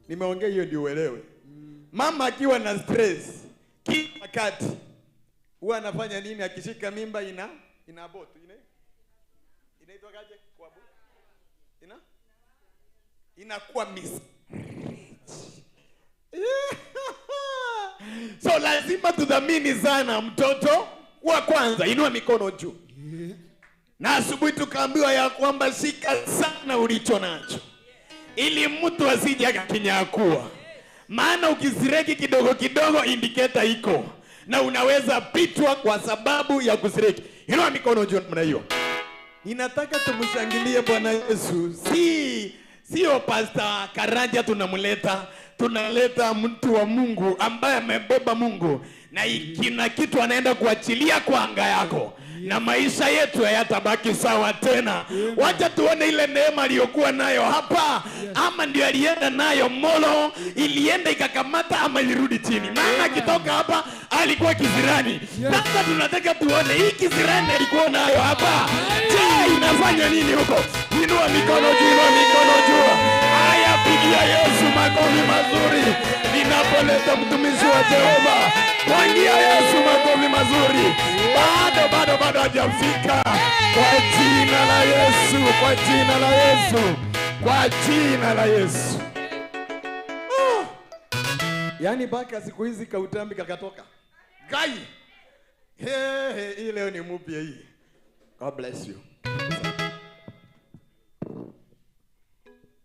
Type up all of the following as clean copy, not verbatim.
Nimeongea hiyo ndio uelewe. Mama akiwa na stress kila wakati huwa anafanya nini? Akishika mimba inabort, inaitwa kaje kwa inakuwa miscarriage. So lazima tudhamini sana mtoto wa kwanza. Inua mikono juu. Na asubuhi tukaambiwa ya kwamba shika sana ulicho nacho, ili mtu asije akakinyakua. Maana ukisireki kidogo kidogo indicator iko na unaweza pitwa kwa sababu ya kusireki. Inua mikono juu namna hiyo. Ninataka tumshangilie Bwana Yesu. Sio Pastor Karanja tunaleta mtu wa Mungu ambaye amebeba Mungu na ikina kitu anaenda kuachilia kwa anga yako. Na maisha yetu hayatabaki sawa tena. Wacha tuone ile neema aliyokuwa nayo hapa, ama ndio alienda nayo Molo, ilienda ikakamata ama ilirudi chini. Maana kitoka hapa alikuwa kizirani. Sasa tunataka tuone hii kizirani alikuwa nayo hapa, je, inafanya nini huko? Inua mikono juu. Haya, pigia Yesu makofi mazuri. Ninapoleta mtumishi wa Jehova, pigia Yesu makofi mazuri. Bado hajafika. Kwa jina la Yesu. Yaani baka siku hizi kautambi kakatoka. Gai. Hii leo ni mpya hii. God bless you.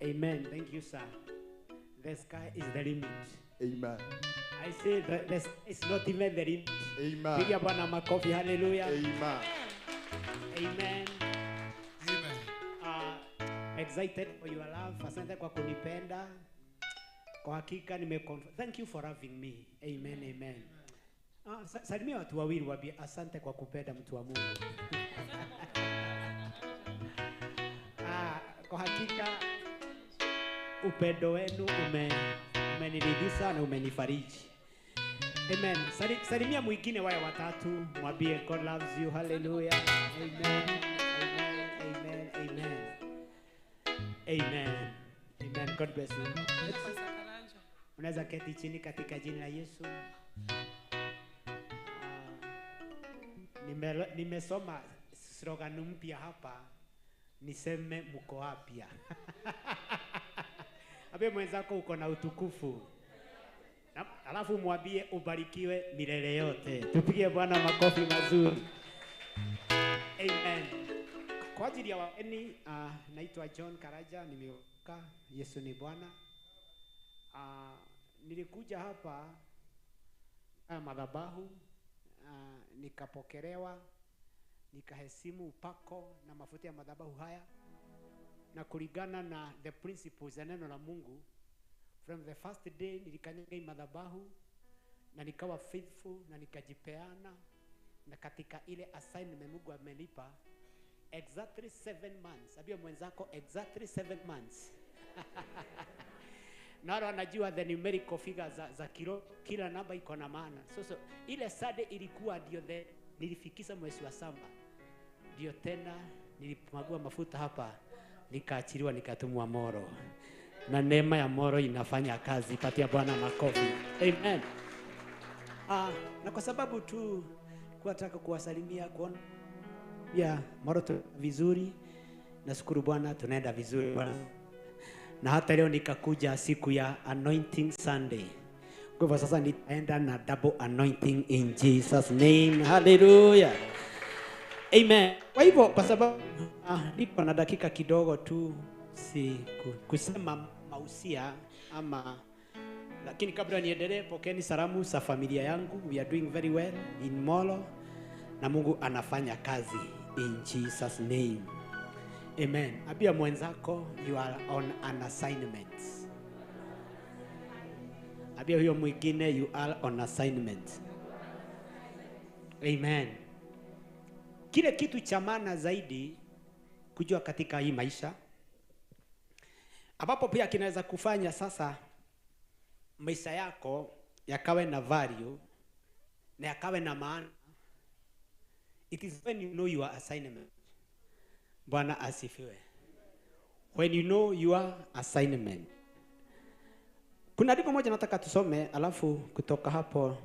Amen. Thank you, sir. The sky is the limit. Amen. I say that this is not even the limit. Amen. Pigia Bwana makofi. Hallelujah. Amen. Amen. Excited for your love. Asante kwa kunipenda. Kwa hakika thank you for having me. Amen. Salimia watu wawili waambie asante kwa kupenda mtu wa Mungu. Kwa hakika upendo wenu umeniridhisha na umenifariji. Amen. Salimia mwingine wale watatu, mwambie God loves you. Hallelujah. Amen. God bless you. Unaweza keti chini katika jina la Yesu. Nimesoma slogan mpya hapa, niseme mko wapya. Abe mwenzako uko na utukufu. Alafu mwambie ubarikiwe milele yote. Tupigie Bwana makofi mazuri. Amen. Kwa ajili ya wageni, naitwa John Karaja, nimeokoka. Yesu ni Bwana. Nilikuja hapa madhabahu, nikapokelewa, nikahesimu upako na mafuta ya madhabahu haya, na kulingana na the principles ya neno la Mungu. From the first day nilikanyaga madhabahu na nikawa faithful na nikajipeana, na katika ile assignment Mungu amenipa exactly 7 months. Abia mwenzako exactly 7 months. Naro anajua the numerical figure za kila namba iko na maana. So ile sade ilikuwa ndio nilifikisha mwezi wa saba. Ndio tena nilipomagua mafuta hapa, nikaachiliwa, nikatumwa Moro. Na neema ya Moro inafanya kazi. Patia Bwana makofi. Amen. Na kwa sababu tu nataka kuwasalimia kuona Moro tu vizuri. Nashukuru Bwana tunaenda vizuri Bwana. Na hata leo nikakuja siku ya Anointing Sunday. Kwa hivyo sasa nitaenda na double anointing in Jesus name. Hallelujah. Amen. Kwa hivyo kwa sababu niko na dakika kidogo tu, si kusema mausia ama, lakini kabla niendelee, pokeeni salamu za familia yangu. We are doing very well in Molo na Mungu anafanya kazi in Jesus name. Amen. Abia mwenzako, you are on an assignment. Abia huyo mwingine, you are on assignment. Amen. Kile kitu cha maana zaidi kujua katika hii maisha, ambapo pia kinaweza kufanya sasa maisha yako yakawe na value na yakawe na maana, it is when you know your assignment. Bwana asifiwe. When you know your assignment. Kuna andiko moja nataka tusome, alafu kutoka hapo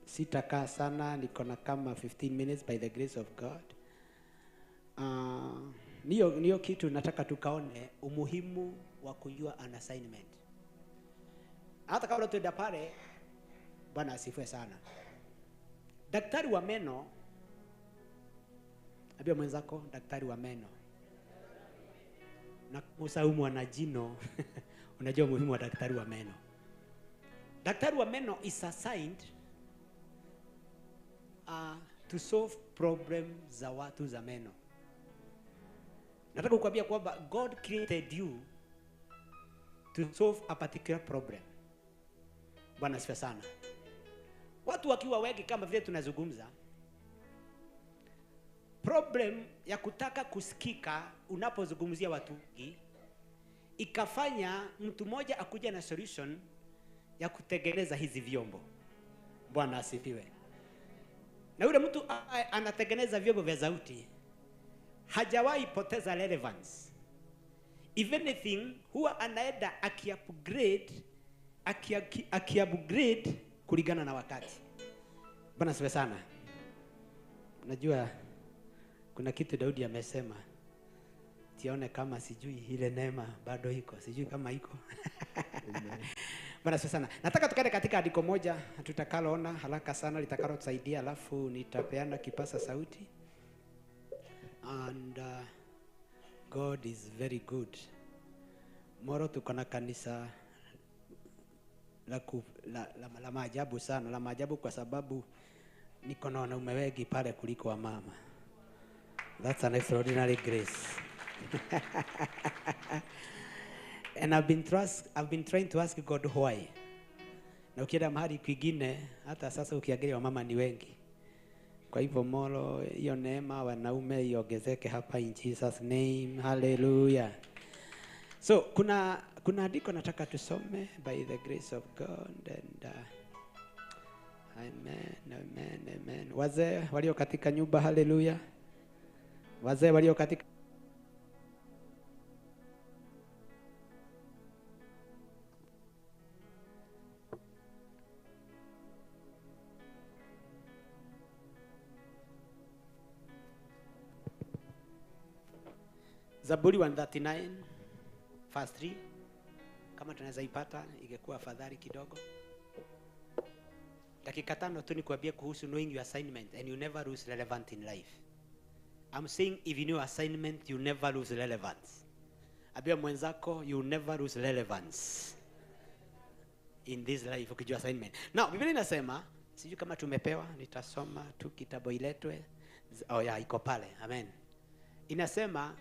sitakaa sana, niko na kama 15 minutes by the grace of God. Niyo kitu nataka tukaone umuhimu wa kujua an assignment. Hata kabla tuenda pale, Bwana asifiwe sana. Daktari wa meno, abia mwenzako daktari wa meno. Na musaumu ana jino, unajua umuhimu wa daktari wa meno. Daktari wa meno is assigned to solve problem za watu za meno. Nataka kukwambia kwamba God created you to solve a particular problem. Bwana asifiwe sana. Watu wakiwa wengi kama vile tunazungumza, problem ya kutaka kusikika unapozungumzia watu wengi ikafanya mtu mmoja akuja na solution ya kutengeneza hizi vyombo. Bwana asifiwe. Na yule mtu anatengeneza vyombo vya sauti hajawahi poteza relevance. If anything, huwa anaenda aki-upgrade kulingana na wakati. Bwana asifiwe sana. Unajua kuna kitu Daudi amesema, tione kama sijui ile neema bado iko, sijui kama iko. Bwana asifiwe sana. Nataka tukae katika andiko moja tutakaloona haraka sana litakalo tusaidia, alafu nitapeana kipasa sauti. And God is very good. Moro tuko na kanisa la maajabu sana, la maajabu kwa sababu niko na wanaume wengi pale kuliko wa mama. That's an extraordinary grace. And I've been trying to ask God why. Na ukienda mahali kwingine hata sasa ukiangalia wamama ni wengi. Kwa hivyo Moro, hiyo neema wanaume iongezeke hapa in Jesus name. Hallelujah. So kuna andiko nataka tusome by the grace of God and amen. Wazee walio katika nyumba, hallelujah. Wazee walio katika Zaburi 139 verse 3, kama tunaweza ipata ingekuwa afadhali kidogo. Dakika 5 tu nikuambie kuhusu knowing your assignment and you never lose relevant in life. I'm saying if you know assignment you never lose relevance. Abia mwenzako you never lose relevance in this life ukijua assignment. Now Biblia inasema, sijui kama tumepewa, nitasoma tu kitabu iletwe. Iko pale. Amen. Inasema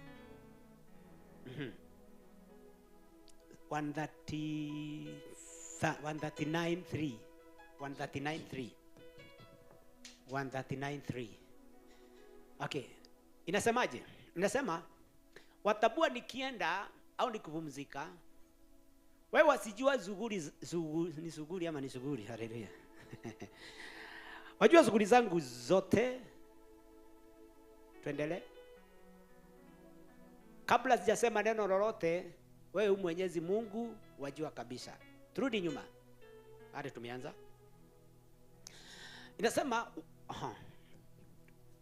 139:3. Okay. Inasemaje? Inasema watabua nikienda au nikupumzika, wewe wasijua ni shughuli ama ni shughuli. Haleluya. Wajua shughuli zangu zote. Tuendelee. Kabla sijasema neno lolote, wewe Mwenyezi Mungu wajua kabisa. Turudi nyuma. Hadi tumeanza. Inasema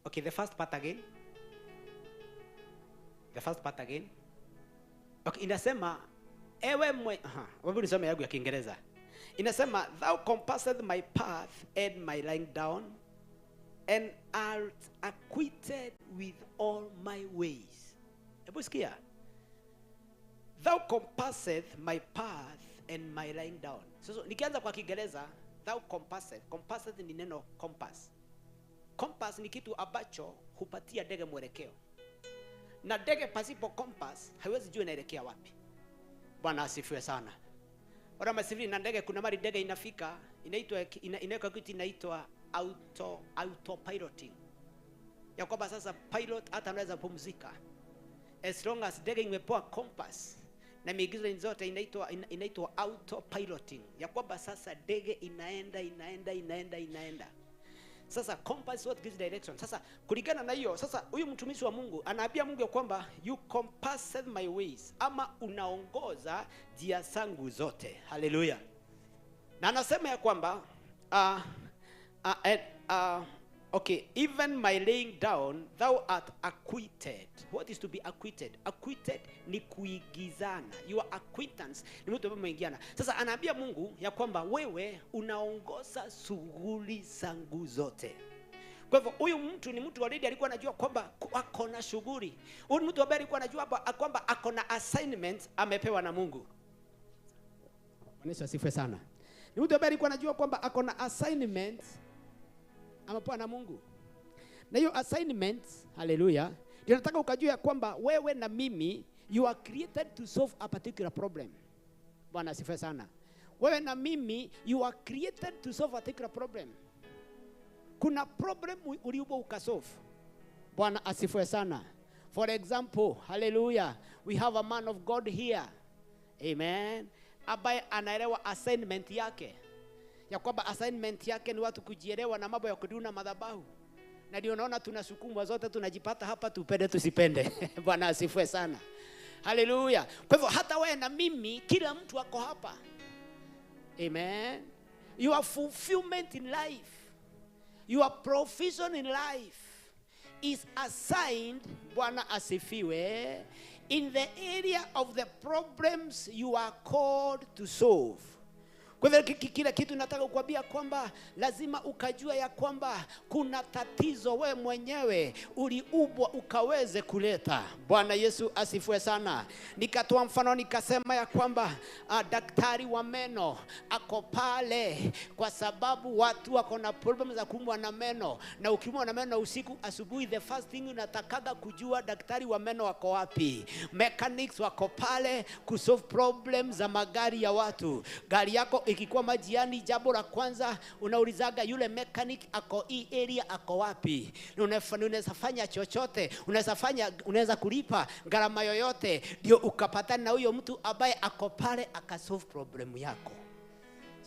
okay, the first part again. Okay, inasema wabu nisome yangu ya Kiingereza. Inasema thou compassed my path and my lying down and art acquitted with all my ways. Hebu sikia. Thou compassed my path and my lying down. So nikianza kwa Kiingereza, thou compassed ni neno compass. Compass ni kitu ambacho hupatia ndege mwelekeo. Na ndege pasipo compass haiwezi jua inaelekea wapi. Bwana asifiwe sana. Ora masifiri na ndege, kuna mali ndege inafika, inaweka kitu inaitwa autopiloting. Ya kwamba sasa pilot hata anaweza pumzika. As long as ndege imepewa compass na miigizo zote inaitwa autopiloting. Ya kwamba sasa ndege inaenda. Sasa compass what gives direction. Sasa kulingana na hiyo, sasa huyu mtumishi wa Mungu anaambia Mungu ya kwamba you compassed my ways, ama unaongoza njia zangu zote. Haleluya. Na anasema ya kwamba okay, even my laying down thou art acquitted. What is to be acquitted? Acquitted ni kuigizana. Your acquittance ni mtu ambaye umeingiana. Sasa anaambia Mungu ya kwamba wewe unaongoza shughuli zangu zote. Kwa hivyo huyu mtu ni mtu already alikuwa anajua kwamba ako na shughuli. Huyu mtu ambaye alikuwa anajua kwamba ako na assignment amepewa na Mungu. Yesu asifiwe sana. Ni mtu ambaye alikuwa anajua kwamba ako na assignment amepewa na Mungu. Na hiyo assignment, haleluya, ndio nataka ukajua kwamba wewe na mimi you are created to solve a particular problem. Bwana asifiwe sana. Wewe na mimi you are created to solve a particular problem. Kuna problem uliubo ukasolve. Bwana asifiwe sana. For example, haleluya, we have a man of God here. Amen. Ambaye anaelewa assignment yake. Ya kwamba assignment yake ni watu kujielewa na mambo ya kuduna madhabahu. Na ndio unaona tunasukumwa zote, tunajipata hapa tupende tusipende. Bwana asifiwe sana. Haleluya. Kwa hivyo hata wewe na mimi, kila mtu ako hapa. Amen. Your fulfillment in life, your provision in life is assigned, Bwana asifiwe, in the area of the problems you are called to solve. Kwa hivyo kila kitu nataka kukwambia kwamba lazima ukajua ya kwamba kuna tatizo wewe mwenyewe uliubwa ukaweze kuleta. Bwana Yesu asifiwe sana. Nikatoa mfano nikasema ya kwamba daktari wa meno ako pale kwa sababu watu wako na problem za kuumwa na meno, na ukiumwa na meno usiku, asubuhi the first thing unatakaga kujua daktari wa meno wako wapi. Mechanics wako pale kusolve problems za magari ya watu. Gari yako ikikuwa majiani, jambo la kwanza unaulizaga yule mechanic ako hii area ako wapi. Unaweza fanya chochote, unaweza kulipa gharama yoyote ndio ukapatana na huyo mtu ambaye ako pale akasolve problem yako.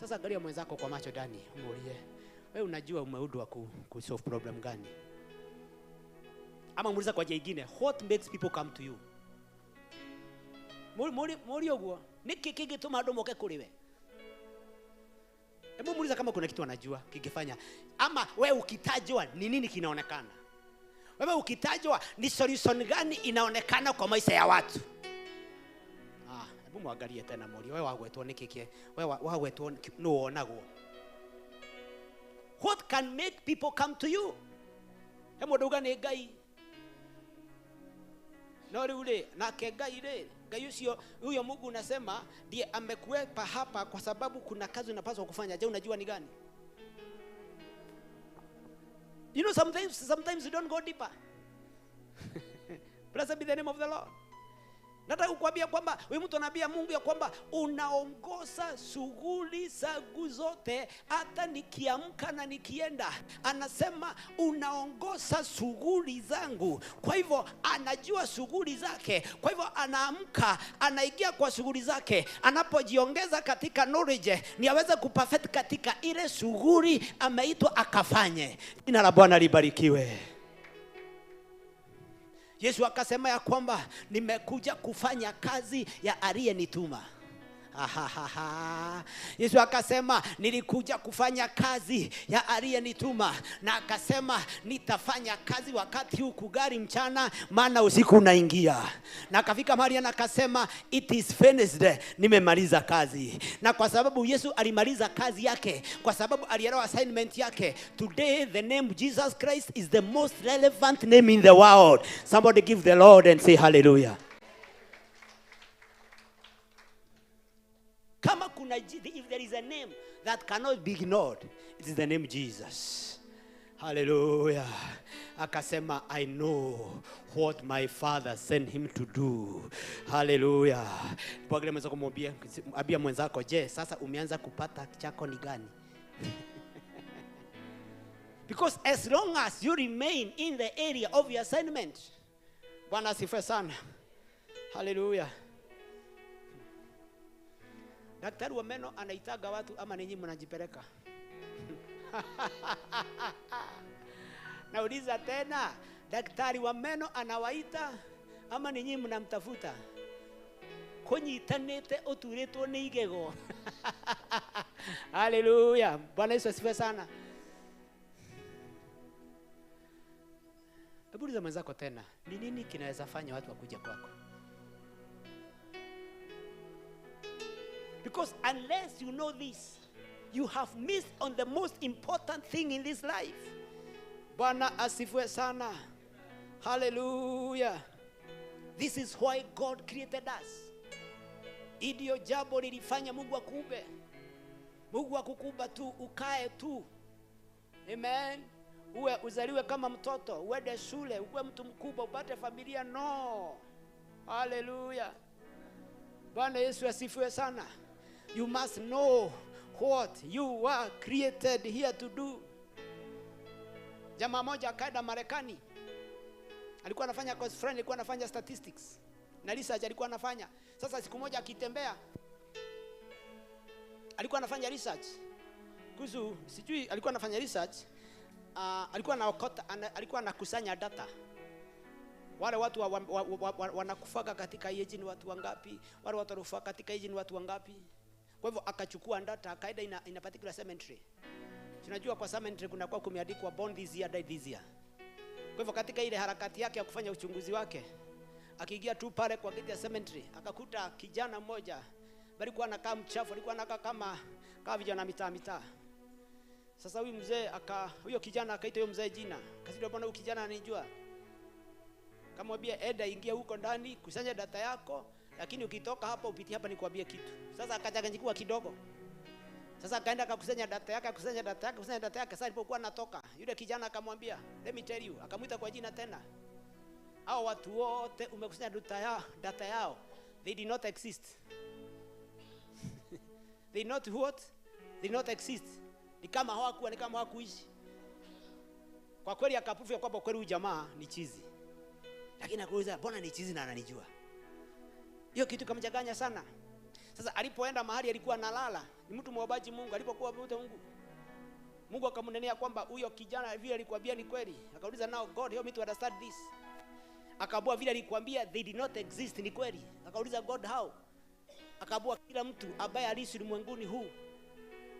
Sasa angalia mwenzako kwa macho ndani, muulize, wewe unajua umeudwa kusolve problem gani? Ama muuliza kwa jingine, what makes people come to you? Muri ogwo niki kigituma andu moke kuriwe. Hebu muuliza kama kuna kitu anajua kingefanya. Ama wewe ukitajwa ni nini kinaonekana? Wewe ukitajwa ni solution gani inaonekana kwa maisha ya watu? Hebu muangalie tena muri. Wewe wagwetwo nikiki? Wewe wagwetwo no onagwo. What can make people come to you? Hebu nduga ni Ngai. No ule na Ngai ile. Ngai huyo Mungu unasema ndiye amekuwepa hapa kwa sababu kuna kazi unapaswa kufanya. Je, unajua ni gani? You know, sometimes you don't go deeper. Blessed be the name of the Lord. Nataka kukuambia kwamba wewe mtu anaambia Mungu ya kwamba unaongoza shughuli zangu zote, hata nikiamka na nikienda. Anasema unaongoza shughuli zangu. Kwa hivyo anajua shughuli zake. Kwa hivyo anaamka, anaingia kwa shughuli zake. Anapojiongeza katika knowledge ni aweze kuperfect katika ile shughuli ameitwa akafanye. Jina la Bwana libarikiwe. Yesu akasema ya kwamba nimekuja kufanya kazi ya aliyenituma. Yesu akasema nilikuja kufanya kazi ya aliyenituma, na akasema nitafanya kazi wakati huu kugari mchana, maana usiku unaingia. Na akafika mahali na akasema it is finished, nimemaliza kazi. Na kwa sababu Yesu alimaliza kazi yake, kwa sababu alielewa assignment yake, today the name Jesus Christ is the most relevant name in the world. Somebody give the Lord and say hallelujah. Kama kuna, if there is a name that cannot be ignored, it is the name Jesus. Hallelujah. Akasema I know what my Father sent him to do. Hallelujah. Pogele mwenzako kumwambia, abia mwenzako, je, sasa umeanza kupata chako ni gani? Because as long as you remain in the area of your assignment, Bwana asifiwe sana. Hallelujah. Daktari wa meno anaitaga watu ama ninyi mnajipeleka? Nauliza tena, daktari wa meno anawaita ama ni nyinyi mnamtafuta? Konyitanete oturetwo ni igego. Haleluya. Bwana Yesu asifiwe sana. Hebu uliza mwenzako tena, ni nini kinaweza fanya watu wakuja kwako? Because unless you know this, you have missed on the most important thing in this life. Bwana asifiwe sana. Hallelujah. This is why God created us. Idio jambo lilifanya Mungu akuumbe. Mungu akukumba tu ukae tu. Amen. Uwe uzaliwe kama mtoto, uende shule, uwe mtu mkubwa, upate familia, no. Hallelujah. Bwana Yesu asifiwe sana. You must know what you were created here to do. Jamaa moja akaenda Marekani. Alikuwa anafanya course friend, alikuwa anafanya statistics. Na research alikuwa anafanya. Sasa siku moja akitembea alikuwa anafanya research. Kuhusu sijui alikuwa anafanya research. Alikuwa anakusanya data. Wale watu wanakufaga katika age ni watu wangapi? Wale watu wanakufa katika age ni watu wangapi? Kwa hivyo akachukua data akaenda in a particular cemetery. Tunajua kwa cemetery kuna kwa kumeandikwa born this year, died this year. Kwa hivyo katika ile harakati yake ya kufanya uchunguzi wake, akiingia tu pale kwa gate ya cemetery, akakuta kijana mmoja alikuwa anakaa mchafu, alikuwa anakaa kama vijana mitaa. Sasa huyo kijana akaita huyo mzee jina. Akasema bwana, huyo kijana ananijua. Kamwambia enda ingia huko ndani, kusanya data yako, lakini ukitoka hapa upitie hapa nikwambie kitu. Sasa akachanganyikwa kidogo. Sasa akaenda akakusanya data yake. Sasa alipokuwa anatoka, yule kijana akamwambia, let me tell you, akamuita kwa jina tena. Hao watu wote umekusanya data yao, they did not exist. They not what? They not exist. Ni kama hawakuishi. Kwa kweli akapufia kwamba kweli huyu jamaa ni chizi. Lakini akuuliza, mbona ni chizi na ananijua? Hiyo kitu kamchanganya sana. Sasa alipoenda mahali alikuwa analala, ni mtu mwobaji Mungu, alipokuwa mtu Mungu akamnenea kwamba huyo kijana vile alikwambia ni kweli. Akauliza, now God help me to understand this. Akaambia vile alikwambia they did not exist ni kweli. Akauliza, God how? Akaambia kila mtu ambaye aliishi ulimwenguni huu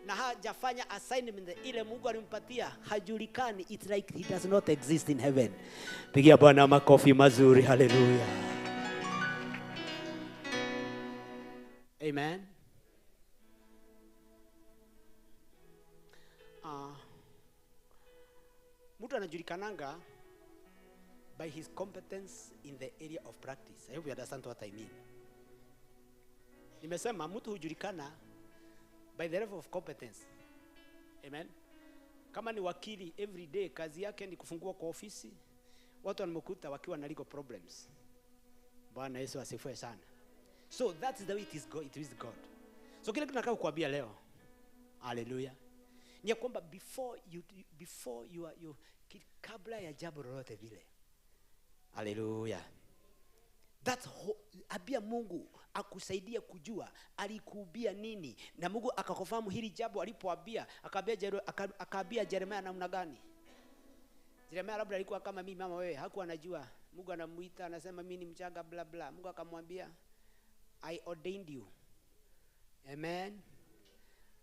na hajafanya assignment ile Mungu alimpatia hajulikani, it's like he does not exist in heaven. Pigia Bwana makofi mazuri. Hallelujah. Amen. Mtu anajulikananga by his competence in the area of practice. I hope you understand what I mean. Nimesema mtu hujulikana by the level of competence. Amen. Kama ni wakili, every day kazi yake ni kufungua kwa ofisi, watu wanamkuta wakiwa na legal problems. Bwana Yesu asifiwe sana. So that's the way it is God. So kile tunataka kukuambia leo, hallelujah, ni kwamba before you kabla ya jambo lolote vile, hallelujah, that's abia Mungu akusaidia kujua alikuubia nini, na Mungu akakufahamu hili jambo alipoambia, akaambia Yeremia namna gani. Yeremia labda alikuwa kama mimi mama wewe, hakuwa anajua. Mungu anamuita anasema mimi ni mchanga bla bla. Mungu akamwambia, I ordained you. Amen.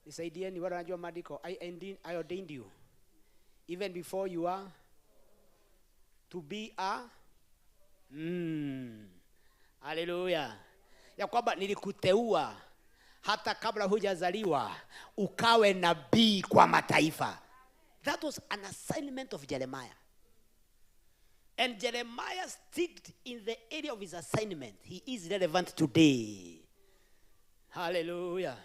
Nisaidieni wale wanajua maandiko. I ordained you even before you are to be a hallelujah. Ya kwamba nilikuteua hata kabla hujazaliwa ukawe nabii kwa mataifa. That was an assignment of Jeremiah. And Jeremiah sticked in the area of his assignment. He is relevant today. Hallelujah.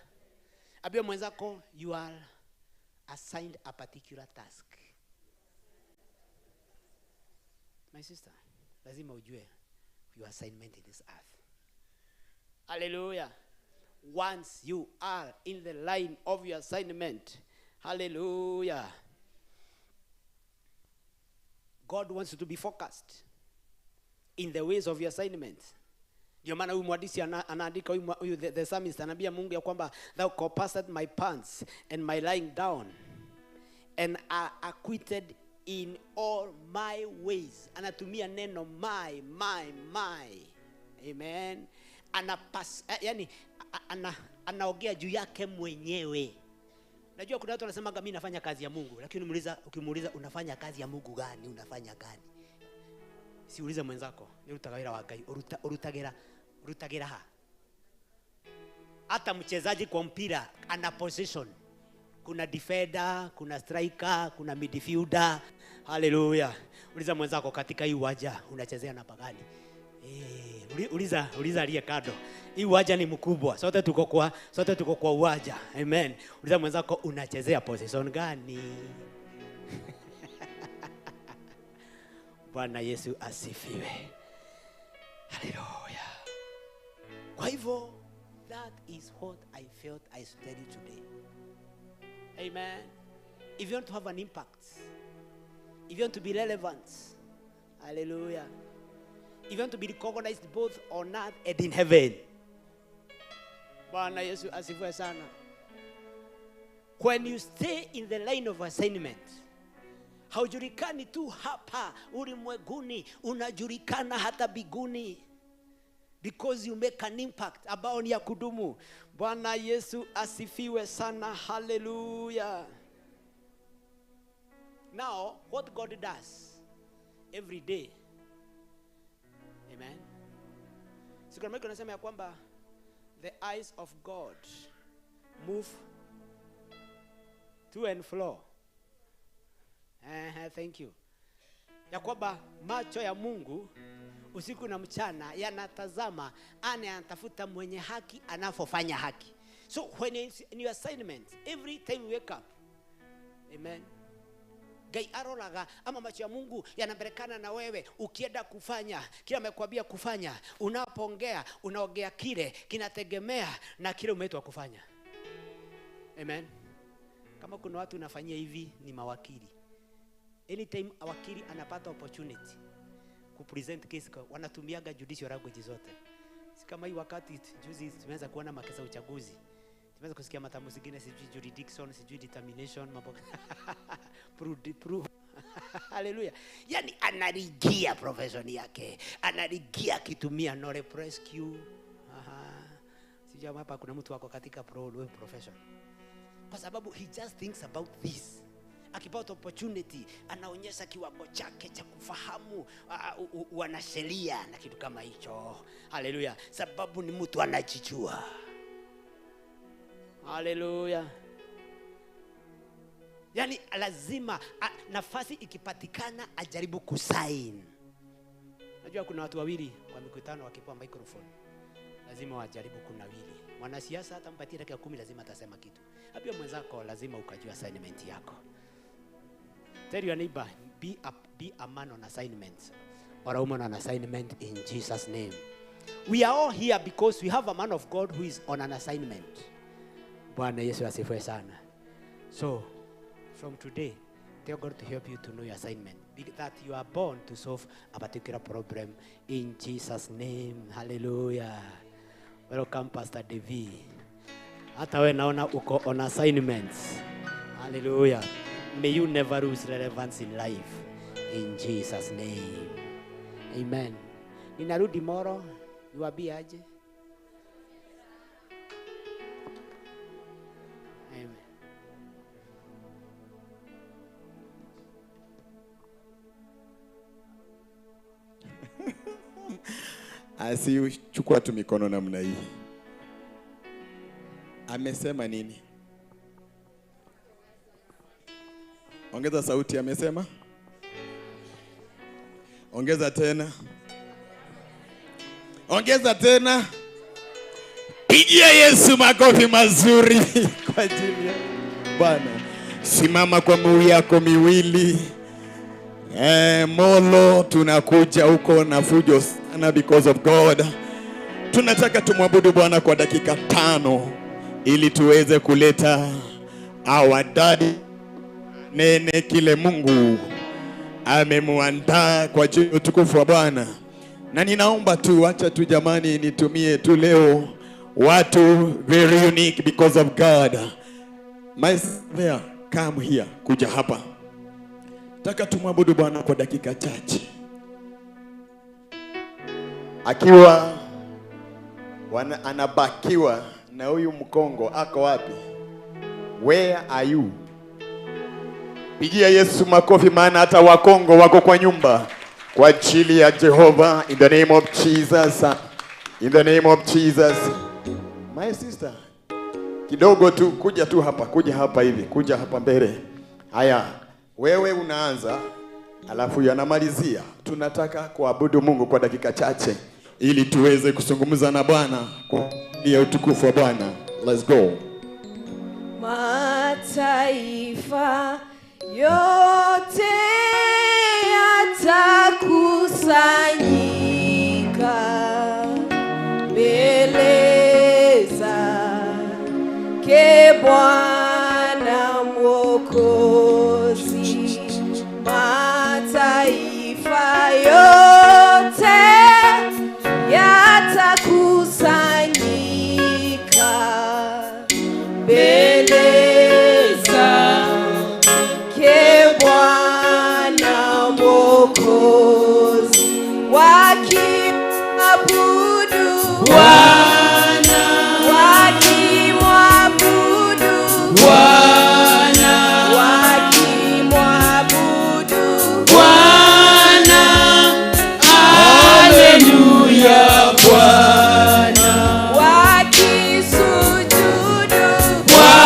Abia mwenzako, you are assigned a particular task. My sister, lazima ujue your assignment in this earth. Hallelujah. Once you are in the line of your assignment, hallelujah, God wants you to be focused in the ways of your assignment. Ndio maana huyu mwadisi anaandika huyu the psalmist anambia Mungu ya kwamba thou compassed my pants and my lying down and are acquitted in all my ways. Anatumia neno my. Amen. Anaongea juu yake mwenyewe. Najua kuna watu wanasema mimi nafanya kazi ya Mungu, lakini ukimuuliza unafanya kazi ya Mungu gani? Unafanya gani? Si uliza mwenzako, ni utagawira wa Ngai, urutagera ha. Hata mchezaji kwa mpira ana position. Kuna defender, kuna striker, kuna midfielder. Hallelujah. Uliza mwenzako katika hii uwanja unachezea namba gani? Uliza aliye kando. Hii uwanja ni mkubwa. Sote tuko kwa uwanja. Amen. Uliza mwenzako unachezea position gani? Bwana Yesu asifiwe. Hallelujah. Kwa hivyo, that is what I felt I should tell you today. Amen. If you want to have an impact, if you want to be relevant, hallelujah. If you want to be recognized both on earth and in heaven. Bwana Yesu asifiwe sana. When you stay in the line of assignment, haujulikani tu hapa ulimwenguni, unajulikana hata biguni. Because you make an impact ambao ni ya kudumu. Bwana Yesu asifiwe sana. Hallelujah. Now, what God does every day. Amen. Siku moja tunasema ya kwamba the eyes of God move to and fro. Thank you. Ya kwamba macho ya Mungu usiku na mchana yanatazama, anatafuta mwenye haki anafofanya haki. So when in your assignment, every time you wake up, amen, Gai aroraga ama macho ya Mungu yanapelekana na wewe ukienda kufanya kile amekwambia kufanya. Unapoongea unaongea kile kinategemea na kile umeitwa kufanya. Amen. Kama kuna watu unafanyia hivi ni mawakili. Anytime wakili anapata opportunity kupresent case, wanatumiaga judicial language zote. Si kama hii wakati juzi tumeanza kuona makesa uchaguzi. Tumeanza kusikia matamu zingine sijui jurisdiction, sijui determination, mambo hallelujah. Yani anarigia profession yake. Anarigia kitumia no rescue. Sijui hapa kuna mtu wako katika profession. Kwa sababu he just thinks about this. Akipata opportunity anaonyesha kiwango chake cha kufahamu wanasheria na kitu kama hicho. Hallelujah. Sababu ni mtu anajijua. Hallelujah. Yani lazima nafasi ikipatikana ajaribu kusign. Najua kuna watu wawili kwa mikutano wakipewa microphone lazima wajaribu kunawili. Mwanasiasa hata mpatie dakika 10 lazima atasema kitu. Hapo mwenzako lazima ukajua assignment yako. Tell your neighbor, be a man on assignment or a woman on assignment in Jesus' name. We are all here because we have a man of God who is on an assignment. Bwana Yesu asifiwe sana. So, from today, tell God to help you to know your assignment. That you are born to solve a particular problem in Jesus' name. Hallelujah. Welcome Pastor Devi. Hata wewe naona uko on assignments. Hallelujah. May you never lose relevance in life. In Jesus' name. Amen. Ninarudi moro, niwaambie aje. Amen. Asichukua tu mikono namna hii. Amesema nini? Ongeza sauti, amesema? Ongeza tena. Ongeza tena. Pigia Yesu makofi mazuri kwa ajili ya Bwana. Simama kwa miguu yako miwili. Molo tunakuja huko na fujo sana because of God. Tunataka tumwabudu Bwana kwa dakika 5 ili tuweze kuleta our daddy nene kile Mungu amemuandaa kwa ajili ya utukufu wa Bwana. Na ninaomba tu acha tu jamani nitumie tu leo watu very unique because of God. My there, come here, kuja hapa. Nataka tumwabudu Bwana kwa dakika chache. Akiwa anabakiwa na huyu mkongo, ako wapi? Where are you? Pigia Yesu makofi, maana hata wakongo wako kwa nyumba kwa ajili ya Jehova. In the name of Jesus. In the name of Jesus. My sister, kidogo tu, kuja tu hapa, kuja hapa hivi, kuja hapa mbele. Haya, wewe unaanza, alafu yanamalizia. Tunataka kuabudu Mungu kwa dakika chache ili tuweze kuzungumza na Bwana kwa ya utukufu wa Bwana. Let's go. Mataifa yote yatakusanyika mbele zake Bwana Mwokozi. Mataifa yote yatakusanyika mbele zake Bwana Mwokozi, wakimwabudu Bwana, wakimwabudu Bwana, wakimwabudu Bwana. Haleluya Bwana, wakisujudu Bwana.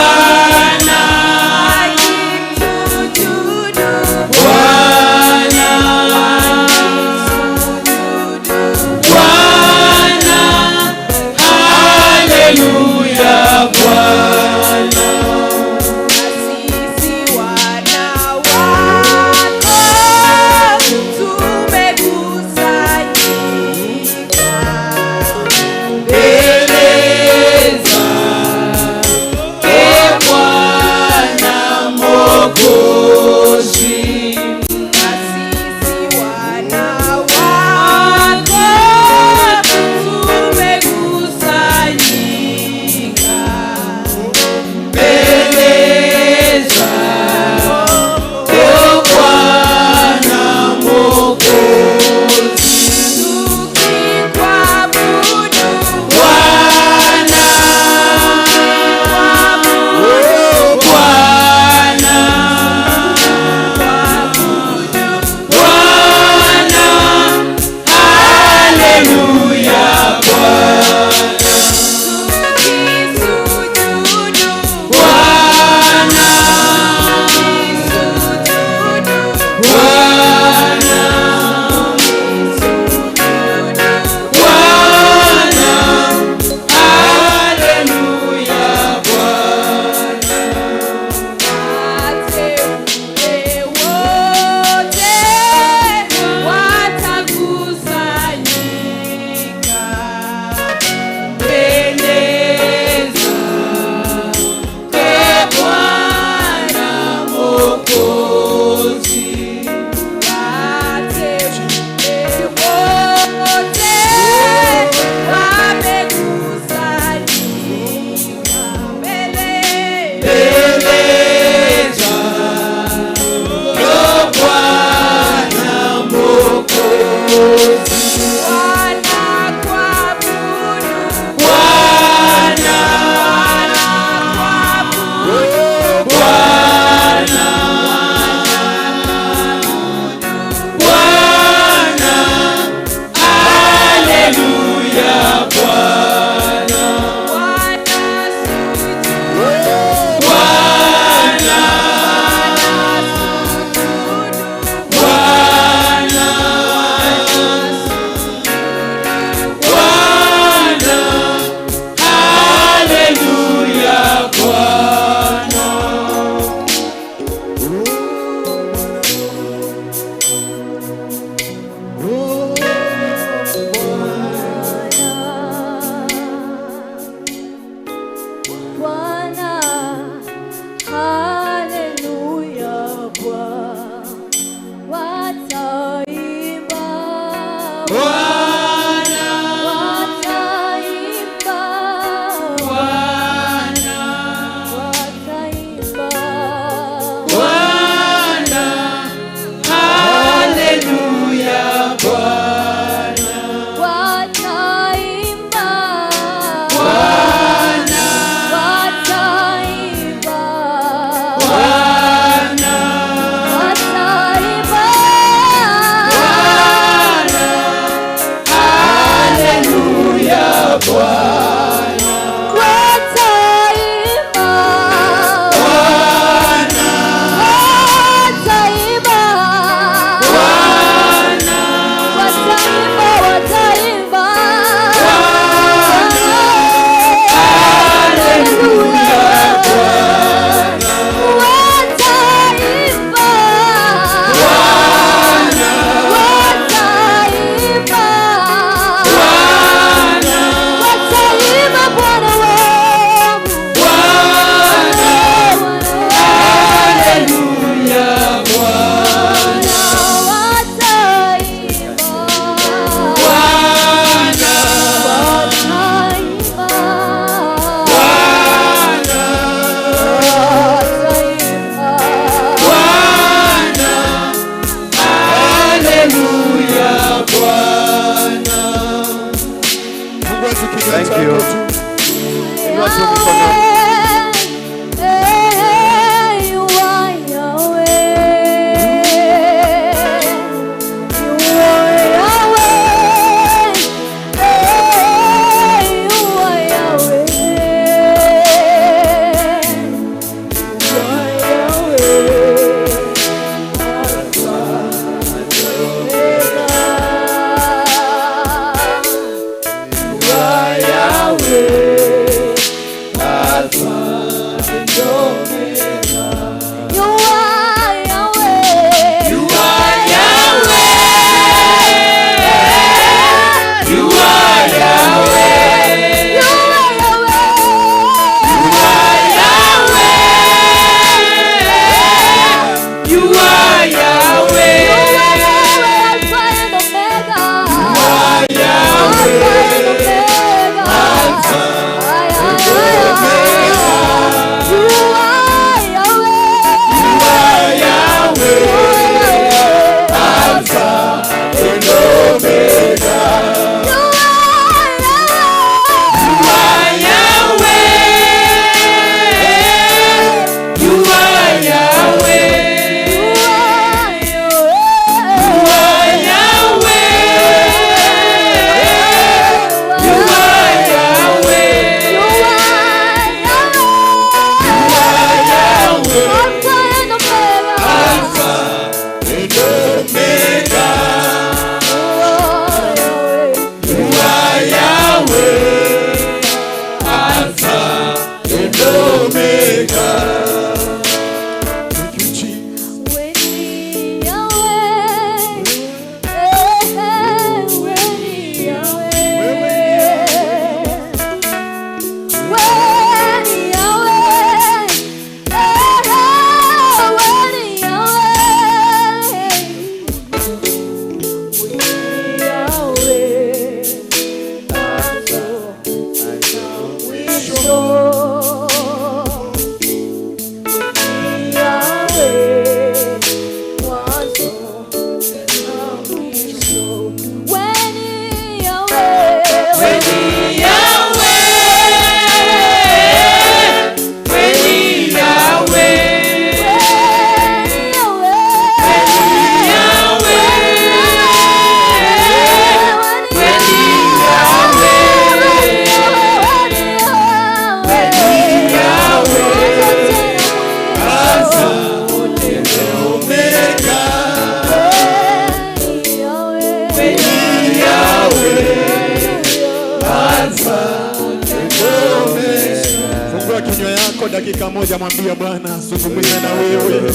Dakika moja mwambie Bwana azungumze na wewe.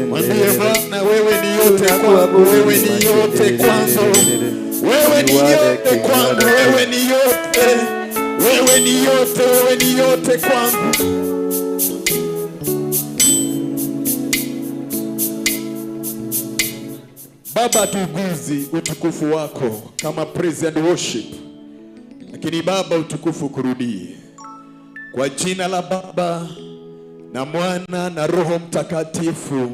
Mwambie Bwana wewe ni yote kwangu, wewe ni yote kwangu. Wewe ni yote kwangu, wewe ni yote. Wewe ni yote, wewe ni yote kwangu. Baba, tuguzi utukufu wako kama praise and worship. Lakini Baba, utukufu kurudie. Kwa jina la Baba na Mwana na Roho Mtakatifu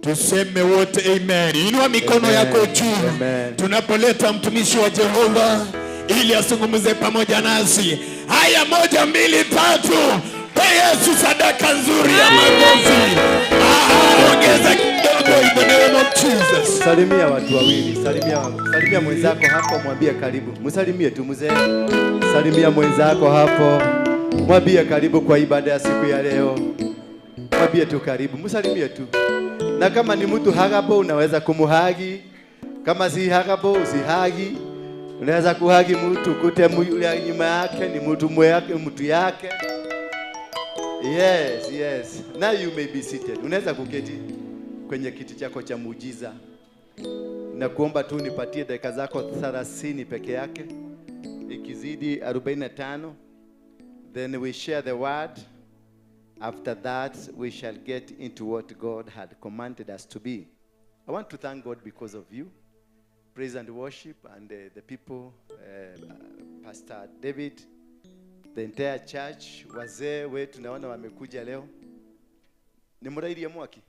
tuseme wote amen. Inua mikono yako juu tunapoleta mtumishi wa Jehova ili azungumze pamoja nasi. Haya, 1 2 3, pe Yesu sadaka nzuri ya makofi. Ongeza kidogo in the name of Jesus. Salimia watu wawili, salimia mwenzako hapo, mwambie karibu. Msalimie tu mzee. Salimia mwenzako hapo, mwambie karibu kwa ibada ya siku ya leo. Mwambie tu karibu, msalimie tu. Na kama ni mtu hagabo unaweza kumuhagi. Kama si hagabo usihagi. Unaweza kuhagi mtu kute yule nyuma yake ni mtu yake. Yes. Now you may be seated. Unaweza kuketi kwenye kiti chako cha muujiza. Na kuomba tu nipatie dakika zako 30 peke yake. Ikizidi 45, then we share the word. After that, we shall get into what God had commanded us to be. I want to thank God because of you. Praise and worship and the people, Pastor David, the entire church, wazee wetu naona wamekuja leo. Ni murairia mwaki?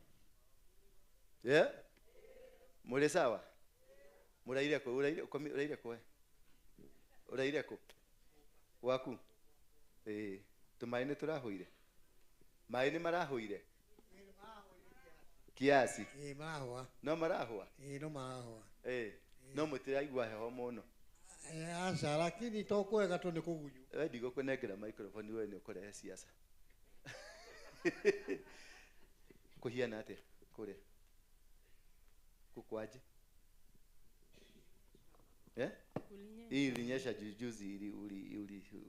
Yeah? Mure sawa? Murairia ko, urairia ko. Urairia ko. Waku. Tumaini turahuire. Maini marahuire. Kiasi. Marahua. No marahua. No marahua. No mutiraigua heho muno. Aca lakini to kwega tu ni kugunyu. We ndigo kunengera microphone we ni ukurehe siasa. Kuhiana atia kure. Kukwaje? Hii ilinyesha juzi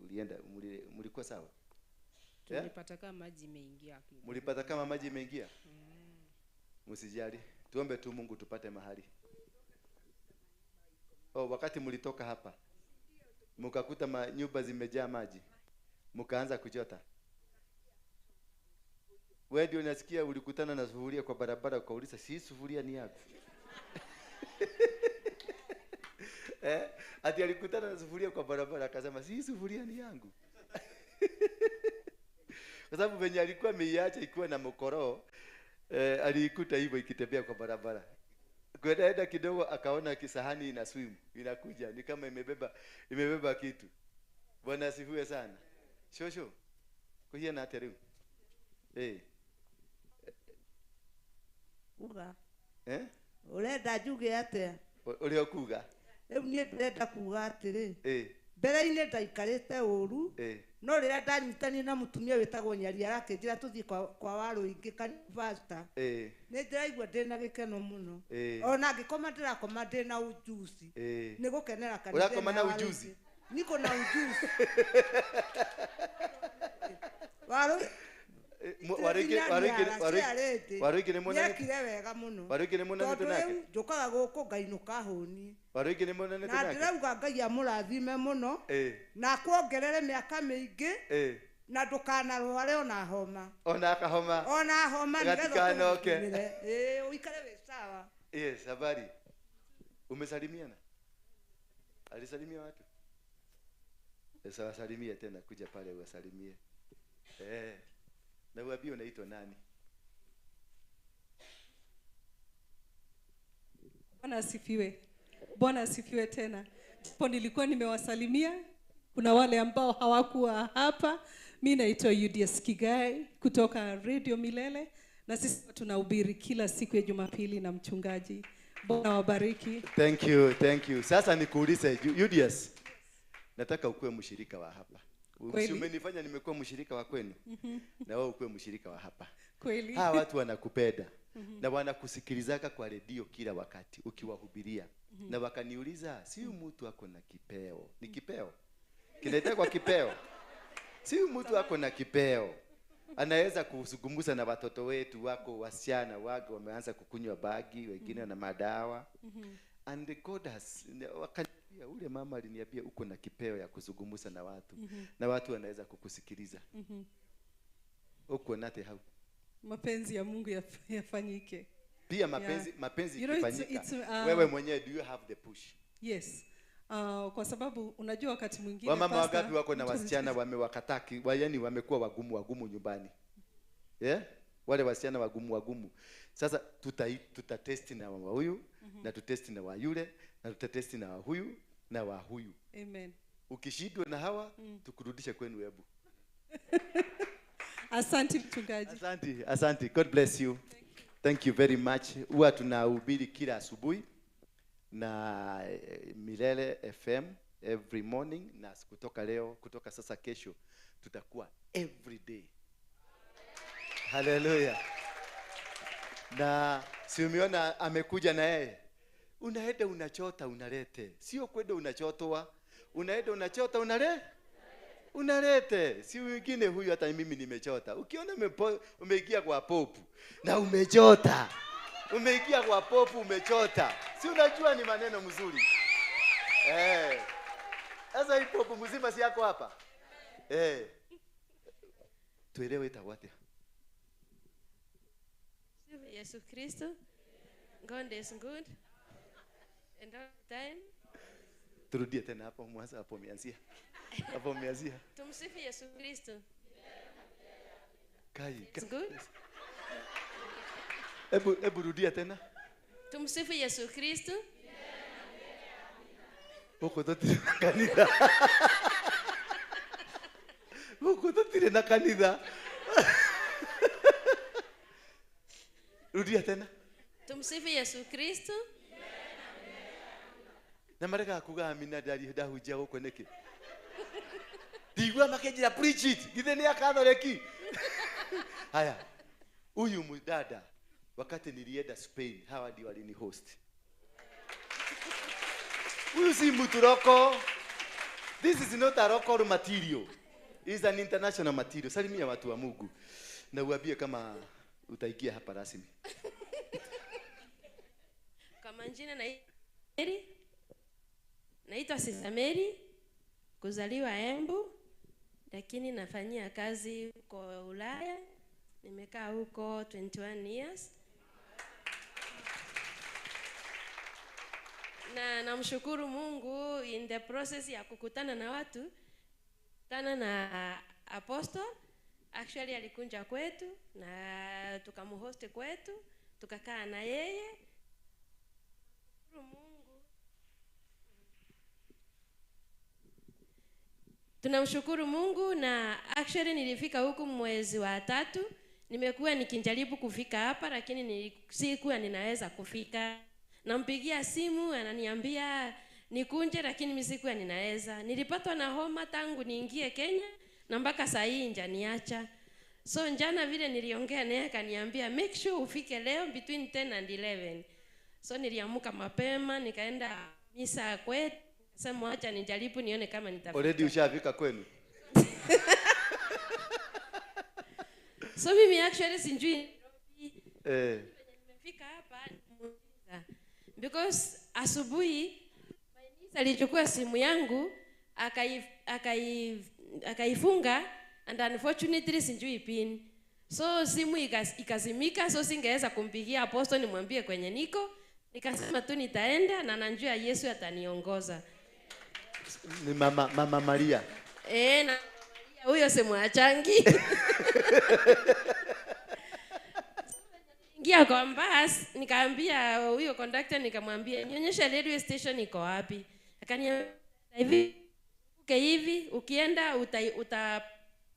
ulienda mlikuwa sawa? Tulipata kama maji imeingia. Mlipata kama maji imeingia? Msijali. Tuombe tu Mungu tupate mahali. Wakati mlitoka hapa mkakuta nyumba zimejaa maji. Mkaanza kuchota. Wewe ndio unasikia ulikutana na sufuria kwa barabara ukauliza si sufuria ni yako. Ati alikutana na sufuria kwa barabara akasema si sufuria ni yangu. Kwa sababu venye alikuwa ameiacha ikiwa na mkoroo, alikuta hivyo ikitembea kwa barabara. Kwenda kidogo akaona kisahani ina swim, inakuja ni kama imebeba kitu. Bwana asifiwe sana. Shosho. Kuhia na ateru. Uga. Urenda njuge atia? Uri okuga. Riu nie ndirenda kuga atiri. Mbere-inĩ ndaikarĩte ũru no rĩrĩa ndanyitani na mũtumia wĩtagwo Nyari arakĩnjĩra tũthiĩ kwa Warũingĩ kanivasta nĩ ndĩraigua ndĩna gĩkeno mũno ona ngĩkoma ndĩrakoma ndĩna ujuzi nĩ gũkenera kanitha. Ũrakoma na ujuzi? Niko na ujuzi. Warũingĩ nĩ muonanĩte? Nĩekire wega mũno. Warũingĩ nĩ muonanĩte nake? Tondũ rĩu njũkaga gũkũ ngainũka hũni. Warũingĩ nĩ muonanĩte nake? Na ndĩrauga Ngai amũrathime mũno na kuongerere mĩaka mĩingĩ na ndũkanarware ona homa. Ona akahoma? Ona homa gatikanoke. Uikare wĩ sawa. Yes, habari. Umesalimiana? Alisalimia watu? Sasa wasalimie tena, kuja pale uwasalimie. Na uambie unaitwa nani? Bwana asifiwe. Bwana asifiwe tena. Hapo nilikuwa nimewasalimia. Kuna wale ambao hawakuwa hapa. Mimi naitwa UDS Kigai kutoka Radio Milele na sisi tunahubiri kila siku ya Jumapili na mchungaji. Bwana wabariki. Thank you. Sasa nikuulize UDS. Nataka ukue mshirika wa hapa. Umenifanya nimekuwa mshirika wa kwenu. Na wewe ukue mshirika wa hapa. Kweli. Hawa watu wanakupenda. Na wanakusikilizaka kwa redio kila wakati ukiwahubiria. Na wakaniuliza, si mtu ako na kipeo. Ni kipeo? Kinaitwa kwa kipeo. Si mtu ako na kipeo. Anaweza kuzungumza na watoto wetu wako wasichana wako wameanza kukunywa bagi, wengine na madawa. And God has wakaniambia ule mama aliniambia uko na kipeo ya kuzungumza na watu. Na watu wanaweza kukusikiliza. Uko nate hau. Mapenzi ya Mungu yafanyike. Pia mapenzi yakifanyika. Wewe mwenyewe do you have the push? Yes. Kwa sababu unajua wakati mwingine wamama wangapi wako na wasichana wamewakataki, yaani wamekuwa wagumu nyumbani. Wale wasichana wagumu. Sasa tutatesti na wa huyu na tutesti na wa yule na tutatesti na wa huyu na wa huyu. Amen. Ukishindwa na hawa tukurudishe kwenu webu. Asante mchungaji. Asante. God bless you. Thank you very much. Huwa tunahubiri kila asubuhi na Milele FM every morning na kutoka sasa kesho tutakuwa every day. Hallelujah. Na si umeona amekuja na yeye. Unaenda unachota unalete. Sio kwenda unachotoa. Unaenda unachota unalete. Si wengine huyu hata mimi nimechota. Ukiona umeingia kwa popu na umechota. Umeingia kwa popu umechota. Si unajua ni maneno mzuri. Sasa hii popu mzima si yako hapa. Tuelewe itawatia. Yesu Kristo. God is good. And all the time. Turudie tena hapo mwanzo hapo umeanzia. Hapo umeanzia. Tumsifu Yesu Kristo. It's good. Ebu rudia tena. Tumsifu Yesu Kristo. Huko kanisa. Huko tutire na kanitha. Rudia tena. Tumsifu Yesu Kristo. Na mareka kuga amina ndahunjia guko niki. Ndigwa makenjira preach it. Githe ni akathoreki. Haya. Huyu mdada wakati nilienda Spain, hawa ndio walini host. Huyu si mturoko. This is not a local material. It's an international material. Salimia watu wa Mungu. Na uambie kama utaingia hapa rasmi. Kama jina naitwa Sister Mary, kuzaliwa Embu, lakini nafanyia kazi huko Ulaya. Nimekaa huko 21 years. Na namshukuru Mungu in the process ya kukutana na watu, kukutana na apostle. Actually alikunja kwetu na tukamhost kwetu, tukakaa na yeye. Tunamshukuru Mungu na actually nilifika huku mwezi wa 3. Nimekuwa nikijaribu kufika hapa lakini sikuwa ninaweza kufika. Nampigia simu ananiambia nikunje lakini mimi sikuwa ninaweza. Nilipatwa na homa tangu niingie Kenya na mpaka saa hii njaniacha. So jana vile niliongea naye akaniambia make sure ufike leo between 10 and 11. So niliamka mapema nikaenda misa kwetu. Sema acha nijaribu nione kama nitafika. Already ushafika kwenu? So mimi actually sinjui nimefika hapa because asubuhi alichukua simu yangu akaifunga and unfortunately sinjui pin. So simu ikazimika, so singeweza kumpigia apostle nimwambie kwenye niko. Nikasema tu nitaenda na najua Yesu ataniongoza. Ni mama Maria. Na Maria huyo simwachangi. Ingia kwa bus, nikaambia huyo conductor nikamwambia nionyeshe railway station iko wapi. Akaniambia hivi ukienda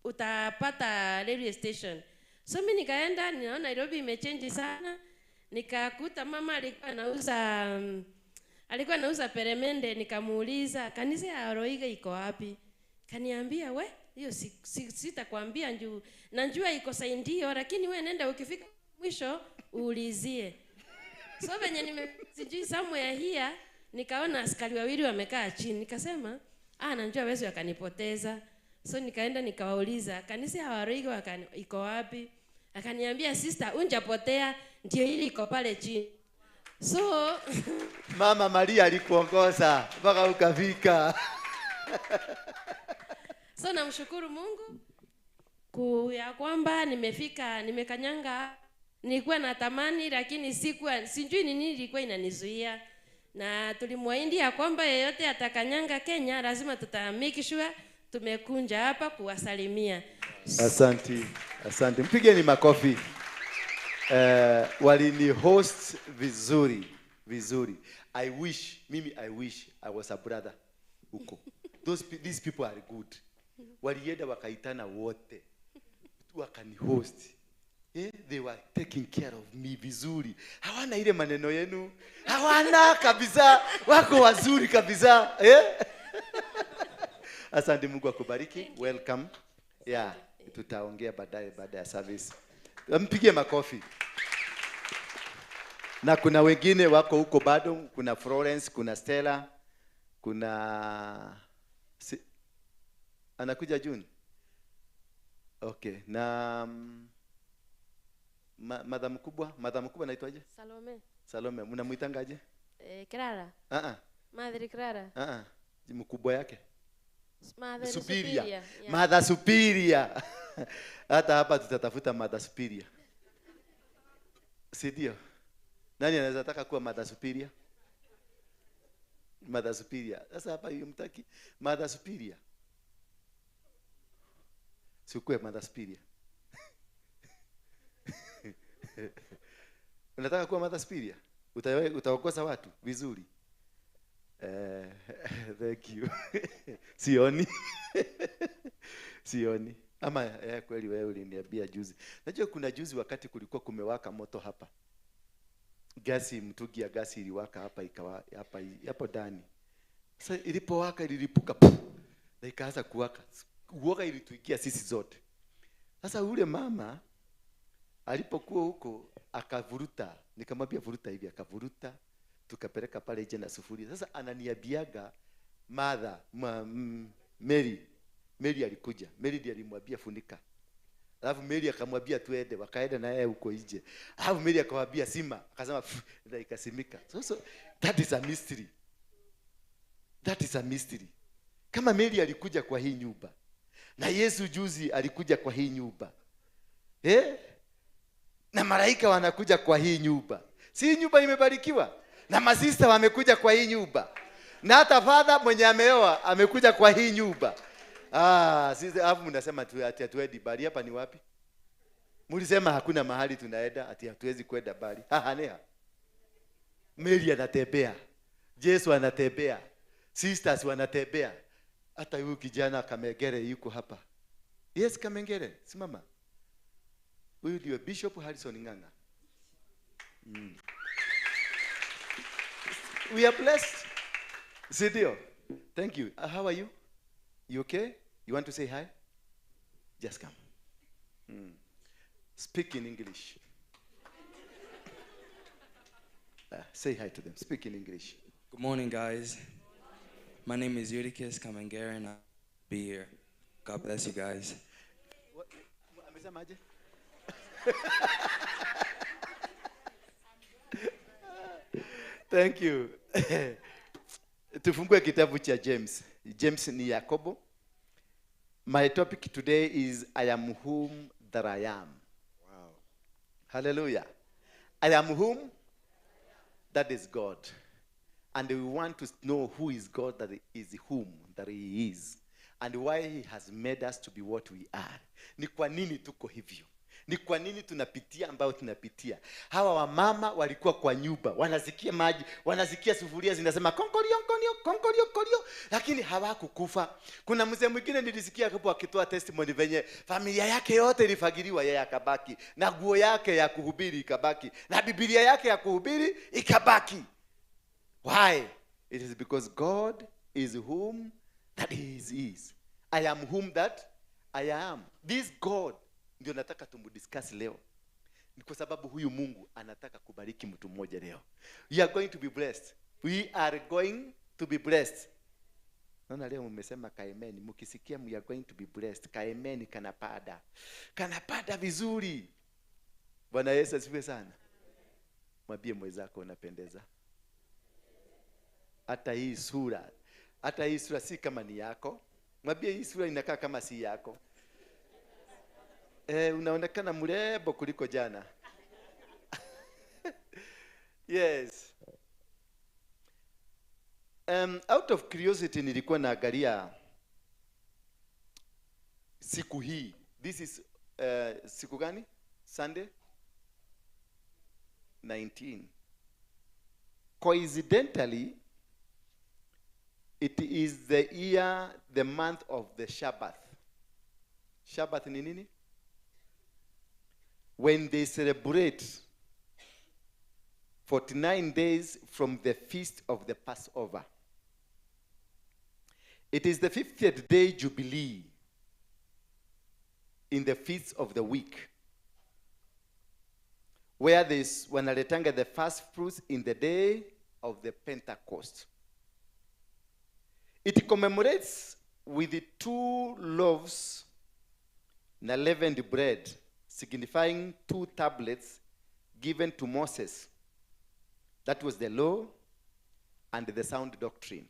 utapata railway station. So mimi nikaenda, ninaona Nairobi imechange sana. Nikakuta mama alikuwa anauza peremende, nikamuuliza kanisa ya Roiga iko wapi? Kaniambia we hiyo sitakwambia njoo. Najua iko Saindio lakini we nenda ukifika mwisho uulizie. So venye nimesijui somewhere here nikaona askari wawili wamekaa chini. Nikasema najua wewe akanipoteza. So nikaenda nikawauliza kanisa ya Roiga iko wapi? Akaniambia sister unjapotea ndio hili iko pale chini. So Mama Maria alikuongoza mpaka ukafika. So namshukuru Mungu ya kwamba nimekanyanga. Nilikuwa natamani lakini sijui ni nini ilikuwa inanizuia. Na tulimwahidi ya kwamba yeyote atakanyanga Kenya lazima make sure tumekunja hapa kuwasalimia. Asante. Mpigeni makofi. Walini host vizuri. I wish I was a brother huko. These people are good. Walienda wakaitana wote. Wakani host. They were taking care of me vizuri. Hawana ile maneno yenu. Hawana kabisa. Wako wazuri kabisa. Asante, Mungu akubariki. Welcome. Tutaongea baada ya service. Mpigie makofi. Na kuna wengine wako huko bado, kuna Florence, kuna Stella, kuna anakuja June. Okay, na madam kubwa anaitwaje? Salome, mnamuitangaje? Clara. Madre Clara. Mkubwa yake? Superior. Mother Superior. Hata hapa tutatafuta Mother Superior. Si ndio? Nani anaweza taka kuwa Mother Superior? Mother Superior. Sasa hapa yumtaki Mother Superior. Sikue Mother Superior. Unataka kuwa Mother Superior? Utaongoza watu vizuri. Thank you. Sioni. Ama kweli wewe uliniambia juzi. Najua kuna juzi wakati kulikuwa kumewaka moto hapa. Gasi, mtungi ya gasi iliwaka hapa, ikawa hapa hapo ndani. Sasa ilipowaka ililipuka na ikaanza kuwaka. Uoga ilituikia sisi zote. Sasa yule mama alipokuwa huko akavuruta, nikamwambia vuruta hivi, akavuruta, tukapeleka pale nje na sufuria. Sasa ananiambiaga Mary alikuja. Mary ndiye alimwambia funika. Alafu Mary akamwambia tuende, wakaenda na yeye huko nje. Alafu Mary akamwambia sima, akasema na ikasimika. So that is a mystery. That is a mystery. Kama Mary alikuja kwa hii nyumba na Yesu juzi alikuja kwa hii nyumba. Na malaika wanakuja kwa hii nyumba. Si nyumba imebarikiwa? Na masista wamekuja kwa hii nyumba. Na hata father mwenye ameoa amekuja kwa hii nyumba. Sisi hapo mnasema ati hatuendi bali, hapa ni wapi? Mlisema hakuna mahali tunaenda ati hatuwezi kwenda bali. Neha. Mary anatembea. Yesu anatembea. Sisters wanatembea. Hata huyu kijana Kamengere yuko hapa. Yes, Kamengere, simama. Huyu ndio Bishop Harrison Ng'ang'a. We are blessed. Sidio? Thank you. How are you? You okay? You want to say hi? Just come. Speak in English. Say hi to them. Speak in English. Good morning, guys. My name is Eutychus Kamengere, and I'll be here. God bless you guys. Thank you. Tufungue kitabu cha James. James ni Yakobo. My topic today is I am whom that I am. Wow. Hallelujah. I am whom? That is God. And we want to know who is God, that is whom that he is. And why he has made us to be what we are. Ni kwa nini tuko hivyo? Ni kwa nini tunapitia ambayo tunapitia? Hawa wamama walikuwa kwa nyumba, wanasikia maji, wanasikia sufuria zinasema konkorio konkorio konkorio konkorio, lakini hawakukufa. Kuna mzee mwingine nilisikia hapo akitoa testimony venye familia yake yote ilifagiliwa, yeye akabaki, na nguo yake ya kuhubiri ikabaki, na Biblia yake ya kuhubiri ikabaki. Why? It is because God is whom that he is. I am whom that I am. This God ndio nataka tumudiscuss leo. Ni kwa sababu huyu Mungu anataka kubariki mtu mmoja leo. We are going to be blessed. We are going to be blessed. Naona leo mmesema kaemeni. Mkisikia we are going to be blessed, kaemeni kanapada. Kanapada vizuri. Bwana Yesu asifiwe sana. Mwambie mwenzako unapendeza. Hata hii sura si kama ni yako. Mwambie hii sura inakaa kama si yako. Unaonekana mrembo kuliko jana. Yes. Out of curiosity nilikuwa naangalia siku hii. This is siku gani? Sunday 19. Coincidentally, it is the month of the Sabbath. Sabbath ni nini? When they celebrate 49 days from the feast of the Passover. It is the 50th day Jubilee in the feast of the week, where this wanaletanga the first fruits in the day of the Pentecost. It commemorates with the 2 loaves na leavened bread, signifying 2 tablets given to Moses. That was the law and the sound doctrine.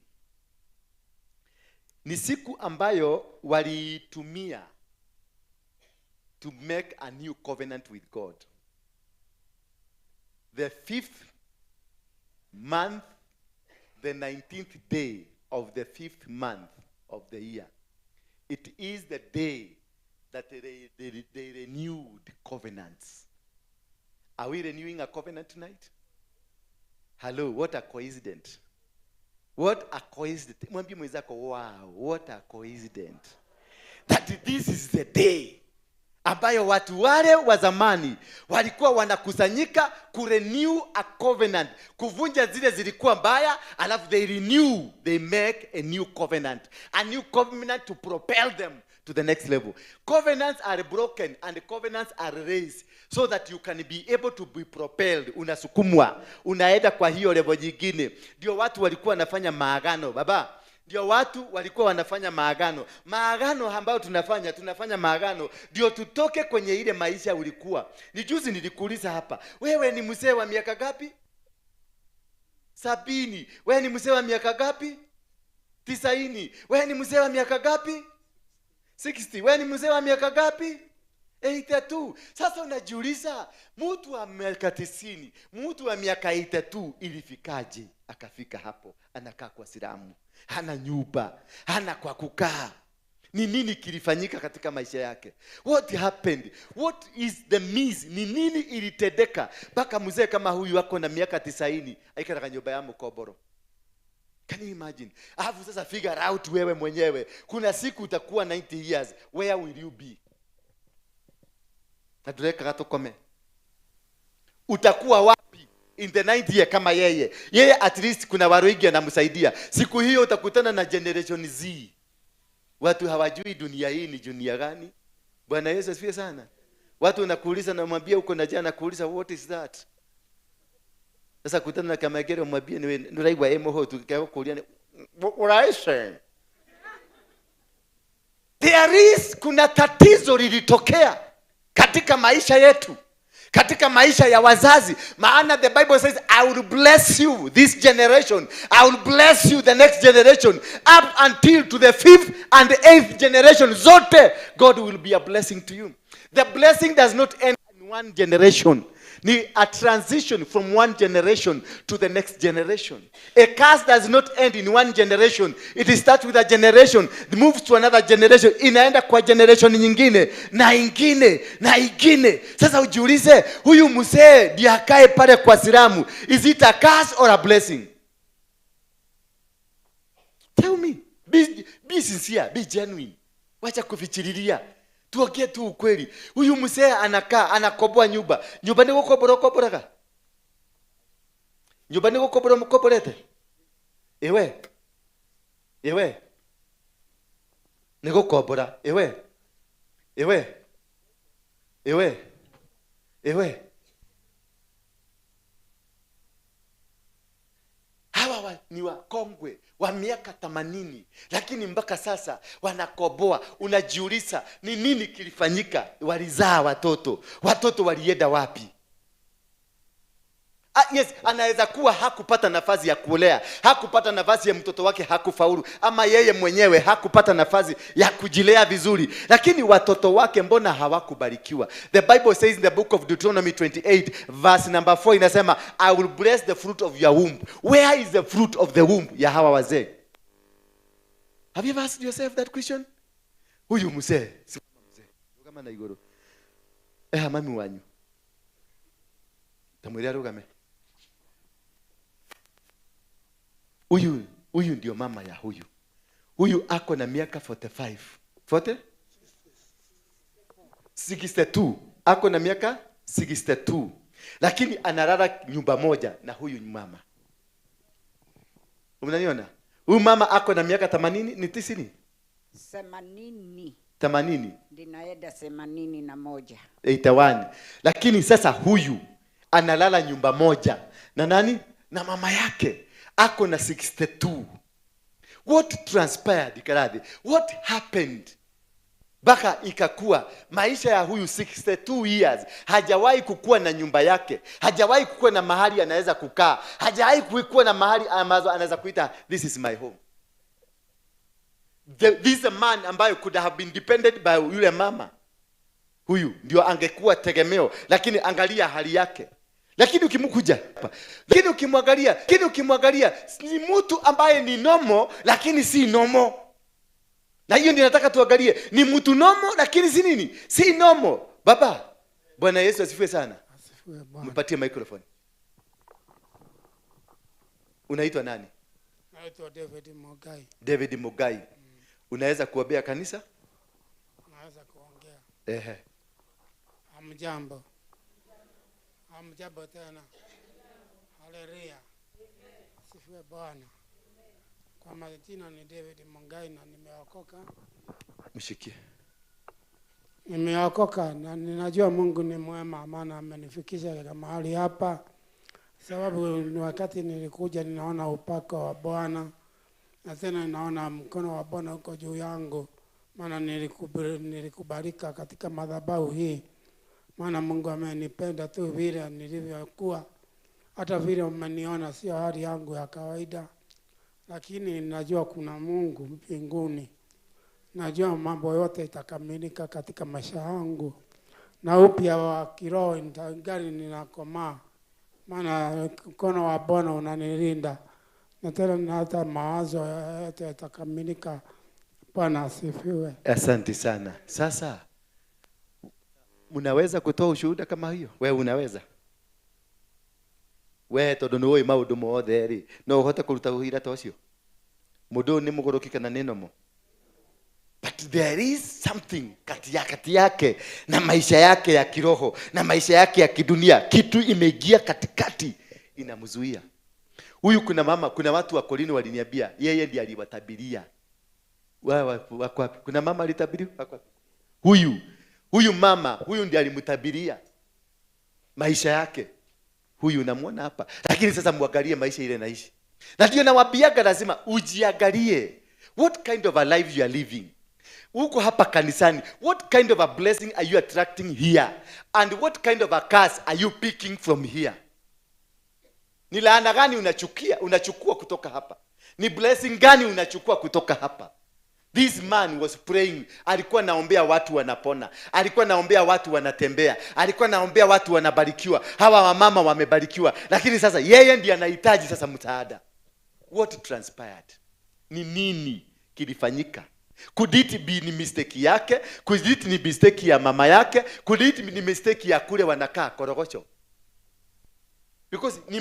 Ni siku ambayo walitumia to make a new covenant with God. The 5th month, the 19th day of the 5th month of the year. It is the day that they renewed covenants. Are we renewing a covenant tonight? Hello, what a coincidence. What a coincidence. Mwambie mwenzako, wow, what a coincidence. that this is the day ambayo watu wale wa zamani walikuwa wanakusanyika kurenew a covenant, kuvunja zile zilikuwa mbaya, alafu they make a new covenant to propel them to the next level. Covenants are broken and covenants are raised so that you can be able to be propelled. Unasukumwa, unaenda kwa hiyo level nyingine. Ndio watu walikuwa wanafanya maagano, baba. Ndio watu walikuwa wanafanya maagano. Maagano ambayo tunafanya maagano ndio tutoke kwenye ile maisha ulikuwa. Ni juzi nilikuuliza hapa, wewe ni mzee wa miaka gapi? 70. Wewe ni mzee wa miaka gapi? 90. Wewe ni mzee wa miaka gapi? 60. Wewe ni mzee wa miaka gapi? 82. Sasa unajiuliza, mtu wa miaka 90, mtu wa miaka 82 ilifikaje akafika hapo? Anakaa kwa silamu, hana nyumba, hana kwa kukaa. Ni nini kilifanyika katika maisha yake? What happened? What is the miss? Ni nini ilitendeka mpaka mzee kama huyu wako na miaka 90 aikana nyumba ya mkoboro? Can you imagine? Alafu sasa figure out wewe mwenyewe, kuna siku utakuwa 90 years, where will you be? Nadureka gato kome. Utakuwa wapi in the 90 year kama yeye? Yeye at least kuna waroigi anamsaidia. Siku hiyo utakutana na generation Z. Watu hawajui dunia hii ni dunia gani. Bwana Yesu asifiwe sana. Watu unakuuliza na mwambie uko na jana, kuuliza what is that? Sasa kutana na Kamegere mwambie ni nuraigwa emoho tukikao kuulia uraishe. There is kuna tatizo lilitokea katika maisha yetu, katika maisha ya wazazi. Maana the Bible says, I will bless you this generation, I will bless you the next generation, up until to the 5th and the 8th generation. Zote God will be a blessing to you. The blessing does not end in one generation. Ni a transition from one generation to the next generation. A curse does not end in one generation. It starts with a generation, it moves to another generation, inaenda kwa generation nyingine na ingine na ingine. Sasa ujiulize, huyu mzee ndiye akae pale kwa silamu, is it a curse or a blessing? Tell me. Be sincere, be genuine. Wacha kufichililia. Tuongee tu ukweli. Huyu mzee anakaa, anakoboa nyumba. Nyumba ni koboraka. Nyumba ni koborete. Ewe. Ni kobora. Ewe. Hawa ni wakongwe wa miaka 80, lakini mpaka sasa wanakoboa. Unajiuliza ni nini kilifanyika? Walizaa watoto walienda wapi? Yes, anaweza kuwa hakupata nafasi ya kulea, hakupata nafasi ya mtoto wake hakufaulu, ama yeye mwenyewe hakupata nafasi ya kujilea vizuri, lakini watoto wake mbona hawakubarikiwa? The Bible says in the book of Deuteronomy 28 verse number 4 inasema, I will bless the fruit of your womb. Where is the fruit of the womb ya hawa wazee? Have you ever asked yourself that question? Huyu mzee, kama na igoro. Mami wanyu. Tamwelea rugame. Huyu ndio mama ya huyu. Huyu ako na miaka 45. 62. Ako na miaka 62. Lakini analala nyumba moja na huyu mama. Unaniona? Huyu mama ako na miaka 80, ni 90? 80. Dinaenda 81. 81. Lakini sasa huyu analala nyumba moja na nani? Na mama yake. Ako na 62. What transpired, Karadhi? What happened? Baka ikakuwa maisha ya huyu 62 years hajawahi kukua na nyumba yake, hajawahi kukua na mahali anaweza kukaa, hajawahi kukua na mahali ambazo anaweza kuita this is my home. This is a man ambayo could have been dependent by yule mama. Huyu ndio angekuwa tegemeo, lakini angalia hali yake. Lakini ukimkuja hapa, lakini ukimwangalia ni mtu ambaye ni nomo lakini si nomo. Na hiyo ndio nataka tuangalie, ni mtu nomo lakini si nini? Si nomo. Baba, Bwana Yesu asifiwe sana. Asifiwe Bwana. Mpatie microphone. Unaitwa nani? Naitwa David Mugai. David Mugai. Unaweza kuombea kanisa? Hamjambo. Hamjambo tena. Haleluya. Sifiwe Bwana. Kwa majina ni David Mungai na nimeokoka. Mshikie. Nimeokoka na ninajua Mungu ni mwema, maana amenifikisha katika mahali hapa. Sababu ni wakati nilikuja ninaona upako wa Bwana na tena ninaona mkono wa Bwana uko juu yangu, maana nilikubalika katika madhabahu hii. Maana Mungu amenipenda tu vile nilivyokuwa. Hata vile mmeniona sio hali yangu ya kawaida, lakini najua kuna Mungu mbinguni. Najua mambo yote itakamilika katika maisha yangu, na upya wa kiroho nitangari ninakomaa, maana mkono wa Bwana unanilinda, na tena hata mawazo yote yatakamilika. Bwana asifiwe. Asante sana. Sasa unaweza kutoa ushuhuda kama hiyo? Wewe unaweza? Wewe tondu ni oi maundu mothe ri no uhote kuruta uhira ta ucio? Mundu ni mugoroki kana neno mo? But there is something kati yake na maisha yake ya kiroho na maisha yake ya kidunia, kitu imeingia katikati inamzuia. Huyu kuna watu wa Korini waliniambia yeye ndiye aliwatabiria. Wako wapi? Kuna mama alitabiria wako wapi? Huyu mama, huyu ndiye alimtabiria maisha yake. Huyu unamwona hapa. Lakini sasa muangalie maisha ile naishi. Na ndio nawaambiaga lazima ujiangalie. What kind of a life you are living? Uko hapa kanisani, what kind of a blessing are you attracting here? And what kind of a curse are you picking from here? Ni laana gani unachukua kutoka hapa? Ni blessing gani unachukua kutoka hapa? This man was praying. Alikuwa naombea watu wanapona. Alikuwa naombea watu wanatembea. Alikuwa naombea watu wanabarikiwa. Hawa wamama wamebarikiwa. Lakini sasa yeye ndiye anahitaji sasa msaada. What transpired? Ni nini kilifanyika? Could it be ni mistake yake? Could it ni mistake ya mama yake? Could it ni mistake ya kule wanakaa Korogocho? Because ni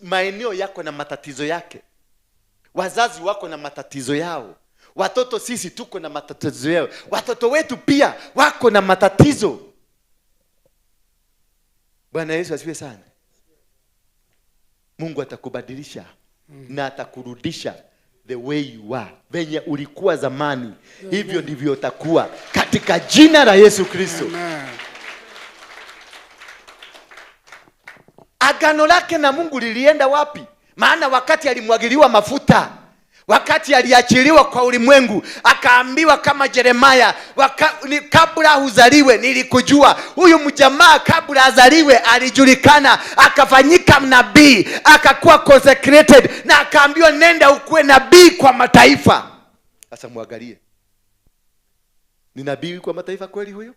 maeneo yako na matatizo yake. Wazazi wako na matatizo yao. Watoto sisi tuko na matatizo yao. Watoto wetu pia wako na matatizo. Bwana Yesu asifiwe sana. Mungu atakubadilisha na atakurudisha the way you are. Venye ulikuwa zamani, hivyo ndivyo utakuwa katika jina la Yesu Kristo. Agano lake na Mungu lilienda wapi? Maana wakati alimwagiliwa mafuta, wakati aliachiliwa kwa ulimwengu, akaambiwa kama Yeremia, kabla huzaliwe nilikujua. Huyu mjamaa kabla azaliwe alijulikana, akafanyika nabii, akakuwa consecrated, na akaambiwa nenda ukue nabii kwa mataifa. Sasa muangalie. Ni nabii kwa mataifa kweli huyo?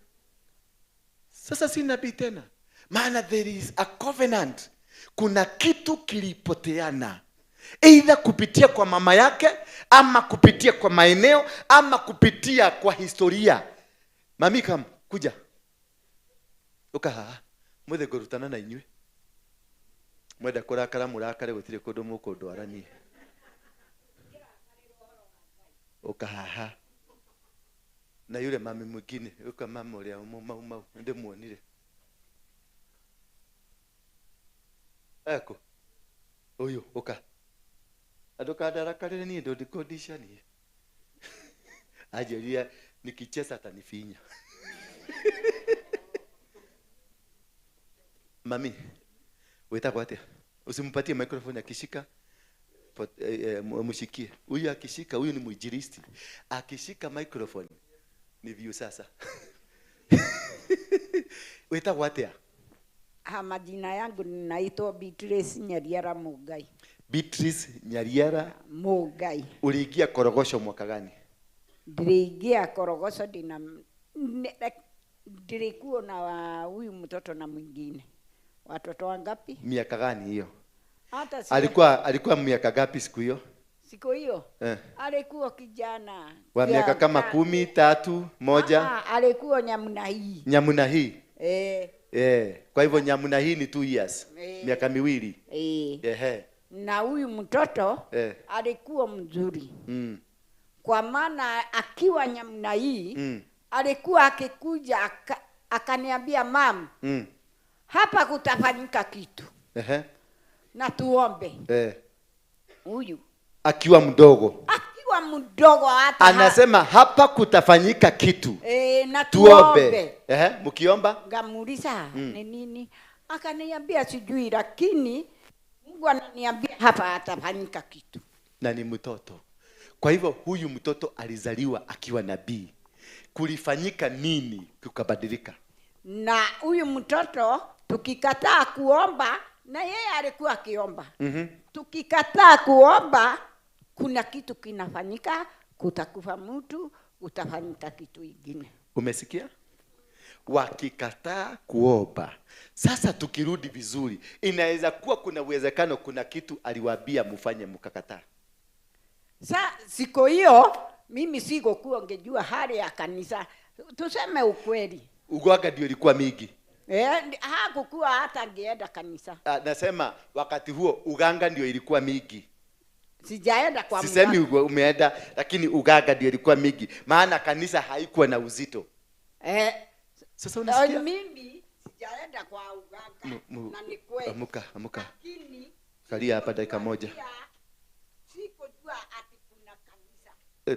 Sasa si nabii tena. Maana there is a covenant. Kuna kitu kilipoteana. Either kupitia kwa mama yake, ama kupitia kwa maeneo, ama kupitia kwa historia. Mami kam, kuja. Ukaha, mwede kurutana na inywe. Mwede kurakara murakare gutire kundu mukundwarani. Ukaha. Na yule mami mwingine, uka mama uria mau ndimuonire. Eko. Oyo, oka. Adoka darakarele ni ndo dikodisha ni. Ajeria nikicheza atanifinya. Mami, weta kwa ate. Usimpatie microphone akishika. Mshikie. Huyu akishika, huyu ni muinjilisti. Akishika microphone ni view sasa. Weta kwa ate. Majina yangu ninaitwa Beatrice Nyariara Mugai. Beatrice Nyariara Mugai. Uliingia Korogosho mwaka gani? Niliingia Korogosho nilikuwa na huyu mtoto na mwingine. Watoto wangapi? Miaka gani hiyo? Hata alikuwa miaka gapi siku hiyo? Siku hiyo? Alikuwa kijana. Wa miaka kama 10, 3, 1. Alikuwa nyamuna hii. Nyamuna hii? Kwa hivyo nyamuna hii ni 2 years. Miaka 2. Na huyu mtoto alikuwa mzuri. Kwa maana akiwa nyamuna hii alikuwa akikuja akaniambia mam, hapa kutafanyika kitu. Na tuombe. Huyu akiwa mdogo hata anasema hapa kutafanyika kitu. Na tuombe. Mkiomba ngamuuliza ni nini? Akaniambia sijui, lakini Mungu ananiambia hapa atafanyika kitu. Na ni mtoto. Kwa hivyo huyu mtoto alizaliwa akiwa nabii. Kulifanyika nini kukabadilika? Na huyu mtoto tukikataa kuomba, na yeye alikuwa akiomba. Tukikataa kuomba, kuna kitu kinafanyika, kutakufa mtu, utafanyika kitu kingine. Umesikia? Wakikataa kuomba. Sasa tukirudi vizuri, inaweza kuwa kuna uwezekano kuna kitu aliwaambia mfanye mkakataa. Siku hiyo mimi sikuwa ngejua hali ya kanisa. Tuseme ukweli. Ugwaga ndio ilikuwa mingi. Hakukuwa hata ngeenda kanisa. Nasema wakati huo uganga ndio ilikuwa mingi. Sijaenda kwa mganga. Sisemi umeenda, lakini uganga ndio ilikuwa mingi. Maana kanisa haikuwa na uzito. Sasa unasikia? Mimi sijaenda kwa uganga na ni kweli. Amuka. Kalia hapa dakika moja. Sikujua ati kuna kanisa.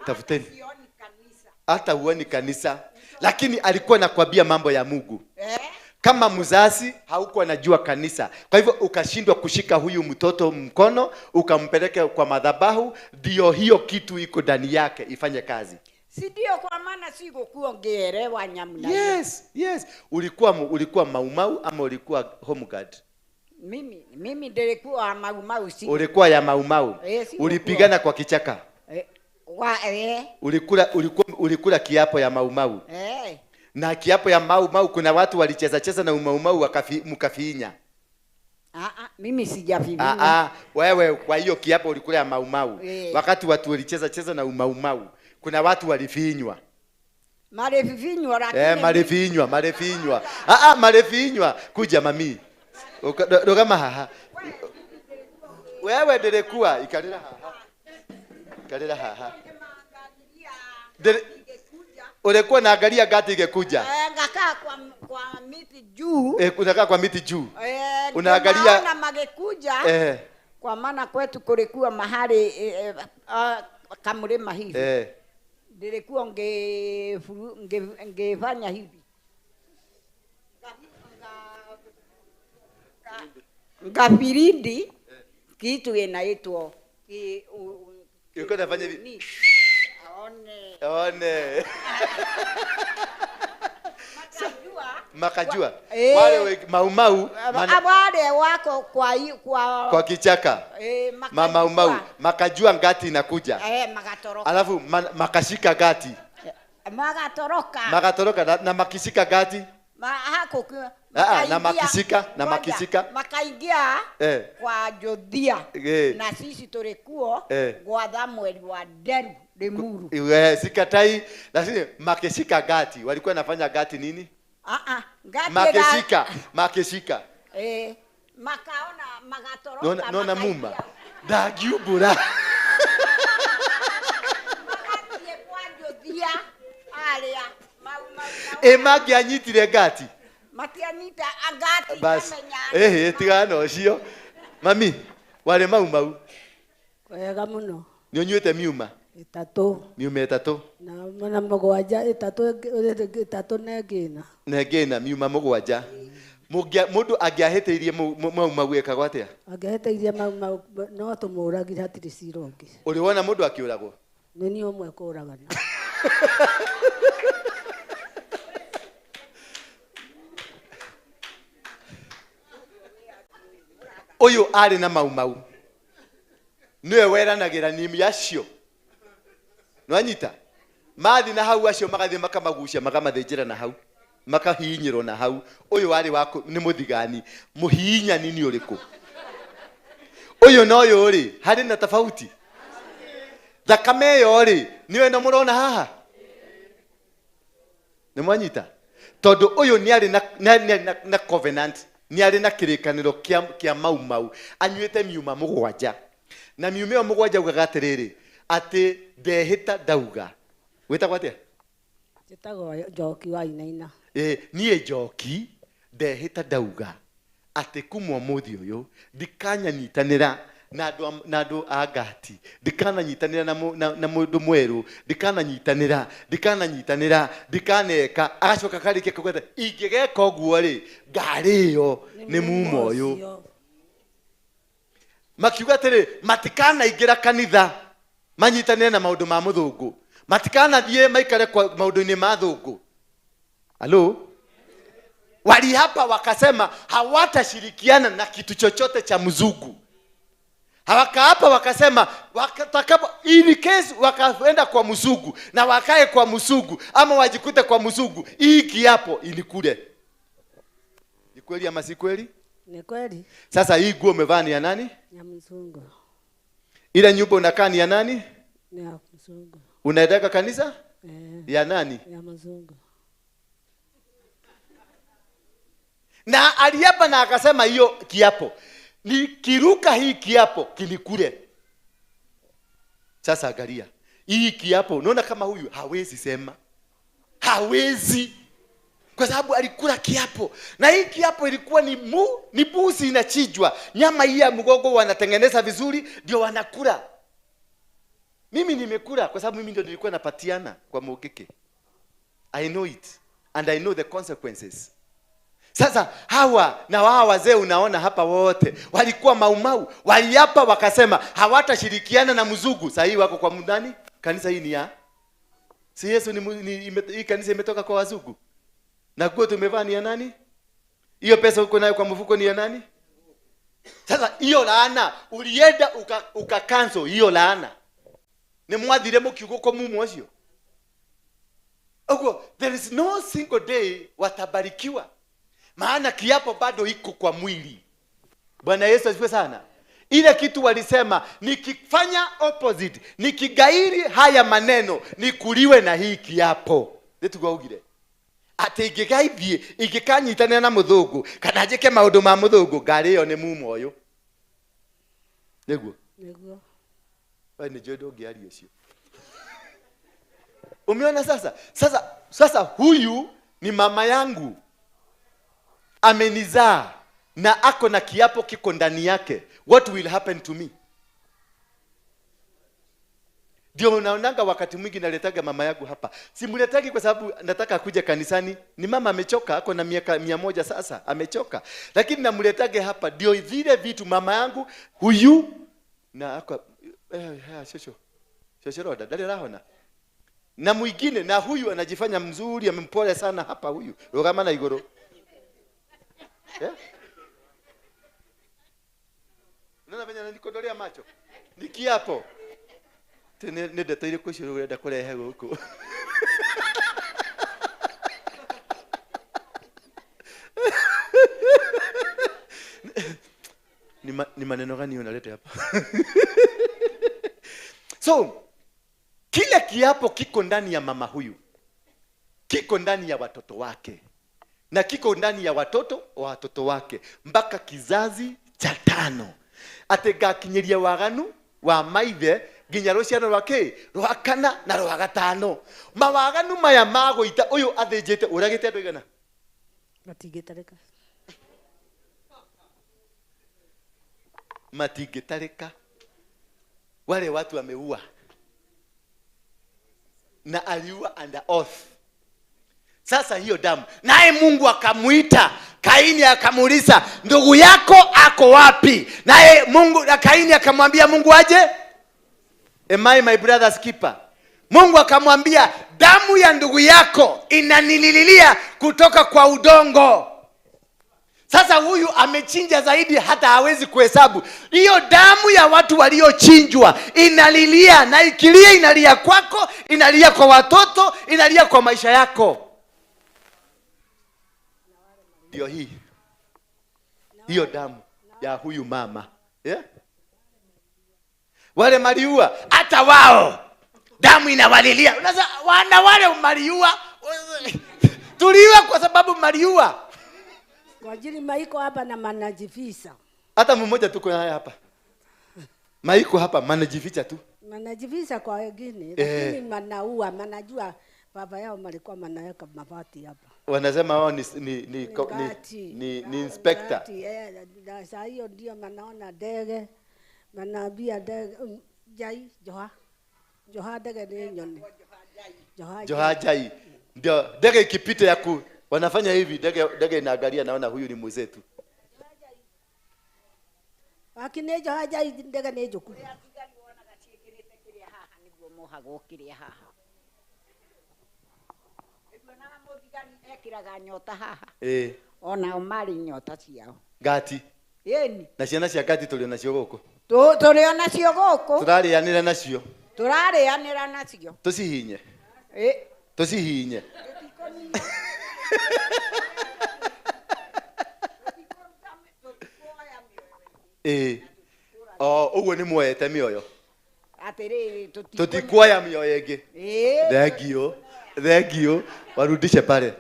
Tafuteni. Hata huoni kanisa. Lakini alikuwa anakuambia mambo ya Mungu. Kama mzazi haukuwa najua kanisa. Kwa hivyo ukashindwa kushika huyu mtoto mkono, ukampeleka kwa madhabahu, ndio hiyo kitu iko ndani yake ifanye kazi. Si ndio? Kwa maana sikuwa ngeelewa nyamna. Yes. Ulikuwa maumau ama ulikuwa home guard? Mimi nilikuwa maumau. Ulikuwa ya maumau. Ulipigana kwa kichaka. Ulikula kiapo ya maumau. Na kiapo ya maumau kuna watu walicheza na maumau mkafiinya. Mimi sijafiinya. Wewe kwa hiyo kiapo ulikula ya maumau. Wakati watu walicheza na maumau, kuna watu walifiinywa. Marefinywa lakini. Marefinywa. Marefinywa. Kuja mami. Kama haha. Wewe nilikuwa ikalila haha. Ulikuwa naangalia gati ingekuja. Ngakaa kwa miti juu. Unakaa kwa miti juu. Unaangalia na magekuja. Kwa maana kwetu kulikuwa mahali kamrema hivi. Nilikuwa ngefanya hivi. Ngapirindi kitu inaitwa Yuko nafanya hivi. One. Makajua. Wale maumau. Wale wako kwa kichaka. Maumau. Makajua ngati inakuja. Makatoroka. Alafu makashika gati. Makatoroka na makishika gati. Na makishika. Makaingia kwa Jodia. Na sisi tulikuwa kwa Samuel wa Deru Lemuru. Sikatai, lakini makishika gati. Walikuwa nafanya gati nini? Gati makishika. Makaona magatoroka. Nona muma. Dagiubura. Makati kwa Jodia alia. Magi anyitire gati. Matianita agati bas kamenya. Tigano ucio. Mami, wale maumau. Kwega muno. Ni unyuite miuma? 3. Miuma 3. Na mugwanja 3 negina. Negina miuma mugwanja. Mundu angiahiteirie maumau ekagwo atia? Angiahiteirie maumau no tumuragira hatiri cirongi. Uri wona mundu akiuragwo? Ni omwe kuragana. Uyu ari na maumau. Niwe weranagira nimi acio. Nwanyita. Mathi na hau acio magathie makamagucia makamathejera na hau. Makahinyiro na hau. Uyu ari wako ni muthigani. Muhinya nini uriku? Uyu no uyu ri hari na tofauti. Thakame yo ri niwe ndo murona haha. Ni mwanyita. Tondu uyu ni ari na covenant. Ni ari na kirikaniro kia maumau. Anyuite miuma mugwanja. Na miume o mugwanja ugaga atiriri ati ndehita ndauga. Wita kwatia? Jitago Njoki wa Inaina. Nie Njoki ndehita ndauga ati kumwa muthi uyu ndikanyanyitanira na andu a Ngati, ndikananyitanira na mundu mweru, ndikananyitanira ndikaneka. Agacoka karike kugeta ingigeka uguo ri ngari yo ni muma uyu. Makiuga atiri matikanaingira kanitha manyitanire na maundu ma muthungu, matikanathie maikare kwa maundu-ini ma thungu. Halo? Wali hapa wakasema hawatashirikiana na kitu chochote cha mzungu. Hawaka hapa wakasema wakatakapo in case wakaenda kwa mzungu na wakae kwa mzungu ama wajikute kwa mzungu, hii kiapo ilikule. Ni kweli ama si kweli? Ni kweli. Sasa hii nguo umevaa ni ya nani? Ya mzungu. Ile nyumba unakaa ni ya nani? Ni ya mzungu. Unaenda kanisa? Ya nani? Ya mzungu. Na aliapa na akasema hiyo kiapo nikiruka hii kiapo kilikule. Sasa angalia hii kiapo, unaona kama huyu hawezi sema, hawezi, kwa sababu alikula kiapo. Na hii kiapo ilikuwa ni buzi inachinjwa, nyama hii ya mgogo wanatengeneza vizuri ndio wanakula. Mimi nimekula kwa sababu mimi ndio nilikuwa napatiana kwa Mugike. I know it and I know the consequences. Sasa hawa na wao wazee unaona hapa wote walikuwa maumau, waliapa wakasema hawatashirikiana na mzungu. Sasa hii wako kwa mndani, kanisa hii ni ya si Yesu hii kanisa imetoka kwa wazungu. Na nguo tumevaa ni ya nani? Hiyo pesa uko nayo kwa mfuko ni ya nani? Sasa hiyo laana ulienda ukakanzo hiyo laana. Ni mwathire mukiugo ko mumo ucio. Ogo, there is no single day watabarikiwa. Maana kiapo bado iko kwa mwili. Bwana Yesu asifiwe sana. Ile kitu walisema nikifanya opposite, nikigairi haya maneno nikuliwe na hii kiapo. Nitugwaugire. Ati ingigaithie ingikanyitana na muthungu kana njike maundu ma muthungu ngari yo ni muma uyu. Niguo. Niguo. Wewe ni jodo ngiari ucio. Umeona sasa huyu ni mama yangu. Amenizaa na ako na kiapo kiko ndani yake. What will happen to me? Ndio unaonanga wakati mwingi naletaga mama yangu hapa. Simuletagi kwa sababu nataka kuja kanisani. Ni mama amechoka, ako na miaka 100 sasa, amechoka. Lakini namuletage hapa ndio zile vitu mama yangu huyu na ako shosho dada rahona. Na mwingine na huyu anajifanya mzuri, amempole sana hapa huyu. Rogama na igoro. Yeah? Unaona venye ananikondolea macho? Ni kiapo. Tene ndeta ile kushuru urenda kurehe huko. Ni maneno gani unaleta hapa? So, kile kiapo kiko ndani ya mama huyu. Kiko ndani ya watoto wake. Na kiko ndani ya watoto wake mpaka kizazi cha 5. Ate gakinyiria waganu wa maithe nginya ruciano rwake rwa 4 na rwa 5. Mawaganu maya magoita uyu athinjite uragite andu igana matingitarika. Matingitarika. Wale watu wameua na aliua under oath. Sasa hiyo damu, naye Mungu akamuita Kaini, akamuuliza ndugu yako ako wapi? Naye Kaini akamwambia Mungu aje, am I my brother's keeper? Mungu akamwambia damu ya ndugu yako inanilililia kutoka kwa udongo. Sasa huyu amechinja zaidi hata hawezi kuhesabu. Hiyo damu ya watu waliochinjwa inalilia, na ikilia inalia kwako, inalia kwa watoto, inalia kwa maisha yako. Ndio hiyo damu ya huyu mama, yeah? Wale maliua hata wao damu inawalilia. Unaweza wana wale maliua tuliwa kwa sababu maliua. Kwa ajili maiko hapa na manajifisa. Hata mmoja tuko naye hapa. Maiko hapa manajifisa tu. Manajifisa kwa wengine, lakini manaua, manajua Baba yao walikuwa wanaweka mabati hapa. Wanasema wao ni inspector. Na saa hiyo ndio manaona ndege, manaambia ndege Joha ndege ni nyoni. Joha jai. Ndio ndege ikipita ya wanafanya hivi, ndege inaangalia, naona huyu ni mwenzetu. Akine Joha jai ndege ni joku. Ona omari nyota ciao. Gati. Yeni. Na ciana cia gati tuliona cio guku. Tuliona cio guku. Turarianira nacio. Turarianira nacio. Tucihinye. Tucihinye. Uguo ni muoyete mioyo. Atiriri tutikuoya mioyo ingi. Thengio warudishe pale.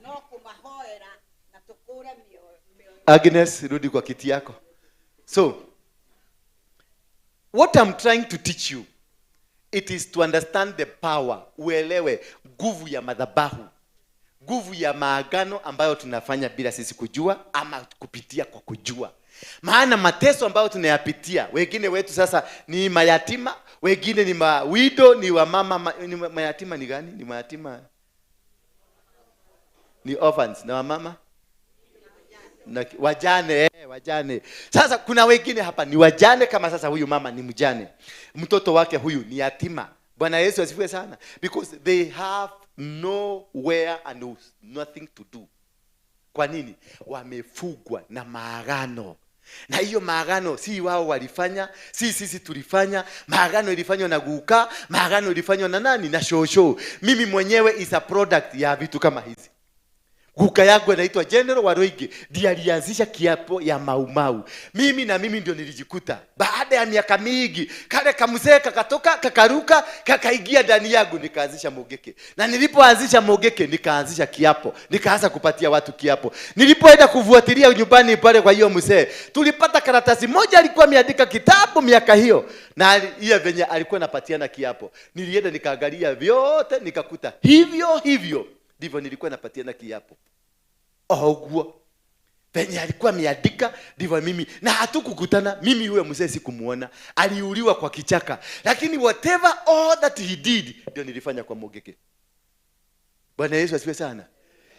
No kumahoera na tukure mioyo. Agnes, rudi kwa kiti yako. So what I'm trying to teach you, it is to understand the power, uelewe nguvu ya madhabahu, nguvu ya maagano ambayo tunafanya bila sisi kujua ama kupitia kwa kujua. Maana mateso ambayo tunayapitia, wengine wetu sasa ni mayatima, wengine ni mawido, ni wa mama, ni mayatima ni gani? Ni mayatima, ni orphans, na wa mama na wajane, wajane. Sasa kuna wengine hapa ni wajane, kama sasa huyu mama ni mjane, mtoto wake huyu ni yatima. Bwana Yesu asifiwe sana. Because they have nowhere and nothing to do. Kwa nini? Wamefugwa na maagano. Na hiyo maagano si wao walifanya, si sisi tulifanya. Maagano ilifanywa na Guka, maagano ilifanywa na nani? Na Shosho. Mimi mwenyewe is a product ya vitu kama hizi. Guka yangu anaitwa General Waroige, ndiye alianzisha kiapo ya Maumau. Mimi ndio nilijikuta baada ya miaka mingi kale kamzee kakatoka kakaruka kakaingia ndani yangu, nikaanzisha Mogeke. Na nilipoanzisha Mogeke nikaanzisha kiapo, nikaanza kupatia watu kiapo. Nilipoenda kufuatilia nyumbani pale kwa hiyo mzee, tulipata karatasi moja alikuwa ameandika kitabu miaka hiyo, na hiyo venye alikuwa anapatiana kiapo. Nilienda nikaangalia vyote nikakuta hivyo ndivyo nilikuwa napatiana kiapo. Oguo penye alikuwa ameandika ndivyo mimi, na hatukukutana. Mimi yule mzee sikumuona, aliuliwa kwa kichaka, lakini whatever all that he did ndio nilifanya kwa Mogeke. Bwana Yesu asifiwe sana.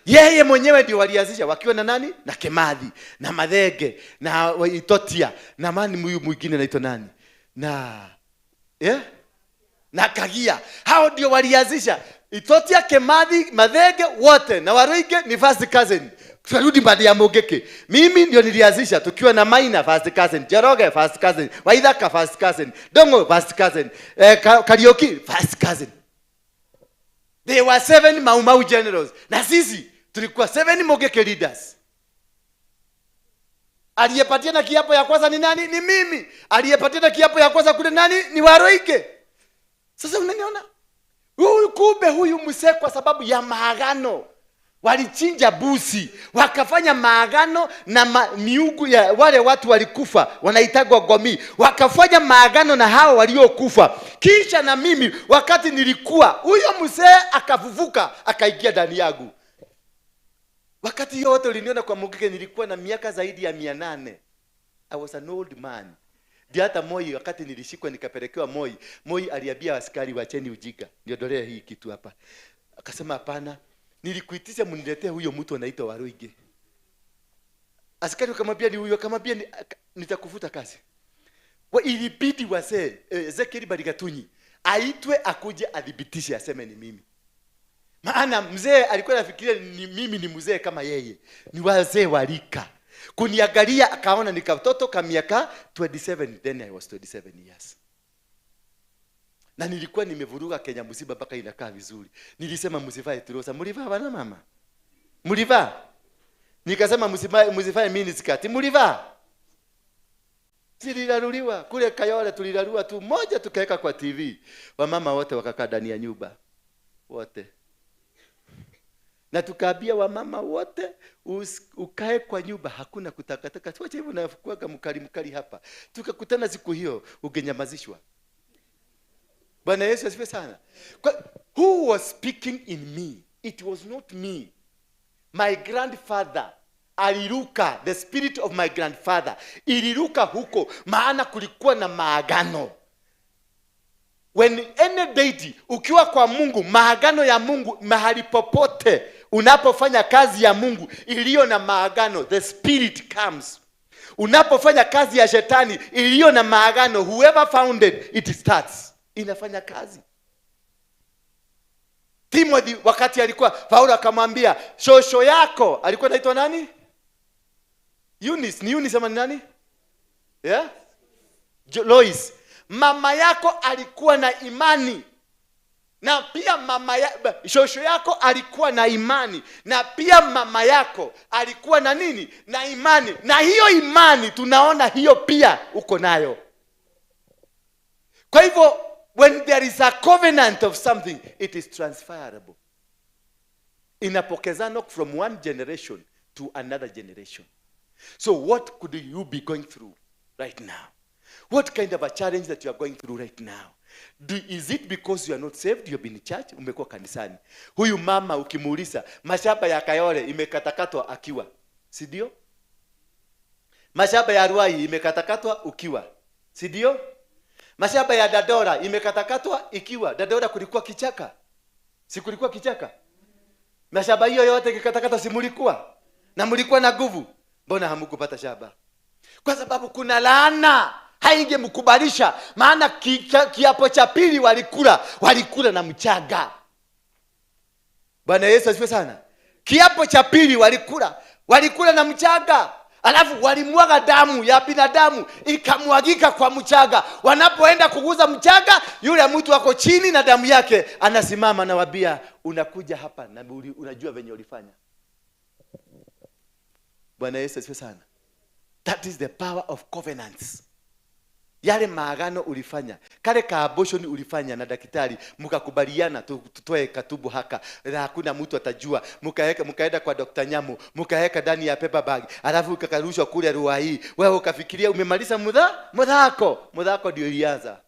Yeye mwenyewe ndio walianzisha, wakiwa na nani? Na Kemadhi, na Madhege, na Itotia, na mani huyu mwingine anaitwa nani? Na Kagia. Hao ndio walianzisha. Itotia, Kemadhi, Madhege wote na Waroige ni first cousin. Turudi baada ya Mogeke. Mimi ndio nilianzisha tukiwa na Maina first cousin, Jeroge first cousin, Waithaka first cousin, Dongo first cousin, Karioki first cousin. They were 7 Maumau generals. Na sisi tulikuwa 7 Mogeke leaders. Aliyepatiana kiapo ya kwanza ni nani? Ni mimi. Aliyepatiana kiapo ya kwanza kule nani? Ni Waroige. Sasa unaniona? Kumbe huyu mzee kwa sababu ya maagano walichinja busi, wakafanya maagano na miungu ya wale watu walikufa, wanaitagwa gomi. Wakafanya maagano na hao waliokufa. Kisha na mimi wakati nilikuwa, huyo mzee akafufuka, akaingia ndani yangu. Wakati yote uliniona kwa Mogeke nilikuwa na miaka zaidi ya 800. I was an old man. Hata Moi wakati nilishikwa nikapelekewa Moi aliambia askari wacheni ujinga. Niondolea hii kitu hapa. Akasema hapana. Nilikuitisha mniletee huyo mtu anaitwa Waroige. Askari akamwambia ni huyo, akamwambia nitakufuta kazi. Ilibidi wase Ezekiel Barigatunyi aitwe akuje adhibitishe aseme ni mimi. Maana mzee alikuwa anafikiria ni mimi ni mzee kama yeye. Ni wazee walika. Kuniangalia akaona nikatoto kama miaka 27, then I was 27 years. Na nilikuwa nimevuruga Kenya msiba mpaka inakaa vizuri. Nilisema msivae trosa, mlivaa bana mama? Mlivaa? Nikasema msivae mini skirt, mlivaa? Tulilaluliwa kule Kayole, tulilalua tu moja tukaweka kwa TV. Wamama wote wakakaa ndani ya nyumba. Wote. Na tukaambia wamama wote ukae kwa nyumba, hakuna kutakataka. Tuache hivyo na kuweka mkali hapa. Tukakutana siku hiyo ungenyamazishwa. Bwana Yesu asifiwe sana. Who was speaking in me? It was not me. My grandfather aliruka, the spirit of my grandfather iliruka huko, maana kulikuwa na maagano. When any deity, ukiwa kwa Mungu, maagano ya Mungu mahali popote unapofanya kazi ya Mungu iliyo na maagano, the spirit comes. Unapofanya kazi ya shetani iliyo na maagano, whoever founded it starts, inafanya kazi. Timothy wakati alikuwa, Paulo akamwambia shosho yako alikuwa anaitwa nani? Eunice. Ni Eunice ama nani? Yeah? Lois. Mama yako alikuwa na imani. Na pia shosho yako alikuwa na imani. Na pia mama yako alikuwa na nini? Na imani. Na hiyo imani tunaona hiyo pia uko nayo. Kwa hivyo when there is a covenant of something, it is transferable. Inapokezana from one generation to another generation. So what could you be going through right now? What kind of a challenge that you are going through right now? Is it because you are not saved? You have been in church? Umekuwa kanisani. Huyu mama ukimuuliza, mashamba ya Kayole imekatakatwa akiwa. Si ndio? Mashamba ya Ruai imekatakatwa ukiwa. Si ndio? Mashamba ya Dadora imekatakatwa ikiwa. Dadora kulikuwa kichaka. Si kulikuwa kichaka? Mashamba hiyo yote kikatakata si mulikuwa? Na mulikuwa na nguvu. Mbona hamkupata shamba? Kwa sababu kuna laana haingemkubalisha, maana kiapo cha pili walikula na mchaga. Bwana Yesu asifiwe sana. Kiapo cha pili walikula na mchaga. Alafu walimwaga damu ya binadamu ikamwagika kwa mchaga. Wanapoenda kuguza mchaga, yule mtu wako chini na damu yake anasimama na wabia, unakuja hapa na unajua venye ulifanya. Bwana Yesu asifiwe sana. That is the power of covenants. Yale maagano ulifanya, kale ka abortion ulifanya na daktari, mkakubaliana tutoe katubu haka na hakuna mtu atajua, mkaenda kwa Dr. Nyamu, mkaweka ndani ya paper bag, alafu ukakarushwa kule Ruai. Wewe ukafikiria umemaliza mudhako ndio ilianza.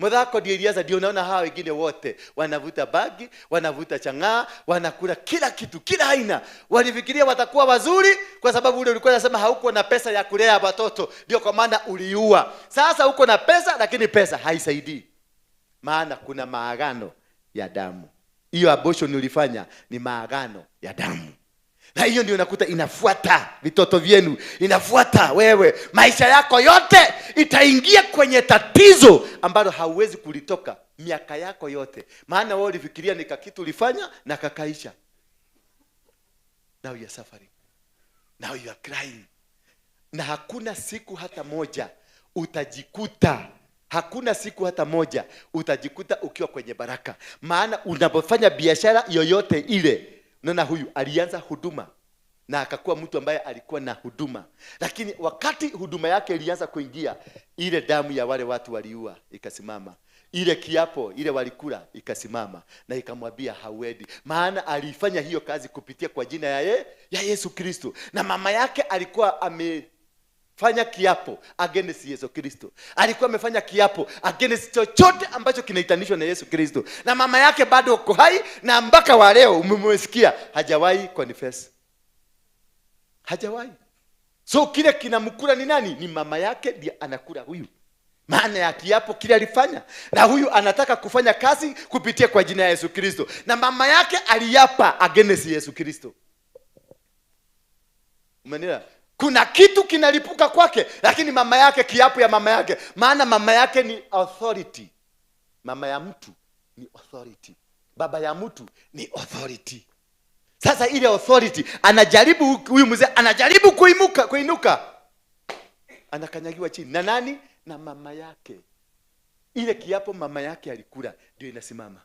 Mudhako ndio ilianza, ndio unaona hawa wengine wote wanavuta bagi, wanavuta chang'aa, wanakula kila kitu, kila aina. Walifikiria watakuwa wazuri kwa sababu ule ulikuwa unasema hauko na pesa ya kulea watoto, ndio kwa maana uliua. Sasa uko na pesa lakini pesa haisaidii. Maana kuna maagano ya damu. Hiyo abortion ulifanya ni maagano ya damu. Na hiyo ndio unakuta inafuata vitoto vyenu, inafuata wewe. Maisha yako yote itaingia kwenye tatizo ambalo hauwezi kulitoka miaka yako yote. Maana wewe ulifikiria ni kitu ulifanya na kakaisha. Now you are suffering. Now you are crying. Na hakuna siku hata moja utajikuta ukiwa kwenye baraka. Maana unapofanya biashara yoyote ile, unaona huyu alianza huduma na akakuwa mtu ambaye alikuwa na huduma. Lakini wakati huduma yake ilianza kuingia, ile damu ya wale watu waliua ikasimama. Ile kiapo ile walikula ikasimama na ikamwambia hawedi. Maana alifanya hiyo kazi kupitia kwa jina ya Yesu Kristo. Na mama yake alikuwa amefanya kiapo against Yesu Kristo. Alikuwa amefanya kiapo against chochote ambacho kinaitanishwa na Yesu Kristo. Na mama yake bado uko hai na mpaka wa leo umemsikia hajawahi confess. Hajawahi. So kile kinamkula ni nani? Ni mama yake ndiye anakula huyu. Maana ya kiapo kile alifanya. Na huyu anataka kufanya kazi kupitia kwa jina ya Yesu Kristo. Na mama yake aliapa against Yesu Kristo. Umeelewa? Kuna kitu kinalipuka kwake, lakini mama yake, kiapo ya mama yake, maana mama yake ni authority. Mama ya mtu ni authority. Baba ya mtu ni authority. Sasa ile authority anajaribu, huyu mzee anajaribu kuinuka. Anakanyagiwa chini. Na nani? Na mama yake. Ile kiapo mama yake alikula ndio inasimama.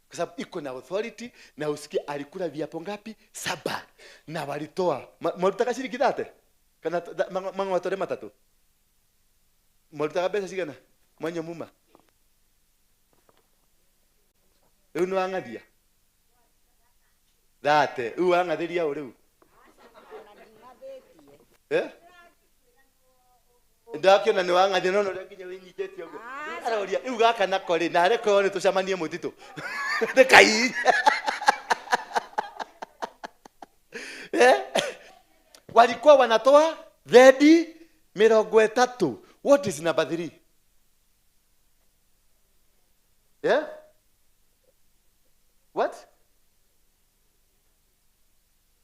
Kwa sababu iko na authority. Na usikie alikula viapo ngapi? 7. Na walitoa. Mwalitaka shiriki date? Kana mga watore matatu. Mwalitaka pesa shigana? Mwanyo muma. Uno angadia. Date. Angadia ureu. ndakio na ni wanga thino no nginya winyitete ugo aroria riu gaka nako ri na reko ni tucamanie mutito ndekai walikuwa wanatoa thedi 30. What is number 3? Yeah? What?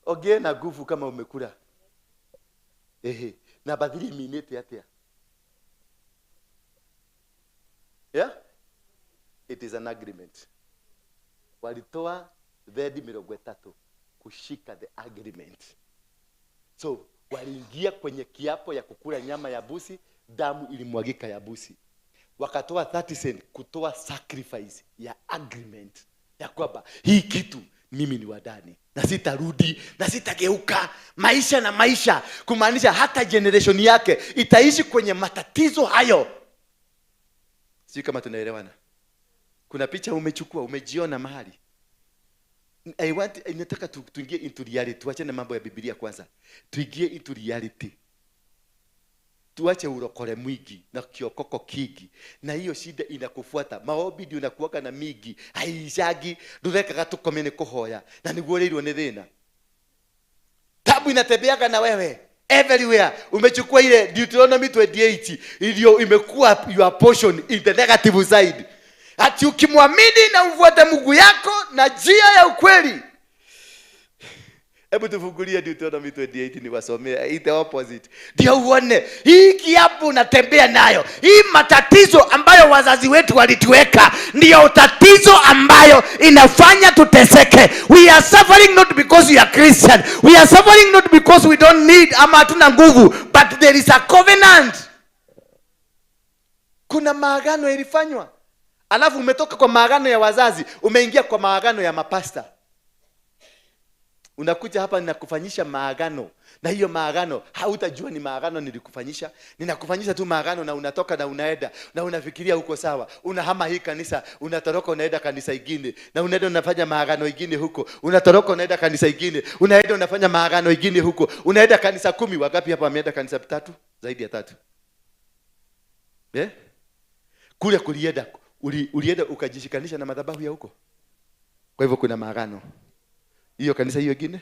Oge na nguvu kama umekula. Number 3 minute atia. Yeah? It is an agreement. Walitoa thedi 30 kushika the agreement. So, waliingia kwenye kiapo ya kukula nyama ya busi, damu ilimwagika ya busi. Wakatoa 30 cent kutoa sacrifice ya agreement. Ya kwamba hii kitu mimi ni wadani na sitarudi na sitageuka. Maisha na maisha, kumaanisha hata generation yake itaishi kwenye matatizo hayo. Sio kama tunaelewana. Kuna picha umechukua, umejiona mahali. Nataka tuingie into reality. Tuache na mambo ya Biblia kwanza. Tuingie into reality. Tuache urokole mwingi na kiokoko kingi. Na hiyo shida inakufuata. Maombi ndio unakuwaka na mingi. Haishagi. Ndurekaga tukomene kuhoya. Na niguoreirwo ni thina. Tabu inatembeaga na wewe. Everywhere. Umechukua ile Deuteronomy 28. Ilio imekuwa your portion in the negative side. Ati ukimwamini na ufuate Mungu yako na njia ya ukweli. Hebu tufungulie Deuteronomy 28 ni wasomee the opposite. Ndio uone hii kiapo unatembea nayo. Hii matatizo ambayo wazazi wetu walituweka ndio tatizo ambayo inafanya tuteseke. We are suffering not because we are Christian. We are suffering not because we don't need ama hatuna nguvu, but there is a covenant. Kuna maagano ilifanywa. Alafu umetoka kwa maagano ya wazazi, umeingia kwa maagano ya mapasta. Unakuja hapa ninakufanyisha maagano. Na hiyo maagano hautajua ni maagano nilikufanyisha. Ninakufanyisha tu maagano na unatoka na unaenda na unafikiria uko sawa. Unahama hii kanisa, unatoroka unaenda kanisa ingine. Na unaenda unafanya maagano ingine huko. Unatoroka unaenda kanisa ingine. Unaenda unafanya maagano ingine huko. Unaenda kanisa 10. Wangapi hapa wameenda kanisa 3? Zaidi ya 3. Kule kulienda ulienda ukajishikanisha na madhabahu ya huko. Kwa hivyo kuna maagano. Hiyo kanisa hiyo ingine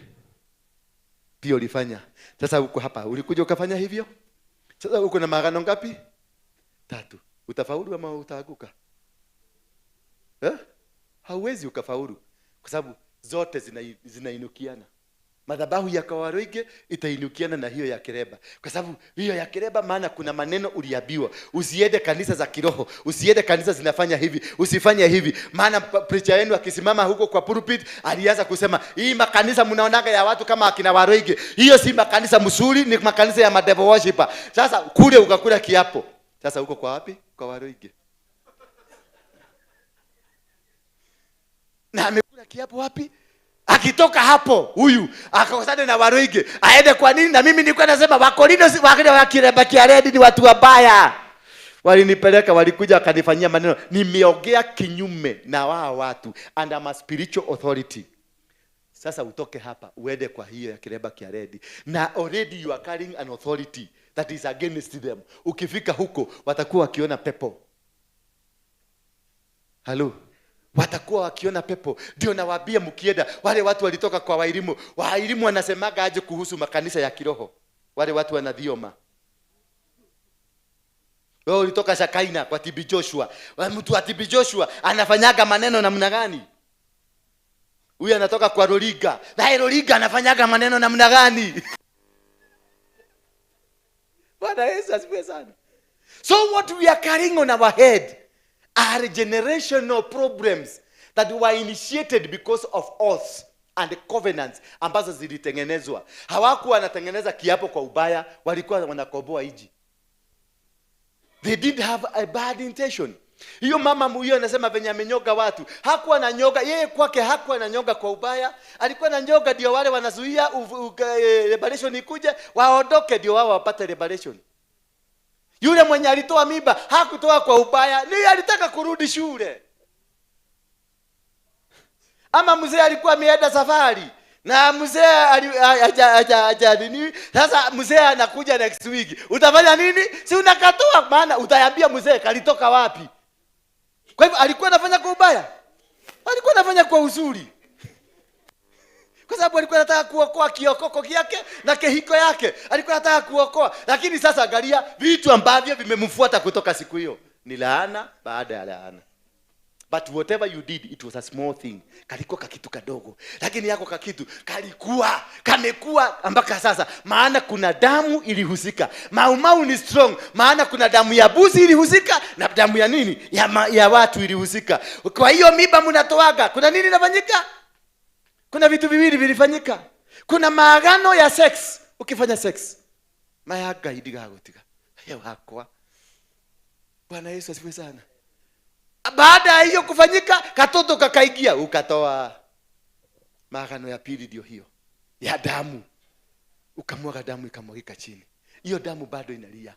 pia ulifanya. Sasa uko hapa ulikuja ukafanya hivyo. Sasa uko na maagano ngapi? 3. Utafaulu ama utaanguka? Hauwezi ukafaulu kwa sababu zote zinainukiana. Madhabahu ya Kawaroige itainukiana na hiyo ya Kireba. Kwa sababu hiyo ya Kireba maana kuna maneno uliambiwa. Usiende kanisa za kiroho. Usiende kanisa zinafanya hivi. Usifanye hivi. Maana preacher yenu akisimama huko kwa pulpit alianza kusema, hii makanisa mnaonaga ya watu kama akina Waroige. Hiyo si makanisa msuri, ni makanisa ya devil worshiper. Sasa kule ukakula kiapo. Sasa uko kwa wapi? Kwa Waroige. Na amekula kiapo wapi? Akitoka hapo huyu akakosana na Waroige aende kwa nini? Na mimi nilikuwa nasema Wakorino wa Kireba Kiaredi ni watu wabaya. Walinipeleka, walikuja wakanifanyia maneno. Nimeongea kinyume na wao watu and I'm a spiritual authority. Sasa utoke hapa uende kwa hiyo ya Kireba Kiaredi na already you are carrying an authority that is against them. Ukifika huko watakuwa wakiona pepo. Hello. Watakuwa wakiona pepo. Ndio nawaambia mkienda, wale watu walitoka kwa Wairimu. Wairimu wanasemaga aje kuhusu makanisa ya kiroho? Wale watu wanadhioma. Wao ulitoka Shakaina kwa TB Joshua. Mtu wa TB Joshua anafanyaga maneno namna gani? Huyu anatoka kwa Roriga. Na Roriga anafanyaga maneno namna gani? Bwana Yesu asifiwe sana. So what we are carrying on our head are generational problems that were initiated because of oaths and covenants ambazo zilitengenezwa. Hawakuwa wanatengeneza kiapo kwa ubaya, walikuwa wanakoboa inji. They didn't have a bad intention. Hiyo mama huyo anasema venye amenyoga watu. Hakuwa na nyoga, yeye kwake hakuwa na nyoga kwa ubaya. Alikuwa na nyoga ndio wale wanazuia revelation ikuje, waondoke ndio wao wapate revelation. Yule mwenye alitoa mimba hakutoa kwa ubaya, ni alitaka kurudi shule. Ama mzee alikuwa ameenda safari Na mzee aja nini? Sasa mzee anakuja next week. Utafanya nini? Si unakatoa, maana utayambia mzee kalitoka wapi. Kwa hivyo alikuwa anafanya kwa ubaya? Alikuwa anafanya kwa uzuri. Kwa sababu alikuwa anataka kuokoa kiokoko yake na kehiko yake. Alikuwa anataka kuokoa. Lakini sasa angalia vitu ambavyo vimemfuata kutoka siku hiyo. Ni laana baada ya laana. But whatever you did, it was a small thing. Kalikuwa kakitu kadogo. Lakini yako kakitu kalikuwa kamekuwa mpaka sasa. Maana kuna damu ilihusika. Maumau ni strong. Maana kuna damu ya buzi ilihusika na damu ya nini? Ya watu ilihusika. Kwa hiyo miba mnatoaga. Kuna nini inafanyika? Kuna vitu viwili vilifanyika. Kuna maagano ya sex. Ukifanya sex, mayaga idigagotiga. Hiyo hakwa. Bwana Yesu asifiwe sana. Baada ya hiyo kufanyika, katoto kakaigia, ukatoa. Maagano ya pili ndio hiyo. Ya damu. Ukamwaga damu ikamwagika chini. Hiyo damu bado inalia.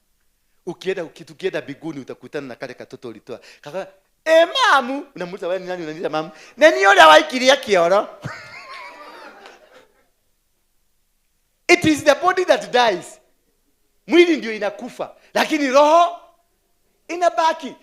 Ukienda biguni utakutana na kale katoto ulitoa. Kaka, mamu, unamuuliza wewe ni nani? Unaniita mamu. Nani yule waikilia kioro? It is the body that dies. Mwili ndio inakufa, lakini roho inabaki.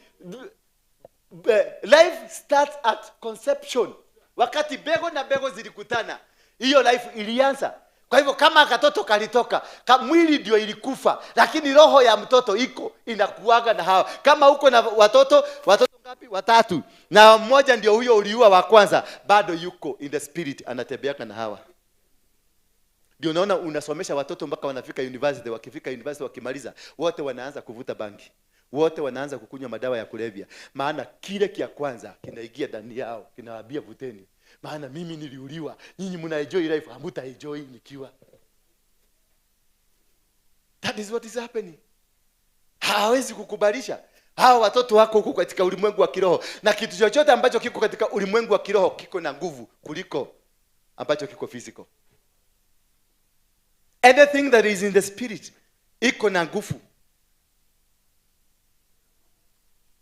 Life starts at conception. Wakati bego na bego zilikutana, hiyo life ilianza. Kwa hivyo kama katoto kalitoka, mwili ndio ilikufa, lakini roho ya mtoto iko inakuaga na hawa. Kama uko na watoto ngapi? 3. Na mmoja ndio huyo uliua wa kwanza, bado yuko in the spirit, anatembeaka na hawa. Ndio unaona unasomesha watoto mpaka wanafika university. Wakifika university wakimaliza, wote wanaanza kuvuta bangi. Wote wanaanza kukunywa madawa ya kulevya. Maana kile kia kwanza kinaingia ndani yao, kinawaambia vuteni. Maana mimi niliuliwa, nyinyi mna enjoy life, hamuta enjoy nikiwa. That is what is happening. Hawezi kukubalisha. Hao watoto wako huko katika ulimwengu wa kiroho, na kitu chochote ambacho kiko katika ulimwengu wa kiroho kiko na nguvu kuliko ambacho kiko physical. Anything that is in the spirit iko na nguvu.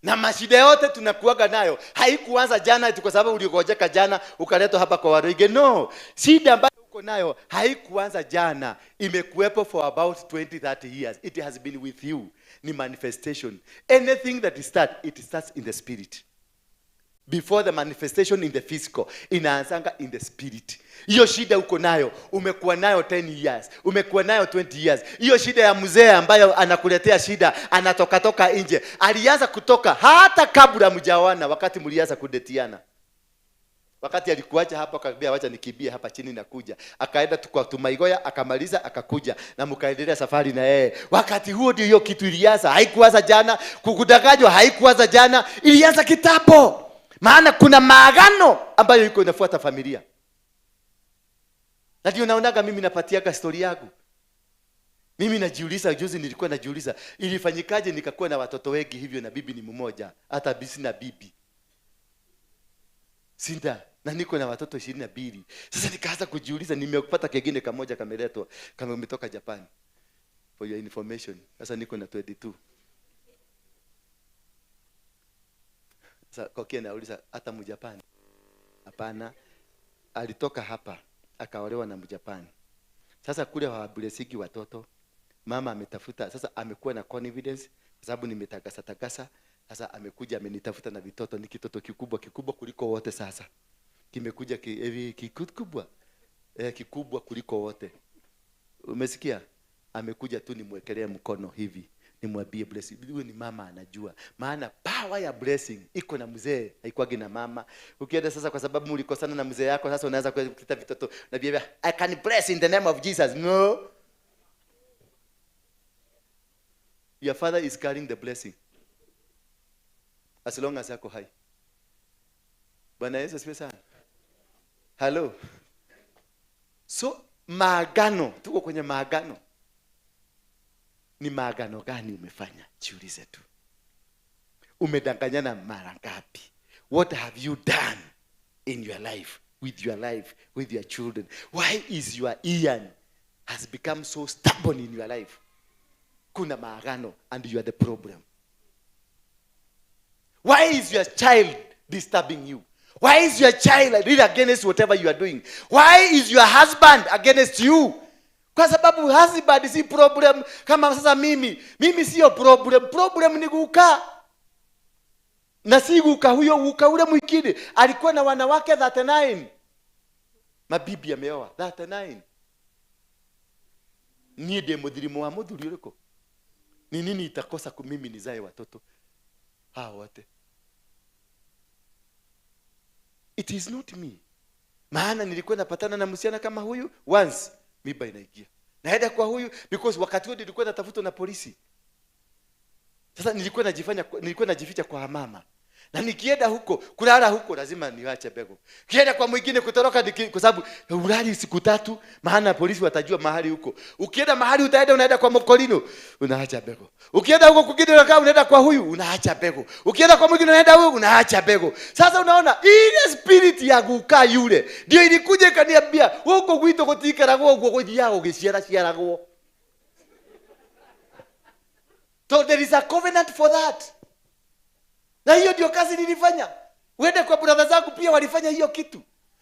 Na mashida yote tunakuaga nayo haikuanza jana eti kwa sababu uligojeka jana ukaletwa hapa kwa Waroige. No, shida ambayo uko nayo haikuanza jana, imekuwepo for about 20-30 years. It has been with you. Ni manifestation. Anything that it starts in the spirit. Before the manifestation in the physical, inaanzanga in the spirit. Hiyo shida uko nayo, umekuwa nayo 10 years, umekuwa nayo 20 years. Hiyo shida ya mzee ambayo anakuletea shida, anatoka nje. Alianza kutoka hata kabla mjawana, wakati mlianza kudetiana. Wakati alikuacha hapa akambia wacha nikibie hapa chini na kuja. Akaenda kwa Tumaigoya, akamaliza, akakuja na mkaendelea safari na yeye. Wakati huo ndio hiyo kitu ilianza. Haikuanza jana, kukudanganywa haikuanza jana, ilianza kitambo. Maana kuna maagano ambayo iko inafuata familia. Na ndio naonaga mimi napatiaga story yangu. Mimi najiuliza, juzi nilikuwa najiuliza, ilifanyikaje nikakuwa na watoto wengi hivyo na bibi ni mmoja, hata bisi na bibi. Sinda, na niko na watoto 22. Sasa nikaanza kujiuliza, nimepata kingine kamoja kameletwa, kama umetoka Japan. For your information. Sasa niko na 22. Sasa kokia nauliza hata Mjapani. Hapana. Alitoka hapa akaolewa na Mjapani. Sasa kule hawablessigi watoto. Mama ametafuta, sasa amekuwa na confidence kwa sababu nimetakasa. Sasa amekuja amenitafuta na vitoto, ni kitoto kikubwa kuliko wote sasa. Kimekuja kikubwa. Kikubwa kuliko wote. Umesikia? Amekuja tu nimwekelee mkono hivi. Nimwambie blessing. Huyo ni mama anajua. Maana power ya blessing iko na mzee, haikuagi na mama. Ukienda sasa kwa sababu mlikosana na mzee yako, sasa unaanza kuleta vitoto na bibi, I can bless in the name of Jesus. No. Your father is carrying the blessing. As long as yako hai. Bwana Yesu asifiwe sana. Hello. So maagano, tuko kwenye maagano. Ni maagano gani umefanya? Jiulize tu. Umedanganyana mara ngapi? What have you done in your life, with your children? Why is your Ian has become so stubborn in your life? Kuna maagano and you are the problem. Why is your child disturbing you? Why is your child really against whatever you are doing? Why is your husband against you? Kwa sababu husband si problem. Kama sasa mimi sio problem. Problem ni kukaa. Na si kukaa huyo ule mwingine alikuwa na wanawake 39. Mabibi ameoa 39. Ni ndiye mudhirimu wa mudhuri yuko. Ni nini itakosa mimi nizae watoto hao wote? It is not me. Maana nilikuwa napatana na msichana kama huyu once, mimba inaingia. Naenda kwa huyu because wakati huo nilikuwa natafutwa na polisi. Sasa nilikuwa najificha kwa mama. Na nikienda huko, kulala huko lazima niache bego. Kienda kwa mwingine kutoroka kwa sababu ulali siku 3, maana polisi watajua mahali huko. Ukienda mahali unaenda kwa Mokolino, unaacha bego. Ukienda huko kwingine unaenda kwa huyu, unaacha bego. Ukienda kwa mwingine unaenda huko, unaacha bego. Sasa unaona ile spirit ya kukaa yule ndio ilikuja ikaniambia, huko gwito gutikara gwo guthiaga ugiciara gwo. So there is a covenant for that. Na hiyo ndio kazi nilifanya. Uende kwa brother zangu pia walifanya hiyo kitu.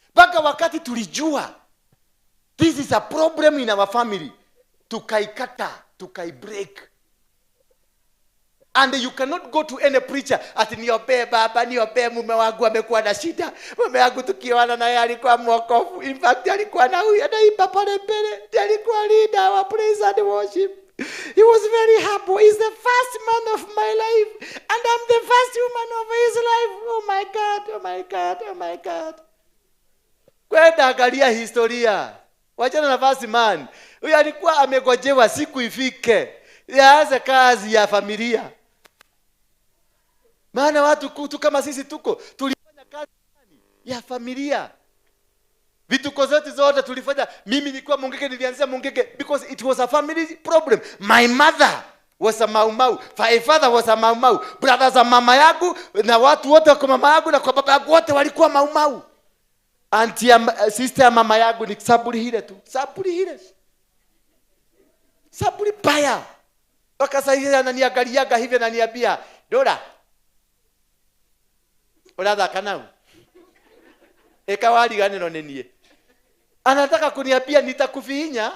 Mpaka wakati tulijua this is a problem in our family, tukaikata, tukaibreak. And you cannot go to any preacher ati niombe baba, niombe mume wangu amekuwa na shida. Mume wangu tukioana naye alikuwa mwokofu. In fact alikuwa na huyu anaimba pale mbele. Alikuwa leader wa praise and worship. He was very humble. He's the first man of my life. And I'm the first woman of his life. Oh my God, oh my God, oh my God. Kwenda angalia historia. Wachana na first man. Huyu alikuwa amegojewa siku ifike. Yaanze kazi ya familia. Maana watu kama sisi tulifanya kazi ya familia. Vituko zote tulifanya. Mimi nilikuwa Mungeke, nilianzia Mungeke because it was a family problem. My mother was a Maumau. My father was a Maumau. Brothers za mama yangu na watu wote kwa mama yangu na kwa baba yangu wote walikuwa Maumau. Auntie sister ya mama yangu ni Saburi hile tu. Saburi hile. Saburi baya. Wakasaidia ananiangaliaga hivi ananiambia, "Dora. Oradha kanau. Ekawali gani nonenie?" Anataka kuniambia nitakufinya.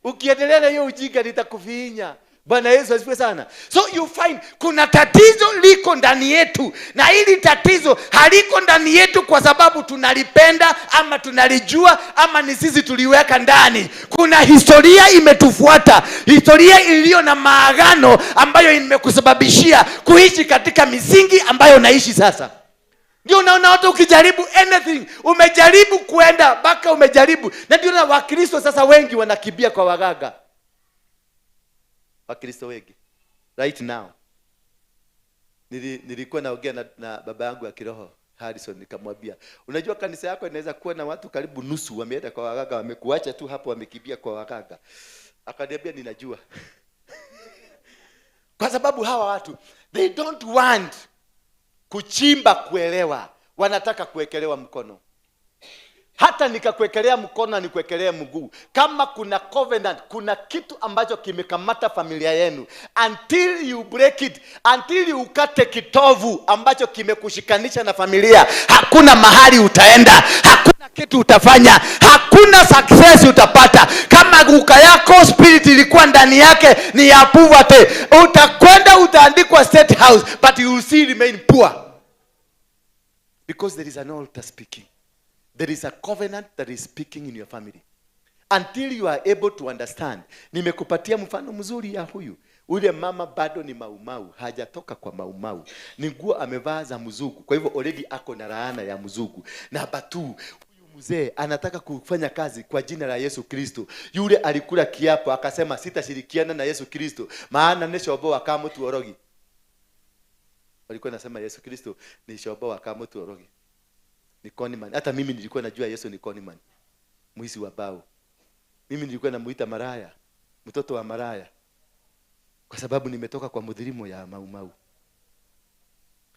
Ukiendelea na hiyo ujinga nitakufinya. Bwana Yesu asifiwe sana. So you find kuna tatizo liko ndani yetu, na hili tatizo haliko ndani yetu kwa sababu tunalipenda ama tunalijua ama ni sisi tuliweka ndani. Kuna historia imetufuata, historia iliyo na maagano ambayo imekusababishia kuishi katika misingi ambayo unaishi sasa. Ndio unaona watu ukijaribu anything, umejaribu kuenda mpaka umejaribu. Na ndio na Wakristo sasa wengi wanakimbia kwa waganga. Wakristo wengi right now. Nilikuwa naongea na baba yangu wa kiroho Harrison, nikamwambia, unajua kanisa yako inaweza kuwa na watu karibu nusu wameenda kwa waganga, wamekuacha tu hapo wamekimbia kwa waganga. Akaniambia ninajua. Kwa sababu hawa watu they don't want kuchimba kuelewa, wanataka kuwekelewa mkono. Hata nikakuwekelea mkono na nikuwekelea mguu. Kama kuna covenant, kuna kitu ambacho kimekamata familia yenu, until you break it, until you ukate kitovu ambacho kimekushikanisha na familia, hakuna mahali utaenda, hakuna kitu utafanya, hakuna success utapata. Kama guka yako spirit ilikuwa ndani yake ni ya poverty, utakwenda utaandikwa state house, but you will still remain poor. Because there is an altar speaking. There is a covenant that is speaking in your family. Until you are able to understand. Nimekupatia mfano mzuri ya huyu. Ule mama bado ni maumau, hajatoka kwa maumau. Ni nguo amevaa za mzungu. Kwa hivyo already ako na laana ya mzungu. Na batu, huyu mzee anataka kufanya kazi kwa jina la Yesu Kristo. Yule alikula kiapo akasema sitashirikiana na Yesu Kristo, maana ni shobo kama mtu orogi. Walikuwa nasema Yesu Kristo ni shobo kama mtu orogi. Ni conman. Hata mimi nilikuwa najua Yesu ni conman. Mwizi wa bao. Mimi nilikuwa namuita maraya, mtoto wa maraya, kwa sababu nimetoka kwa mudhirimo ya maumau.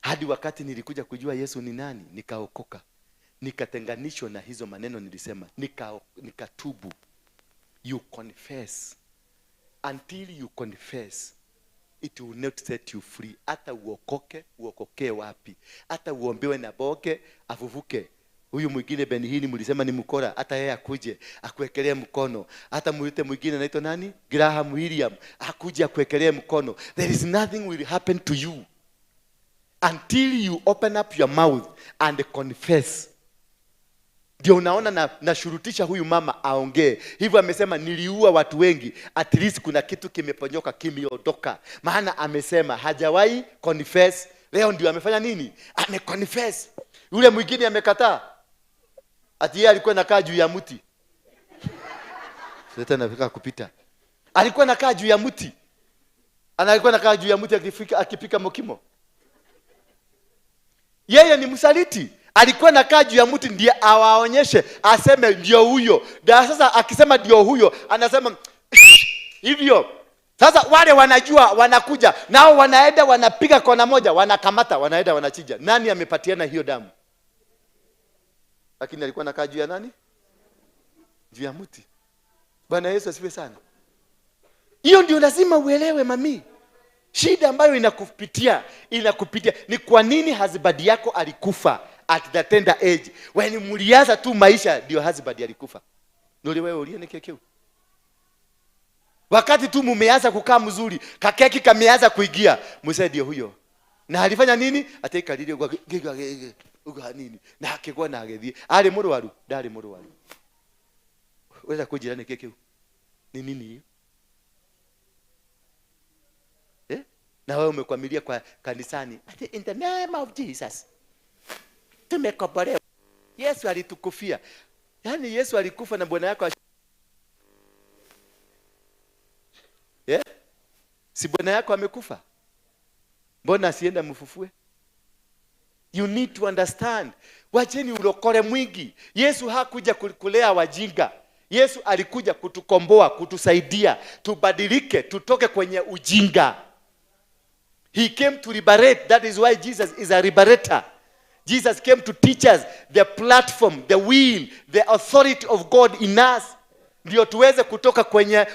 Hadi wakati nilikuja kujua Yesu ni nani, nikaokoka. Nikatenganishwa na hizo maneno nilisema, nikatubu. You confess. Until you confess, it will not set you free. Hata uokoke wapi, hata uombewe na boke afufuke. Huyu mwingine Benihini mlisema ni mkora, hata yeye akuje akuwekelee mkono. Hata mwite mwingine anaitwa nani, Graham William, akuje akuwekelee mkono. There is nothing will happen to you until you open up your mouth and confess. Ndio unaona nashurutisha huyu mama aongee. Hivyo amesema niliua watu wengi, at least kuna kitu kimeponyoka, kimeondoka. Maana amesema hajawahi confess. Leo ndio amefanya nini? Ameconfess. Yule mwingine amekataa. Ati yeye alikuwa anakaa juu ya mti. Sasa nafika kupita. Alikuwa anakaa juu ya mti. Alikuwa anakaa juu ya mti akipika mokimo. Yeye ni msaliti. Alikuwa anakaa juu ya mti ndiye awaonyeshe, aseme ndio huyo. Sasa akisema ndio huyo, anasema hivyo. Sasa wale wanajua, wanakuja nao, wanaenda wanapiga kona moja, wanakamata, wanaenda wanachija. Nani amepatiana hiyo damu? Lakini alikuwa anakaa juu ya nani? Juu ya mti. Bwana Yesu asifiwe sana. Hiyo ndio lazima uelewe mami. Shida ambayo inakupitia ni kwa nini husband yako alikufa at the tender age. When mlianza tu maisha ndio husband alikufa. Ndio wewe uliye kekeu. Wakati tu mumeanza kukaa mzuri, kakeki kameanza kuingia, mzee ndio huyo. Na alifanya nini? Ataikalile kwa nini? Na akigwa na agethie. Ali murwaru, ndari murwaru. Weza kujirani kekeu. Ni nini hiyo? Na wewe umekwamilia kwa kanisani. In the name of Jesus. Tumekombolewa. Yesu alitukufia. Yaani Yesu alikufa na bwana yako. Si bwana yako amekufa? Mbona asienda mfufue? You need to understand. Wacheni ulokole mwingi. Yesu hakuja kulea wajinga. Yesu alikuja kutukomboa, kutusaidia, tubadilike, tutoke kwenye ujinga. He came to liberate. That is why Jesus is a liberator. Jesus came to teach us the platform, the will, the authority of God in us. Ndio tuweze kutoka kwenye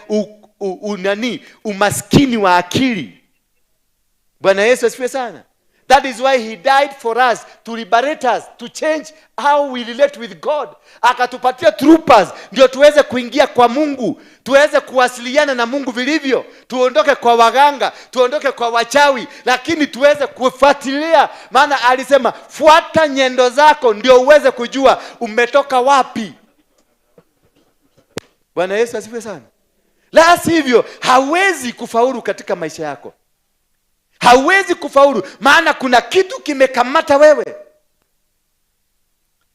umaskini wa akili. Bwana Yesu asifiwe sana. That is why he died for us, to liberate us, to change how we relate with God. Akatupatia troopers ndio tuweze kuingia kwa Mungu, tuweze kuwasiliana na Mungu vilivyo, tuondoke kwa waganga, tuondoke kwa wachawi, lakini tuweze kufuatilia. Maana alisema fuata nyendo zako ndio uweze kujua umetoka wapi. Bwana Yesu asifiwe sana. La sivyo hawezi kufaulu katika maisha yako. Hawezi kufaulu maana kuna kitu kimekamata wewe.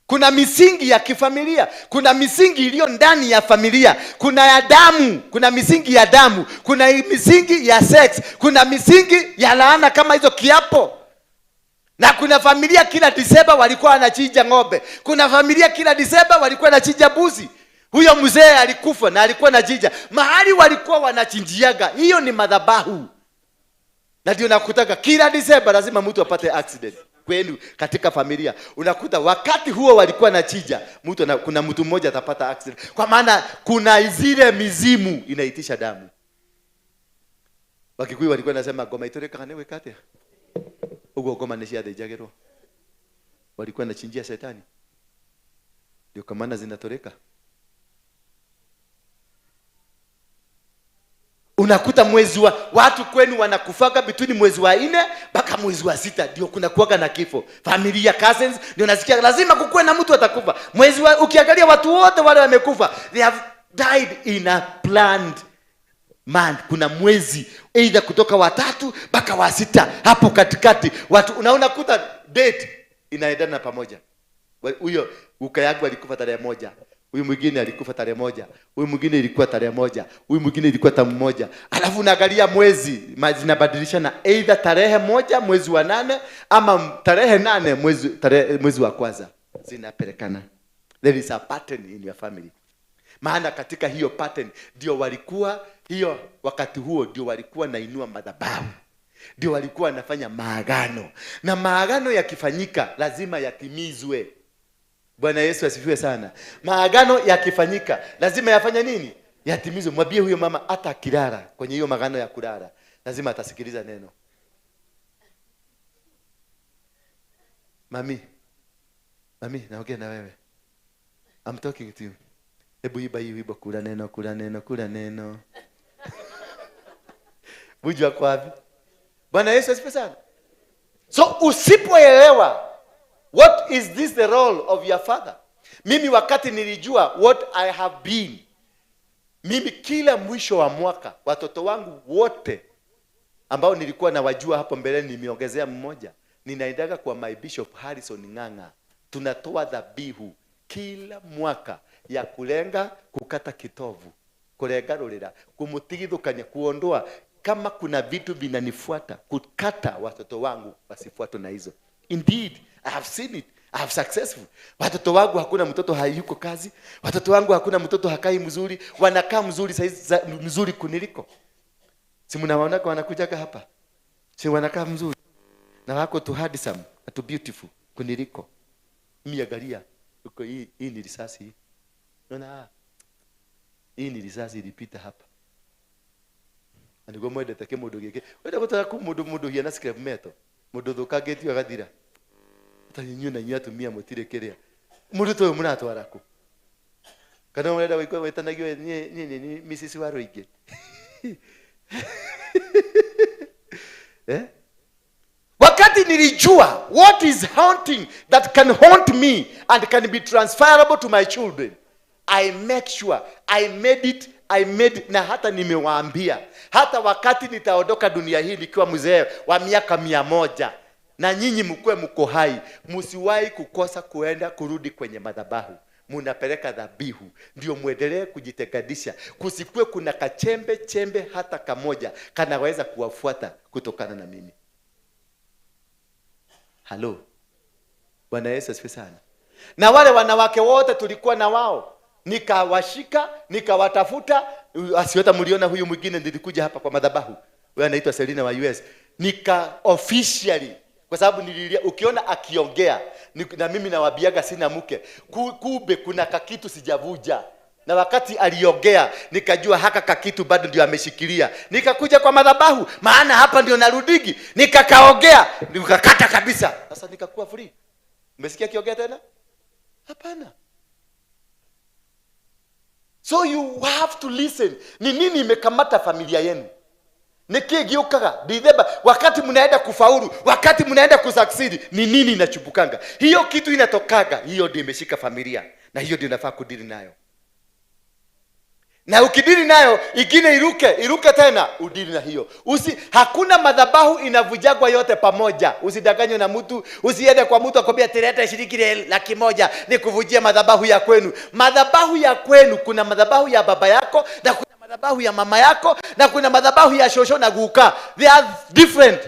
Kuna misingi ya kifamilia, kuna misingi iliyo ndani ya familia, kuna ya damu, kuna misingi ya damu, kuna misingi ya sex, kuna misingi ya laana kama hizo kiapo. Na kuna familia kila Disemba walikuwa wanachinja ng'ombe. Kuna familia kila Disemba walikuwa wanachinja mbuzi. Huyo mzee alikufa na alikuwa anachinja. Mahali walikuwa wanachinjiaga, hiyo ni madhabahu. Na ndio nakutaka kila Disemba lazima mtu apate accident. Kwenu katika familia unakuta wakati huo walikuwa na chija, kuna mtu mmoja atapata accident. Kwa maana kuna zile mizimu inaitisha damu. Wakikuyu walikuwa nasema goma itoreka kanewe kate. Ugo goma nishia de jagero. Walikuwa nachinjia shetani. Ndio kwa maana zinatoreka. Unakuta mwezi wa watu kwenu wanakufaga between mwezi wa 4 mpaka mwezi wa 6 ndio kuna kuaga na kifo. Familia cousins ndio nasikia lazima kukue na mtu atakufa. Mwezi wa ukiangalia watu wote wale wamekufa, they have died in a planned month. Kuna mwezi either kutoka wa 3 mpaka wa 6 hapo katikati. Watu unaona kuta date inaendana pamoja. Huyo ukayagu alikufa tarehe 1. Huyu mwingine alikufa tarehe 1. Huyu mwingine ilikuwa tarehe 1. Huyu mwingine ilikuwa tarehe 1. Alafu unaangalia mwezi zinabadilishana, either tarehe 1 mwezi wa 8 ama tarehe 8 mwezi wa kwanza. Zinapelekana. There is a pattern in your family. Maana katika hiyo pattern ndio walikuwa hiyo wakati huo ndio walikuwa nainua madhabahu. Ndio walikuwa wanafanya maagano. Na maagano yakifanyika lazima yatimizwe. Bwana Yesu asifiwe sana. Maagano yakifanyika lazima yafanye nini? Yatimizwe. Mwambie huyo mama hata akilala kwenye hiyo maagano ya kulala, lazima atasikiliza neno. Mami, naongea na wewe. I'm talking to you. Hebu iba hii wimbo, kula neno, kula neno, kula neno. Bujua kwa wapi? Bwana Yesu asifiwe sana. So usipoelewa what is this the role of your father? Mimi wakati nilijua what I have been, mimi kila mwisho wa mwaka watoto wangu wote ambao nilikuwa nawajua hapo mbeleni, nimeongezea mmoja, ninaendaga kwa my bishop Harrison Ng'ang'a. Tunatoa dhabihu kila mwaka ya kulenga kukata kitovu, kulenga rorera, kumutigithukanya, kuondoa kama kuna vitu vinanifuata, kukata watoto wangu wasifuatwe na hizo. Indeed, I have seen it. I have successful. Watoto wangu hakuna mtoto hayuko kazi. Watoto wangu hakuna mtoto hakai mzuri. Wanakaa mzuri saizi, mzuri kuniliko. Si mnawaona kwa wanakuja hapa? Si wanakaa mzuri. Na wako tu handsome, tu beautiful kuniliko. Miangalia uko hii ni risasi hii. Unaona? Hii ni risasi ilipita hapa. Andigo mwende take mundu gike. Wenda gutara ku mundu hiana scrap metal. Mundu thukagetio agathira. Tanyu na nyu atumia mutire kiria. Mundu to munatwara ku. Kana wenda wiko wetanagio ni Mrs. Waroige. Wakati nilijua what is haunting that can haunt me and can be transferable to my children, I make sure I made na hata nimewaambia, hata wakati nitaondoka dunia hii nikiwa mzee wa miaka 100 na nyinyi mko hai, msiwahi kukosa kuenda kurudi kwenye madhabahu. Munapeleka dhabihu ndio muendelee kujitegadisha, kusikue kuna kachembe hata kamoja kanaweza kuwafuata kutokana na mimi. Halo. Bwana Yesu asifiwe sana. Na wale wanawake wote tulikuwa na wao, nikawashika, nikawatafuta. Asiweta mliona huyu mwingine nilikuja hapa kwa madhabahu, wewe anaitwa Selina wa US. Nika officially, kwa sababu nililia, ukiona akiongea na mimi nawabiaga sina mke, kube kuna kakitu sijavuja. Na wakati aliongea nikajua haka kakitu bado ndio ameshikilia. Nikakuja kwa madhabahu, maana hapa ndio narudigi. Nikakaongea, nikakata kabisa. Sasa nikakuwa free. Umesikia kiongea tena? Hapana. So you have to listen. Ni nini imekamata familia yenu? Nikigiukaga December, wakati mnaenda kufaulu, wakati mnaenda kusucceed, ni nini inachupukanga? Hiyo kitu inatokaga, hiyo ndio imeshika familia, na hiyo ndio inafaa kudili nayo. Na ukidili nayo, ingine iruke tena, udili na hiyo. Hakuna madhabahu inavujagwa yote pamoja. Usidanganywe na mtu, usiende kwa mtu akwambia tileta shilingi 100,000 nikuvujia madhabahu ya kwenu. Madhabahu ya kwenu, kuna madhabahu ya baba yako, na kuna madhabahu ya mama yako, na kuna madhabahu ya shosho na guka. They are different.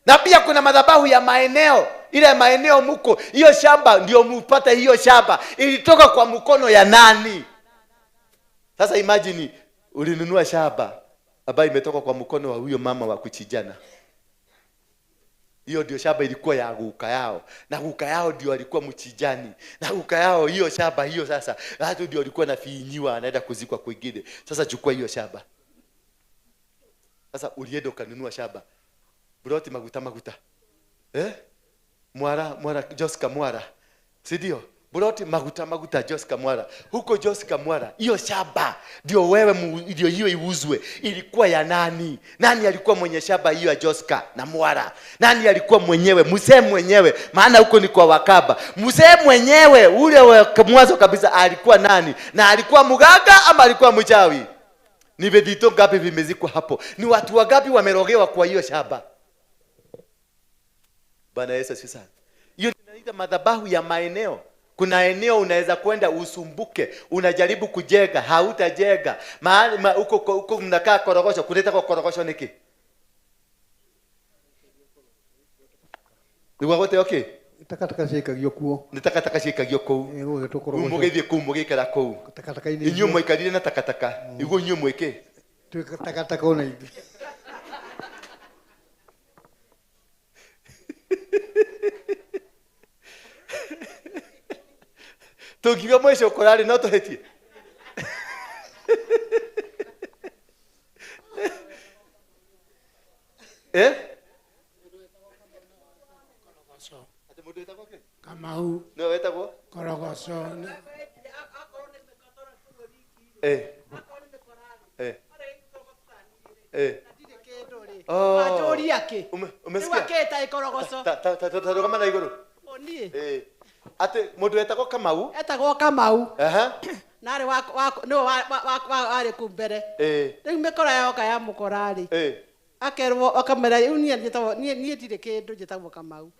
Na pia kuna madhabahu ya maeneo. Ile maeneo mko, hiyo shamba ndio mpata, hiyo shamba ilitoka kwa mkono ya nani? Sasa imagine ulinunua shamba ambayo imetoka kwa mkono wa huyo mama wa kuchijana. Hiyo ndio shamba ilikuwa ya guka yao. Na guka yao ndio alikuwa mchijani. Na guka yao hiyo shamba hiyo sasa, watu ndio walikuwa nafinyiwa anaenda kuzikwa kwingine. Sasa chukua hiyo shamba. Sasa ulienda ukanunua shamba. Broti maguta. Mwara Josca Mwara. Si ndio? Broti maguta Josca Mwara. Huko Josca Mwara, hiyo shamba ndio wewe ndio hiyo iuzwe. Ilikuwa ya nani? Nani alikuwa mwenye shamba hiyo ya Josca na Mwara? Nani alikuwa mwenyewe? Mzee mwenyewe, maana huko ni kwa Wakaba. Mzee mwenyewe ule wa mwanzo kabisa alikuwa nani? Na alikuwa mganga ama alikuwa mchawi? Ni vedito ngapi vimezikwa hapo? Ni watu wangapi wamerogewa kwa hiyo shamba? Bwana Yesu asifiwe sana. Hiyo tunaita madhabahu ya maeneo. Kuna eneo unaweza kwenda usumbuke, unajaribu kujenga, hautajenga. Maana huko mnakaa korogosho, kuleta kwa korogosho niki. Ni wagote okay? Takataka ciikagio kuo. Ni takataka ciikagio kuu. Umugithie kuu mugikara kuu. Takataka ini. Inyu mwikarire na takataka. Iguo inyu mwike. Takataka ona ithu. Tukiwa mwisho korali no tuhetie. Ati mundu wetagwo ke? Kamau. No wetagwo? Korogoco. Wajoria ki? Umesikia? Waketa ikorogoco. Kama na iguru. Oni. Ati mundu wetagwo Kamau? Etagwo Kamau. Nari no wari kumbere. Riu mikora yoka ya mukorari. Akerwo akamera unia nie ndire kindu njitagwo Kamau.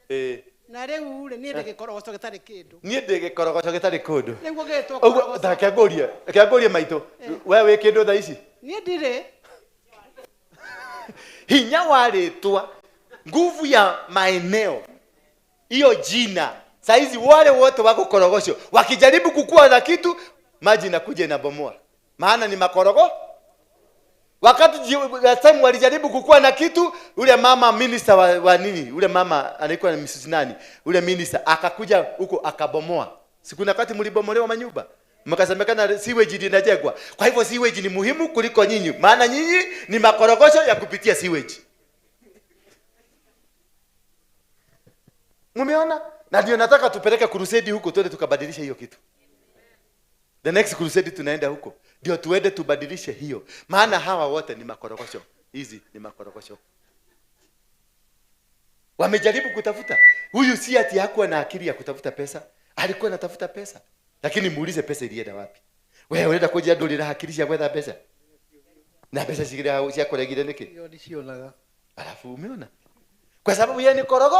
Na riu nie ndikikorogoco gitari kindu. Nie ndikikorogoco gitari kundu. Riu gitwo korogoco. Ndakiangurie maito. We wi kindu tha ici? Nie ndire. Hinya wa ritwa, nguvu ya maeneo, hiyo jina. Saizi wale wote wako korogosho wakijaribu kukua na kitu, maji inakuja inabomoa. Maana ni makorogo. Wakati time walijaribu kukua na kitu, ule mama minister wa nini? Ule mama anaikuwa na Mrs. nani? Ule minister akakuja huko akabomoa. Siku na kati mlibomolewa manyumba. Mkasemekana sewage inajengwa. Kwa hivyo sewage ni muhimu kuliko nyinyi. Maana nyinyi ni makorogosho ya kupitia sewage. Mumeona? Na ndio nataka tupeleke crusade huko twende tukabadilisha hiyo kitu. The next crusade tunaenda huko. Ndio tuende tubadilishe hiyo. Maana hawa wote ni makorogosho. Hizi ni makorogosho. Wamejaribu kutafuta. Huyu si ati hakuwa na akili ya kutafuta pesa. Alikuwa anatafuta pesa. Lakini muulize pesa ilienda wapi? Wewe unaenda kuja ndoli na akili ya kwenda pesa. Na pesa zingine yako legire niki? Hiyo nisionaga. Alafu umeona? Kwa sababu yeye ni korogo.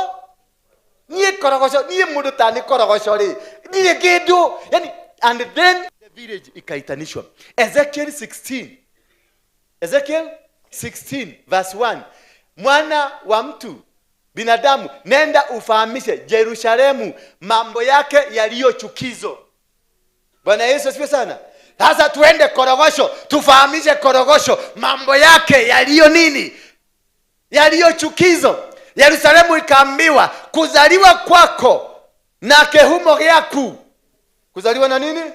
Ni korogosho, ni mundu ta ni korogosho ri. Ni kindu. Yani and then the village ikaitanishwa. Ezekiel 16 verse 1. Mwana wa mtu, binadamu, nenda ufahamishe Yerusalemu mambo yake yaliyo chukizo. Bwana Yesu asifiwe sana. Sasa tuende korogosho, tufahamishe korogosho mambo yake yaliyo nini? Yaliyo chukizo. Yerusalemu ikaambiwa kuzaliwa kwako na kehumo yaku. Kuzaliwa na nini?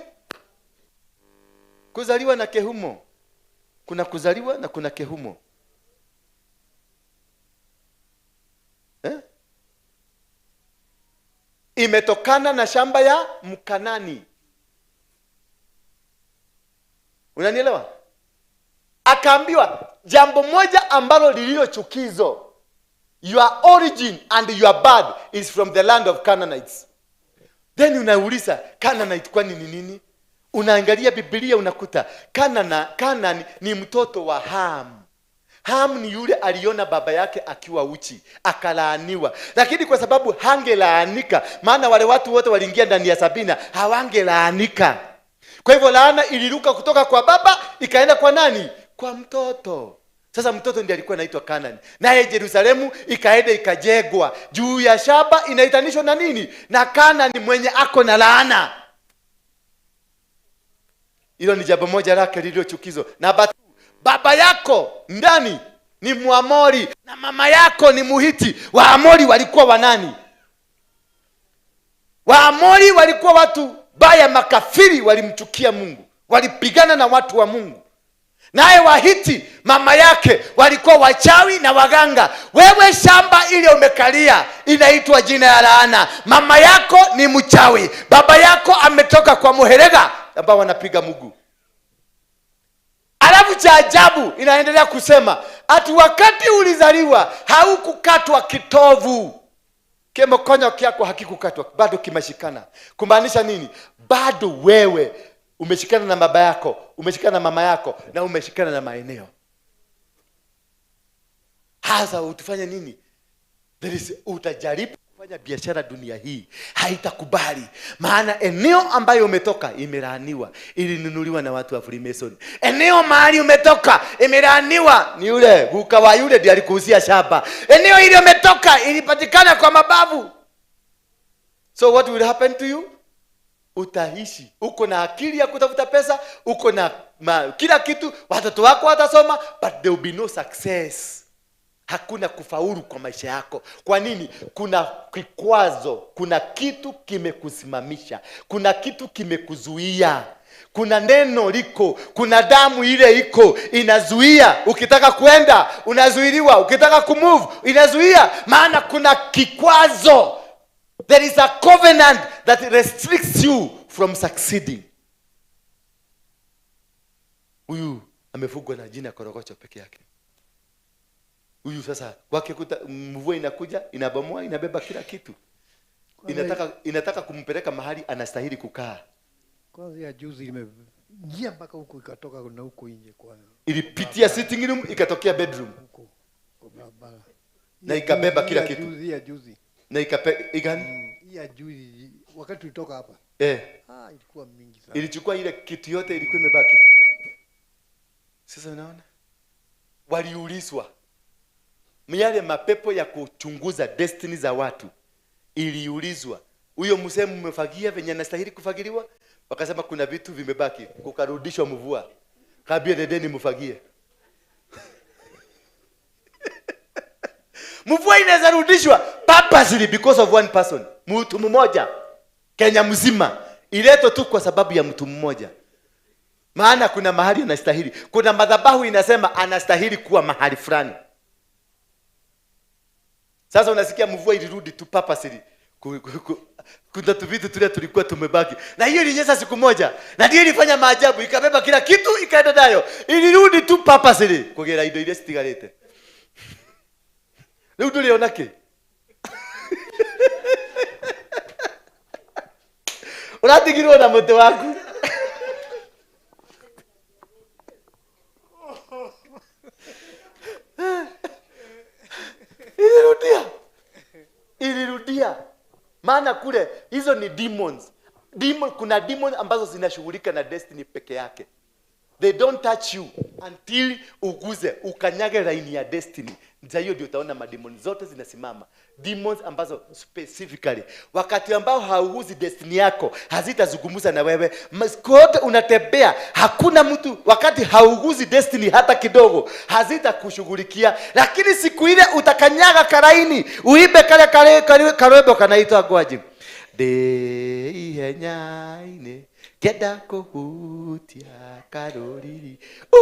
Kuzaliwa na kehumo. Kuna kuzaliwa na kuna kehumo. Imetokana na shamba ya Mkanani. Unanielewa? Akaambiwa jambo moja ambalo lililo chukizo. Your origin and your birth is from the land of Canaanites. Then unauliza Canaanite kwani ni nini? Unaangalia Biblia unakuta Canaan ni mtoto wa Ham. Ham ni yule aliona baba yake akiwa uchi, akalaaniwa. Lakini kwa sababu hangelaanika, maana wale watu wote waliingia ndani ya Sabina, hawangelaanika. Kwa hivyo laana iliruka kutoka kwa baba ikaenda kwa nani? Kwa mtoto. Sasa mtoto ndiye alikuwa anaitwa Canaan. Naye Yerusalemu ikaenda ikajengwa juu ya shamba inaitanishwa na nini? Na Canaan mwenye ako na laana. Hilo ni jambo moja lake lililo chukizo. Na baba yako ndani ni Muamori na mama yako ni Muhiti. Waamori walikuwa wanani? Waamori walikuwa watu baya, makafiri, walimchukia Mungu. Walipigana na watu wa Mungu. Naye Wahiti mama yake walikuwa wachawi na waganga. Wewe shamba ile umekalia inaitwa jina ya laana. Mama yako ni mchawi. Baba yako ametoka kwa muherega ambao wanapiga Mungu. Alafu cha ajabu inaendelea kusema ati wakati ulizaliwa haukukatwa kitovu. Kemokonyo kyako hakikukatwa, bado kimeshikana. Kumaanisha nini? Bado wewe umeshikana na baba yako, umeshikana na mama yako, na umeshikana na maeneo. Hasa utafanya nini? Utajaribu kufanya biashara dunia hii, haitakubali. Maana eneo ambayo umetoka imelaaniwa, ilinunuliwa na watu wa Freemason. Eneo mahali umetoka imelaaniwa, ni yule buka wa yule ndiye alikuuzia shamba. Eneo ile umetoka ilipatikana kwa mababu. So what will happen to you? Utaishi uko na akili ya kutafuta pesa, uko na kila kitu, watoto wako watasoma, but there will be no success. Hakuna kufaulu kwa maisha yako. Kwa nini? Kuna kikwazo, kuna kitu kimekusimamisha, kuna kitu kimekuzuia. Kuna neno liko, kuna damu ile iko inazuia. Ukitaka kwenda unazuiliwa, ukitaka kumove inazuia, maana kuna kikwazo. There is a covenant that restricts you from succeeding. Huyu amefugwa na jina korogocho peke yake. Huyu sasa kwake mvua inakuja, inabomoa, inabeba kila kitu. Inataka kumpeleka mahali anastahili kukaa. Kwanza ya juzi imeingia mpaka huko ikatoka na huko nje kwa. Ilipitia sitting room ikatokea bedroom. Huko kwa barabara. Na ikabeba kila kitu. Ya juzi. Na igani? Ya juzi wakati tulitoka hapa. Ilikuwa mingi sana. Ilichukua ile kitu yote ilikuwa imebaki. Sasa unaona? Waliulizwa. Miale mapepo ya kuchunguza destiny za watu iliulizwa. Huyo mzee mmefagia venye anastahili kufagiliwa? Wakasema kuna vitu vimebaki, kukarudishwa mvua. Kabia dedeni mfagie. Mvua inaweza rudishwa purposely because of one person. Mtu mmoja Kenya mzima ileto tu kwa sababu ya mtu mmoja. Maana kuna mahali anastahili. Kuna madhabahu inasema anastahili kuwa mahali fulani. Sasa unasikia mvua ilirudi tu purposely. Kuna vitu tule tulikuwa tumebaki. Na hiyo ilinyesha siku moja. Na ndio ilifanya maajabu, ikabeba kila kitu ikaenda nayo. Ilirudi tu purposely. Kugera indo ile stigarete. Leo tulionake. Unatigirwa na mtu wako. Ilirudia. Maana kule hizo ni demons. Kuna demons ambazo zinashughulika na destiny peke yake. They don't touch you until uguze, ukanyage line ya destiny. Hiyo ndio utaona mademons zote zinasimama. Demons ambazo specifically wakati ambao hauguzi destiny yako hazitazungumza na wewe. Maskote unatembea, hakuna mtu wakati hauguzi destiny hata kidogo hazitakushughulikia. Lakini siku ile utakanyaga karaini, uibe kale karwebo kanaitwa gwaji. De ihenyaine keda kuhutia karoriri.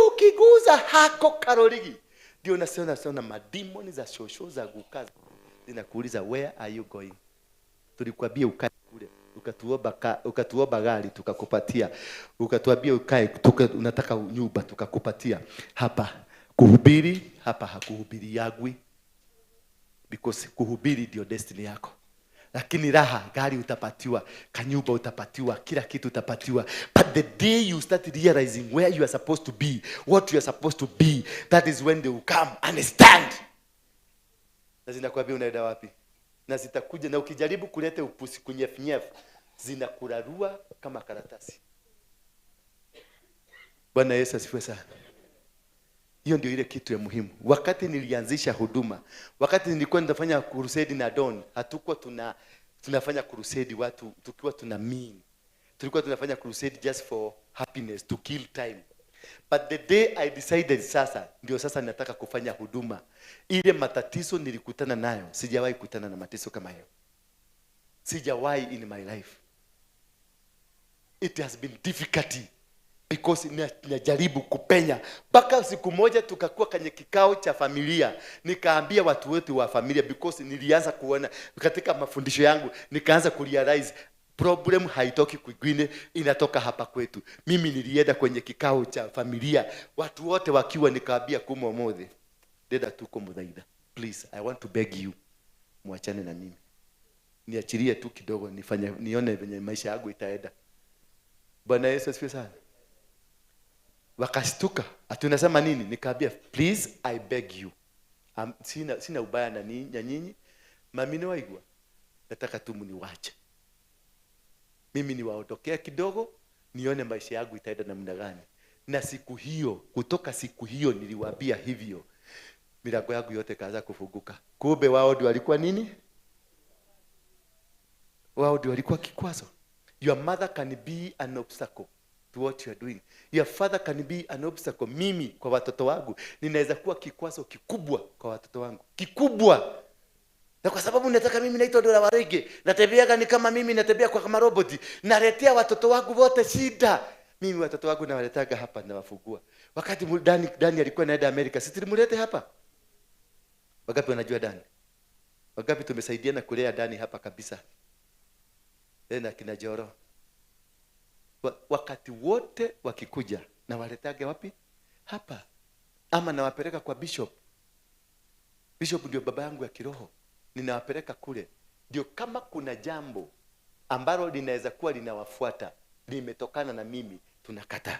Ukiguza hako karoriri. Ndio nasema mademoni za shosho za gukaza zinakuuliza where are you going? Tulikwambia ukae kule, ukatuomba gari tukakupatia, ukatuambia ukae unataka nyumba tukakupatia. Hapa kuhubiri, hapa hakuhubiri yagwi, because kuhubiri ndio destiny yako. Lakini raha, gari utapatiwa, kanyumba utapatiwa, kila kitu utapatiwa. But the day you start realizing where you are supposed to be, what you are supposed to be, that is when they will come and stand. Na zinakwambia unaenda wapi? Na zitakuja na ukijaribu kuleta upusi kunyefu, zinakurarua kama karatasi. Bwana Yesu asifiwe sana. Hiyo ndio ile kitu ya muhimu. Wakati nilianzisha huduma, wakati nilikuwa ninafanya crusade na Don, hatukuwa tunafanya crusade watu tukiwa tuna mean. Tulikuwa tunafanya crusade just for happiness, to kill time. But the day I decided sasa nataka kufanya huduma, ile matatizo nilikutana nayo, sijawahi kutana na matatizo kama hayo. Sijawahi in my life. It has been difficult. Because najaribu kupenya. Mpaka siku moja tukakuwa kwenye kikao cha familia. Nikaambia watu wetu wa familia, because nilianza kuona katika mafundisho yangu, nikaanza kurealize problem haitoki kwingine, inatoka hapa kwetu. Mimi nilienda kwenye kikao cha familia, watu wote wakiwa, nikaambia kumo mothe deda tuko mudhaida, please I want to beg you, muachane na mimi, niachilie tu kidogo nione venye maisha yangu itaenda. Bwana Yesu asifiwe sana. Wakastuka, atunasema nini? Nikaambia please I beg you, sina ubaya na nyinyi, mami ni waigwa, nataka tu mniwache mimi niwaondokea kidogo, nione maisha yangu itaenda namna gani. Na siku hiyo, kutoka siku hiyo niliwaambia hivyo, milango yangu yote kaanza kufunguka. Kumbe wao ndio walikuwa nini? Wao ndio walikuwa kikwazo. Your mother can be an obstacle to what you are doing. Your father can be an obstacle. Mimi kwa watoto wangu ninaweza kuwa kikwazo kikubwa kwa watoto wangu. Kikubwa. Na kwa sababu nataka mimi naitwa Dora Warege, natembeaga ni kama mimi natembea kwa kama roboti, naletea watoto wangu wote shida. Mimi watoto wangu nawaletaga hapa na wafugua. Wakati Dani alikuwa anaenda Amerika, si tulimlete hapa? Wangapi wanajua Dani? Wangapi tumesaidiana kulea Dani hapa kabisa? Na kina Joro. Wakati wote wakikuja na waletage wapi? Hapa. Ama nawapeleka kwa bishop. Bishop ndio baba yangu ya kiroho. Ninawapeleka kule. Ndio kama kuna jambo ambalo linaweza kuwa linawafuata, limetokana na mimi, tunakata.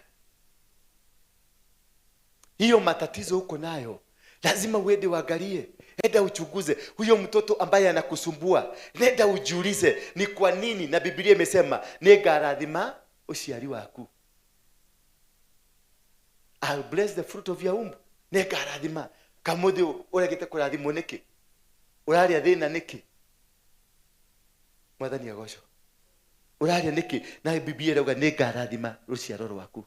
Hiyo matatizo huko nayo, lazima uende uangalie. Nenda uchunguze huyo mtoto ambaye anakusumbua. Nenda ujiulize ni kwa nini, na Biblia imesema nĩngarathima uciari waku. I'll bless the fruit of your womb. Nĩngarathima. Kamuthi uregete kurathimwo niki? Uraria thina niki? Mwathani agocwo. Uraria niki? Na Biblia irauga nĩngarathima ruciaro rwaku.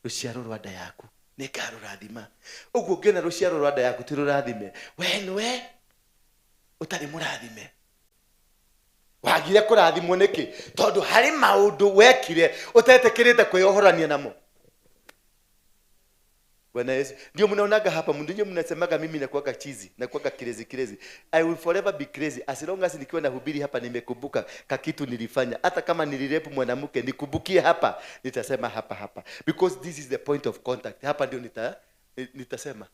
Ruciaro rwa nda yaku. Nĩngarũrathima. Ũguo ũngĩona rũciaro rwa nda yaku ti rũrathime, we nĩwe ũtarĩ mũrathime. Wagire kũrathimwo nĩkĩ? Tondũ harĩ maũndũ wekire ũtetĩkĩrĩte kwĩyohorania namo. Bwana Yesu. Ndio mnaonaga hapa ndio mnasemaga mimi nakuaga chizi, nakuaga crazy. I will forever be crazy as long as nikiwa nahubiri hapa nimekumbuka kakitu nilifanya. Hata kama nilirepu mwanamke nikumbukie hapa, nitasema hapa. Because this is the point of contact. Hapa ndio nitasema.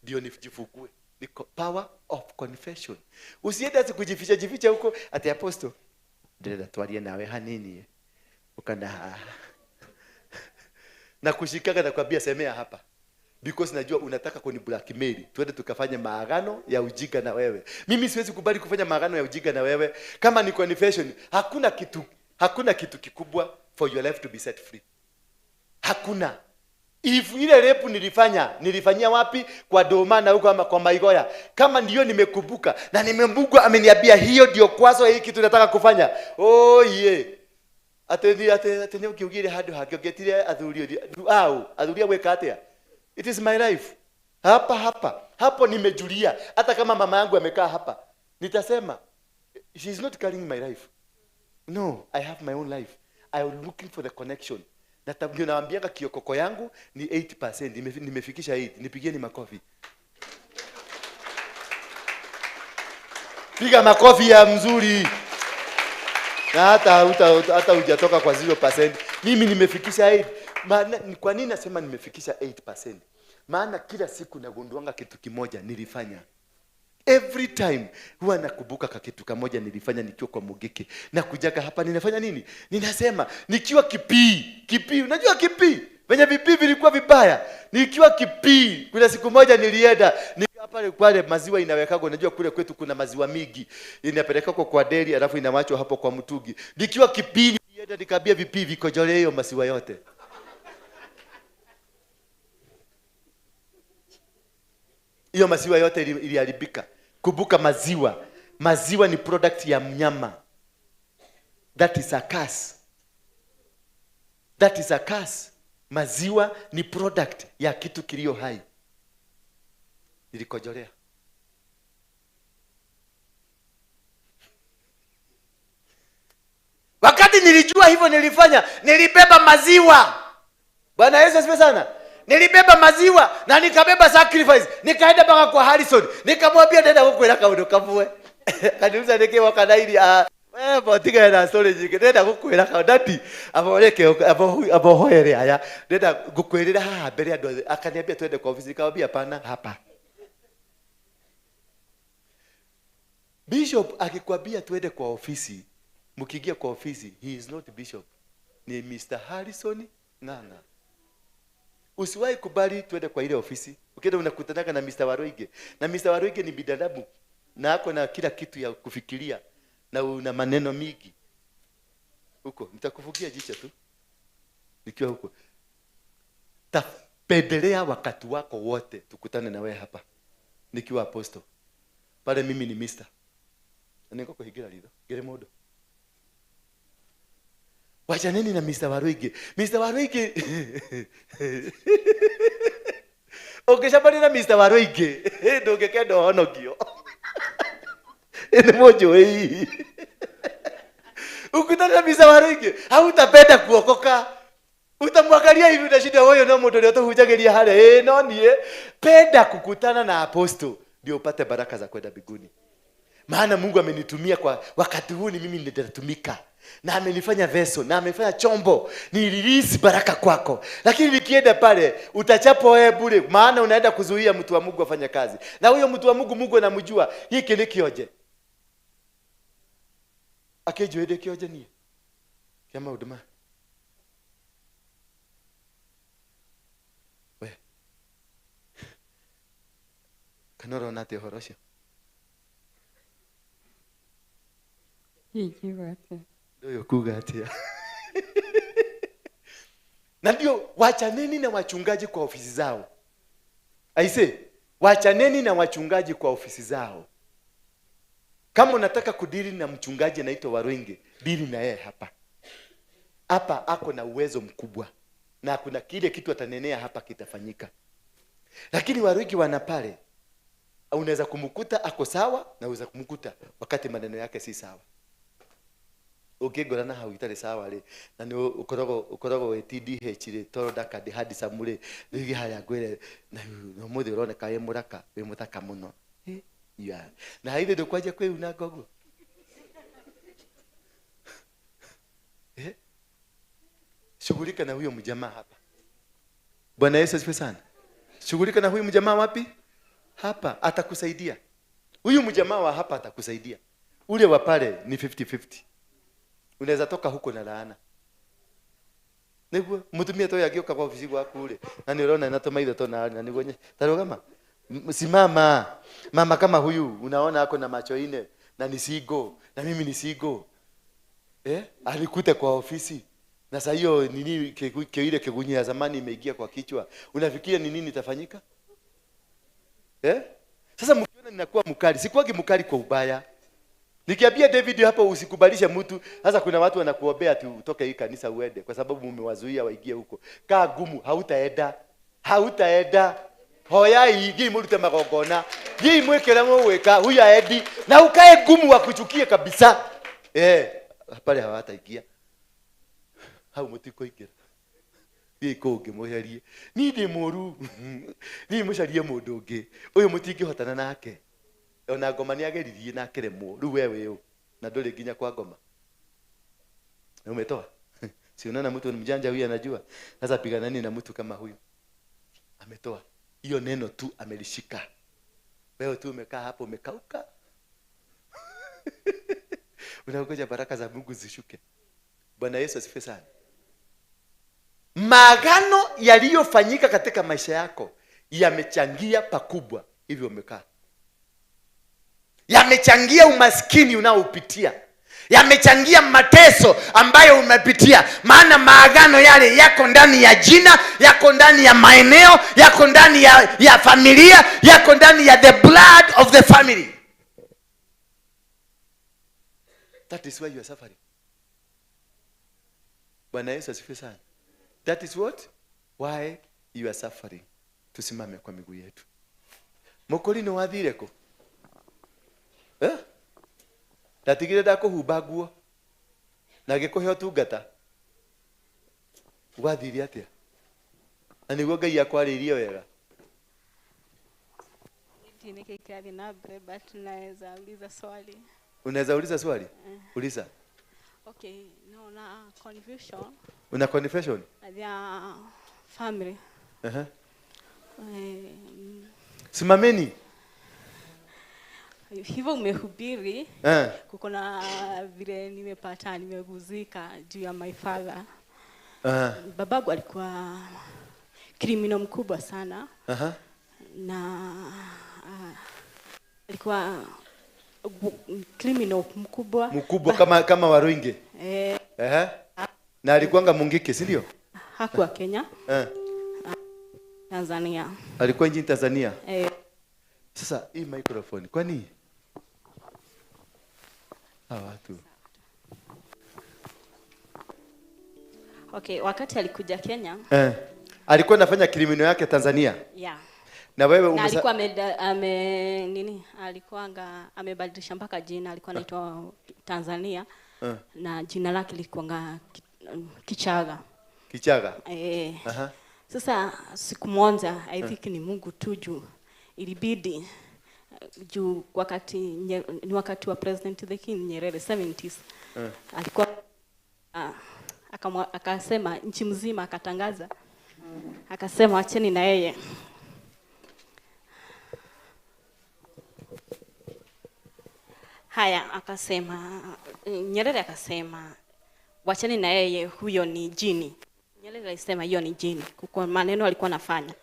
Ndio nifujifukue. The power of confession. Usiende kujificha huko ati apostle. Ndio twalie nawe hanini. Ukanda na kushikaga na kwambia semea hapa. Because najua unataka kuni blackmail. Twende tukafanya maagano ya ujinga na wewe. Mimi siwezi kubali kufanya maagano ya ujinga na wewe. Kama ni confession, hakuna kitu kikubwa for your life to be set free. Hakuna. If ile repu nilifanyia wapi? Kwa Domana huko ama kwa Maigoya. Kama ndio nimekumbuka na nimembugwa ameniambia hiyo ndio kwazo hii kitu nataka kufanya. Oh yeah. Ateni ukiugire hadu hakigetire athuria weka atia. It is my life. Hapo nimejulia. Hata kama mama yangu amekaa hapa, nitasema she is not carrying my life. No, I have my own life. I am looking for the connection. Ndio naambianga kiokoko yangu ni 8%. Nimefikisha 8. Nipigieni makofi. Piga makofi ya mzuri. Na hata hujatoka kwa 0%. Mimi nimefikisha 8. Maana kwa nini nasema nimefikisha 8%? Maana kila siku nagunduanga kitu kimoja nilifanya. Every time huwa nakumbuka kitu kimoja nilifanya nikiwa kwa Mugiki. Na kujaga hapa ninafanya nini? Ninasema nikiwa Kipii. Unajua Kipii? Venye vipii vilikuwa vibaya. Nikiwa Kipii, kuna siku moja nilienda pale maziwa inawekagwa, unajua kule kwetu kuna maziwa mingi. Inapelekwa kwa deli alafu inawachwa hapo kwa mtungi. Nikiwa Kipii nilienda nikambia vipii vikojole hiyo maziwa yote. Hiyo maziwa yote iliharibika. Kumbuka maziwa ni product ya mnyama. That is a curse. Maziwa ni product ya kitu kilio hai. Nilikojolea. Wakati nilijua hivyo nilibeba maziwa. Bwana Yesu asifiwe sana. Nilibeba maziwa na nikabeba sacrifice. Nikaenda mpaka kwa Harrison. Nikamwambia nenda kukwela kaundo kamwe. Kaniuza nikiwa kanaili botiga na storage nenda kukwela kaundati abohoere aya nenda gukwirira haha mbere andu akaniambia twende kwa ofisi. Nikamwambia pana hapa. Bishop akikwambia twende kwa ofisi, mkiingia kwa ofisi, he is not bishop. Ni Mr. Harrison Ng'ang'a. Usiwahi kubali twende kwa ile ofisi. Ukienda unakutanaga na Mr. Waroige. Na Mr. Waroige ni bidadamu na ako na kila kitu ya kufikiria na una maneno mingi. Huko nitakufugia jicho tu. Nikiwa huko. Tapendelea wakati wako wote tukutane na wewe hapa. Nikiwa apostle. Pale mimi ni Mr. Niko kuhigira lido. Gere modo. Wacha nini na Mr. Waroige? Mr. Waroige. Ukishabani na Mr. Waroige, ndungekenda honokio. Ni mojo hii. Ukutana na Mr. Waroige, hautapenda kuokoka. Utamwangalia hivi utashinda wewe na mtu ndio utahujagelia hale. No nie penda kukutana na apostle ndio upate baraka za kwenda mbinguni. Maana Mungu amenitumia kwa wakati huu, ni mimi nitatumika. Na amenifanya vessel, na amefanya chombo ni release baraka kwako. Lakini nikienda pale utachapwa wewe bure, maana unaenda kuzuia mtu wa Mungu afanye kazi. Na huyo mtu wa Mungu anamjua hiki ni kioje. Akijue kioje ni kama huduma. We. Kanoro nate horosho. Ndio kuga atia. Na ndio wachaneni na wachungaji kwa ofisi zao. Aise, wachaneni na wachungaji kwa ofisi zao. Kama unataka kudili na mchungaji anaitwa Warwenge, dili na yeye hapa. Hapa ako na uwezo mkubwa. Na kuna kile kitu atanenea hapa kitafanyika. Lakini Warwenge wana pale, unaweza kumkuta ako sawa na unaweza kumkuta wakati maneno yake si sawa. Ukigorana hau itare sawa ri na ni ukorogo we TDH ri toro daka de hadi samure rigi haya gwere na no muthi uroneka ye muraka we mutaka muno ya na haide ndukwaje kwe una gogo shughulika na huyo mjamaa hapa. Bwana Yesu asifiwe sana. Shughulika na huyo mjamaa wapi? Hapa atakusaidia. Huyu mjamaa wa hapa atakusaidia. Ule wa pale ni 50-50. Unaweza toka huko na laana. Niguo mutumia to yagioka kwa ofisi kwa kule. Na niona inatoma ile to na nigonye. Tarogama. Simama. Mama kama huyu unaona ako na macho ine na nisigo na mimi nisigo. Alikute kwa ofisi. Na sasa hiyo nini ile kegunyi ya zamani imeingia kwa kichwa. Unafikiria ni nini itafanyika? Sasa mkiona ninakuwa mkali, sikuwagi mkali kwa ubaya. Nikiambia David hapo usikubalishe mtu, sasa kuna watu wanakuombea tu utoke hii kanisa uende kwa sababu umewazuia waingie huko. Kaa gumu, hautaenda. Hautaenda. Hoya hii murute magongona. Hii mwekera mweka huyu aedi na ukae gumu wakuchukie kabisa. Pale hawataingia. Hau mutiko ikira. Iko ngemoherie. Ni ndi muru. Ni mucarie mundu ungi. Uyu mutingihotana nake. Ona ngoma ni ageririe na kiremo. Riu wewe u na nduri nginya kwa ngoma. Umetoa. Si unaona mtu ni mjanja huyu anajua. Sasa piganani na mtu kama huyu. Ametoa. Hiyo neno tu amelishika. Wewe tu umekaa hapo umekauka. Unaongoja baraka za Mungu zishuke. Bwana Yesu asifiwe sana. Maagano yaliyofanyika katika maisha yako yamechangia pakubwa hivyo umekaa. Yamechangia umaskini unaopitia. Yamechangia mateso ambayo umepitia. Maana maagano yale yako ndani ya jina, yako ndani ya maeneo, yako ndani ya familia, yako ndani ya the blood of the family. That is why you are suffering. Bwana Yesu asifiwe sana. That is what? Why you are suffering. Tusimame kwa miguu yetu. Mokorino wathireko. Ndatigire ndakuhumba nguo. Na gikuhe utungata. Wathire atia? Na niguo Ngai akwaririe wega. Nikikadi na but naweza uliza swali. Unaweza uliza swali? Uliza. Okay, no na confusion. Una confession? Ya family. Simameni. Hivyo umehubiri. Kuko na vile nimepata nimeguzika juu ya my father. Babangu alikuwa criminal mkubwa sana. Na alikuwa criminal mkubwa. Mkubwa kama Warwenge. Na alikuanga Mungike, si ndio? Hakuwa Kenya. Tanzania. Alikuwa nchini Tanzania. Sasa hii microphone kwani watu. Okay, wakati alikuja Kenya. Alikuwa anafanya criminal yake Tanzania. Yeah. Na wewe alikuwa alikuwa amebadilisha mpaka jina, alikuwa anaitwa Tanzania. Na jina lake lilikuwa Kichaga. Kichaga. Aha. Sasa siku moja I think ni Mungu tu juu ilibidi juu ni wakati wa President the King Nyerere 70s. Alikuwa akasema nchi mzima akatangaza. Akasema acheni na yeye. Haya akasema Nyerere akasema wacheni na yeye, huyo ni jini. Nyerere alisema hiyo ni jini. Kwa maneno alikuwa anafanya.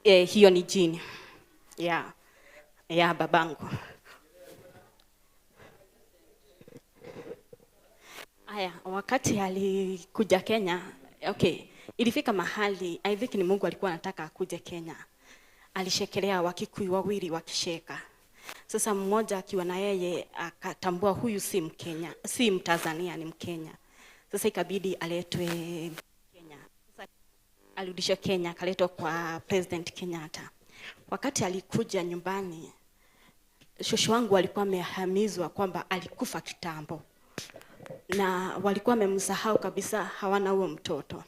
Hiyo ni jini. Ya babangu. Haya wakati alikuja Kenya, ilifika mahali I think ni Mungu alikuwa anataka akuje Kenya. Alishekelea Wakikuyu wawili wakisheka. Sasa mmoja akiwa na yeye akatambua huyu si Mkenya, si Mtanzania, ni Mkenya. Sasa ikabidi aletwe Kenya. Sasa alirudishwa Kenya, akaletwa kwa President Kenyatta. Wakati alikuja nyumbani, shosho wangu alikuwa amehamizwa kwamba alikufa kitambo. Na walikuwa wamemsahau kabisa, hawana huo mtoto.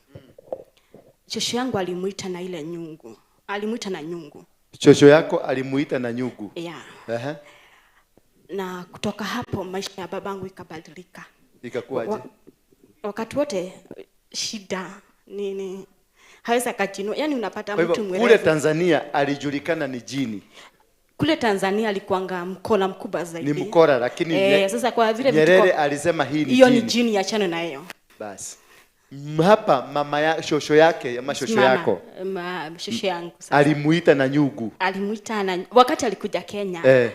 Shosho yangu alimuita na ile nyungu. Alimuita na nyungu. Shosho yako alimuita na nyungu? Na kutoka hapo maisha ya babangu ikabadilika. Ikakuwaje? Wakati wote shida nini hawezi akajinua. Yaani unapata mtu mwerevu. Kule Tanzania alijulikana ni jini. Kule Tanzania alikuanga mkora mkubwa zaidi. Ni mkora lakini sasa kwa vile Nyerere alisema hii ni jini. Hiyo ni jini, achana na hiyo. Basi. Hapa mama ya shosho yake ama shosho yako. Shosho yangu sasa. Alimuita na nyugu. Alimuita na wakati alikuja Kenya,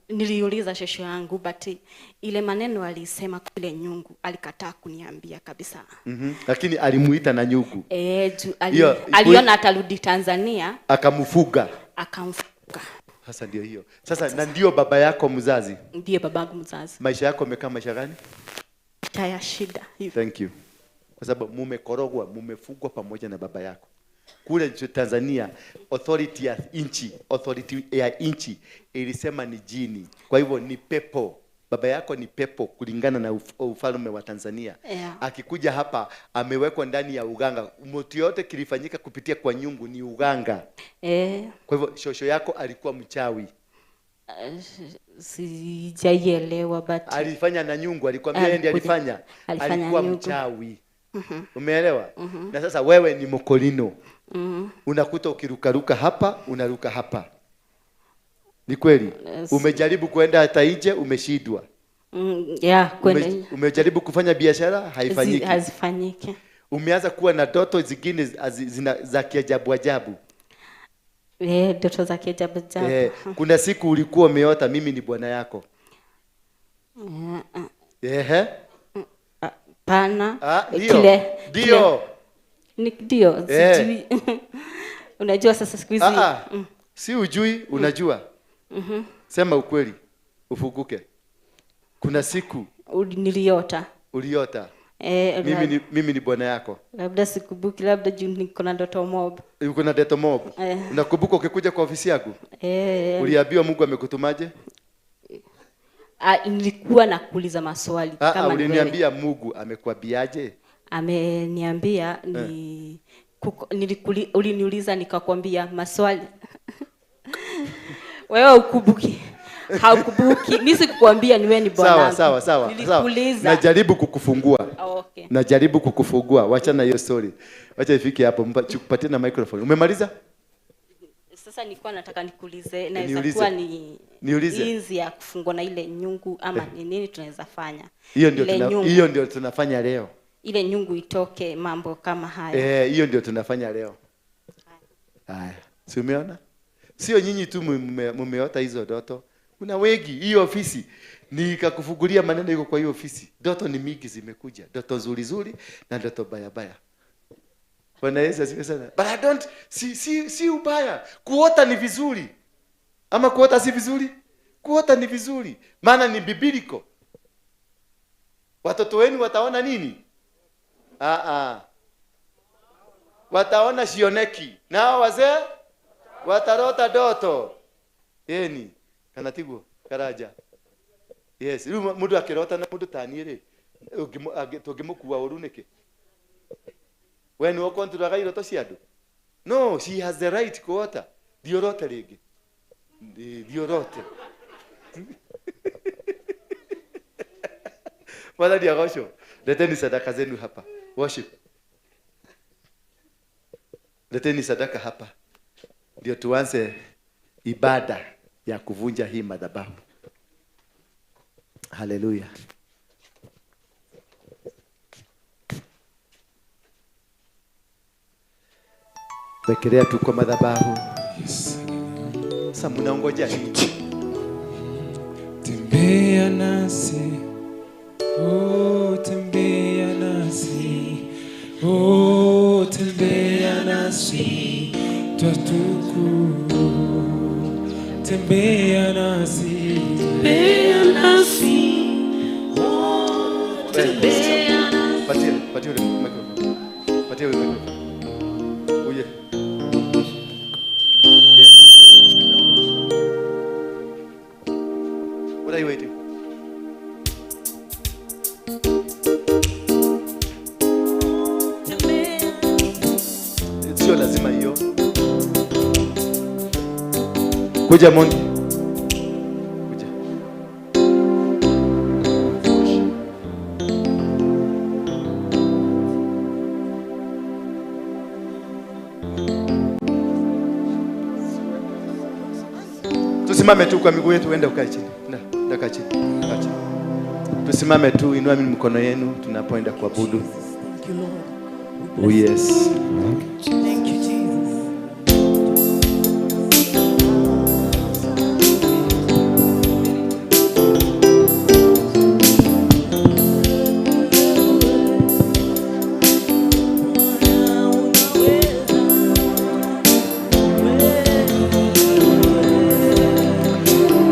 niliuliza shosho yangu but ile maneno alisema kule nyungu alikataa kuniambia kabisa. Lakini alimuita na nyugu. Aliona atarudi Tanzania, akamfuga. Akamfuga. Sasa ndio hiyo. Sasa na ndio baba yako mzazi. Ndiye babangu mzazi. Maisha yako yamekaa maisha gani? Taya shida. Thank you. Kwa sababu mumekorogwa, mumefugwa pamoja na baba yako. Kule Tanzania authority ya inchi ilisema ni jini. Kwa hivyo ni pepo. Baba yako ni pepo kulingana na ufalme wa Tanzania. Akikuja hapa amewekwa ndani ya uganga. Mtu yote kilifanyika kupitia kwa nyungu ni uganga. Kwa hivyo shosho yako alikuwa mchawi. Sijaielewa but alifanya na nyungu, alikwambia yeye ndiye alifanya. Alikuwa mchawi. Umeelewa? Na sasa wewe ni mkolino. Unakuta ukirukaruka hapa, unaruka hapa. Ni kweli? Umejaribu kwenda hata nje, umeshindwa. Kwenda. Umejaribu kufanya biashara, haifanyiki. Hazifanyiki. Umeanza kuwa na ndoto zingine za kiajabu ajabu. Ndoto za kiajabu ajabu. Kuna siku ulikuwa umeota mimi ni bwana yako. Pana. Ndio. Ndio, sijui. Unajua sasa siku hizi. Si ujui, unajua. Sema ukweli, ufuguke. Kuna siku niliota. Uliota? Mimi ni bwana yako. Labda sikubuki, labda juu niko na ndoto mob. Uko na ndoto mob? Unakumbuka ukikuja kwa ofisi yangu? Uliambiwa Mungu amekutumaje? Nilikuwa nakuuliza maswali kama uliniambia Mungu amekuambiaje? Ameniambia uliniuliza nikakwambia maswali. Wewe ukubuki. Haukubuki. Mimi sikukwambia ni wewe ni bwana. Sawa. Nilikuuliza. Najaribu kukufungua. Najaribu kukufungua. Wacha na hiyo story. Wacha ifike hapo. Mpatie na microphone. Umemaliza? Sasa nilikuwa nataka nikuulize, naweza kuwa ni jinsi ya kufungwa na ile nyungu ama ni nini tunaweza fanya? Hiyo ndio tunafanya leo. Ile nyungu itoke, mambo kama haya. Hiyo ndio tunafanya leo. Haya. Si umeona? Sio nyinyi tu mumeota hizo ndoto. Kuna wengi hiyo ofisi nikakufungulia maneno yuko kwa hiyo ofisi. Ndoto ni mingi zimekuja. Ndoto nzuri na ndoto baya. Bwana Yesu asifiwe sana. But I don't si ubaya. Kuota ni vizuri. Ama kuota si vizuri? Kuota ni vizuri. Maana ni bibiliko. Watoto wenu wataona nini? Wataona shioneki. Nao wazee watarota ndoto. Yeni kanatigo karaja. Yes, mtu akirota na mtu tanire. Tugimukuwa urunike. When you want to raga iroto ciandu. No, she has the right kuota. Diorote rigi. Diorote. Wala diagosho. Leteni sadaka zenu hapa. Worship. Leteni sadaka hapa. Ndio tuanze ibada ya kuvunja hii madhabahu. Hallelujah. Wekelea tu kwa madhabahu. Sasa mnaongoja nini? Tembea nasi. Oh, tembea nasi. Oh, tembea nasi. Twatuku. Tembea nasi. Tembea nasi. Oh, tembea nasi. Patia ule microphone. Patia ule microphone. Uje. What are you waiting? Sio lazima hiyo. Kuja Monty. Kuja. Tusimame tu kwa miguu yetu, uende ukae chini. Nenda kaa chini. Kaa chini. Tusimame tu, inua mikono yenu tunapoenda kuabudu. Oh yes. Thank you, Jesus.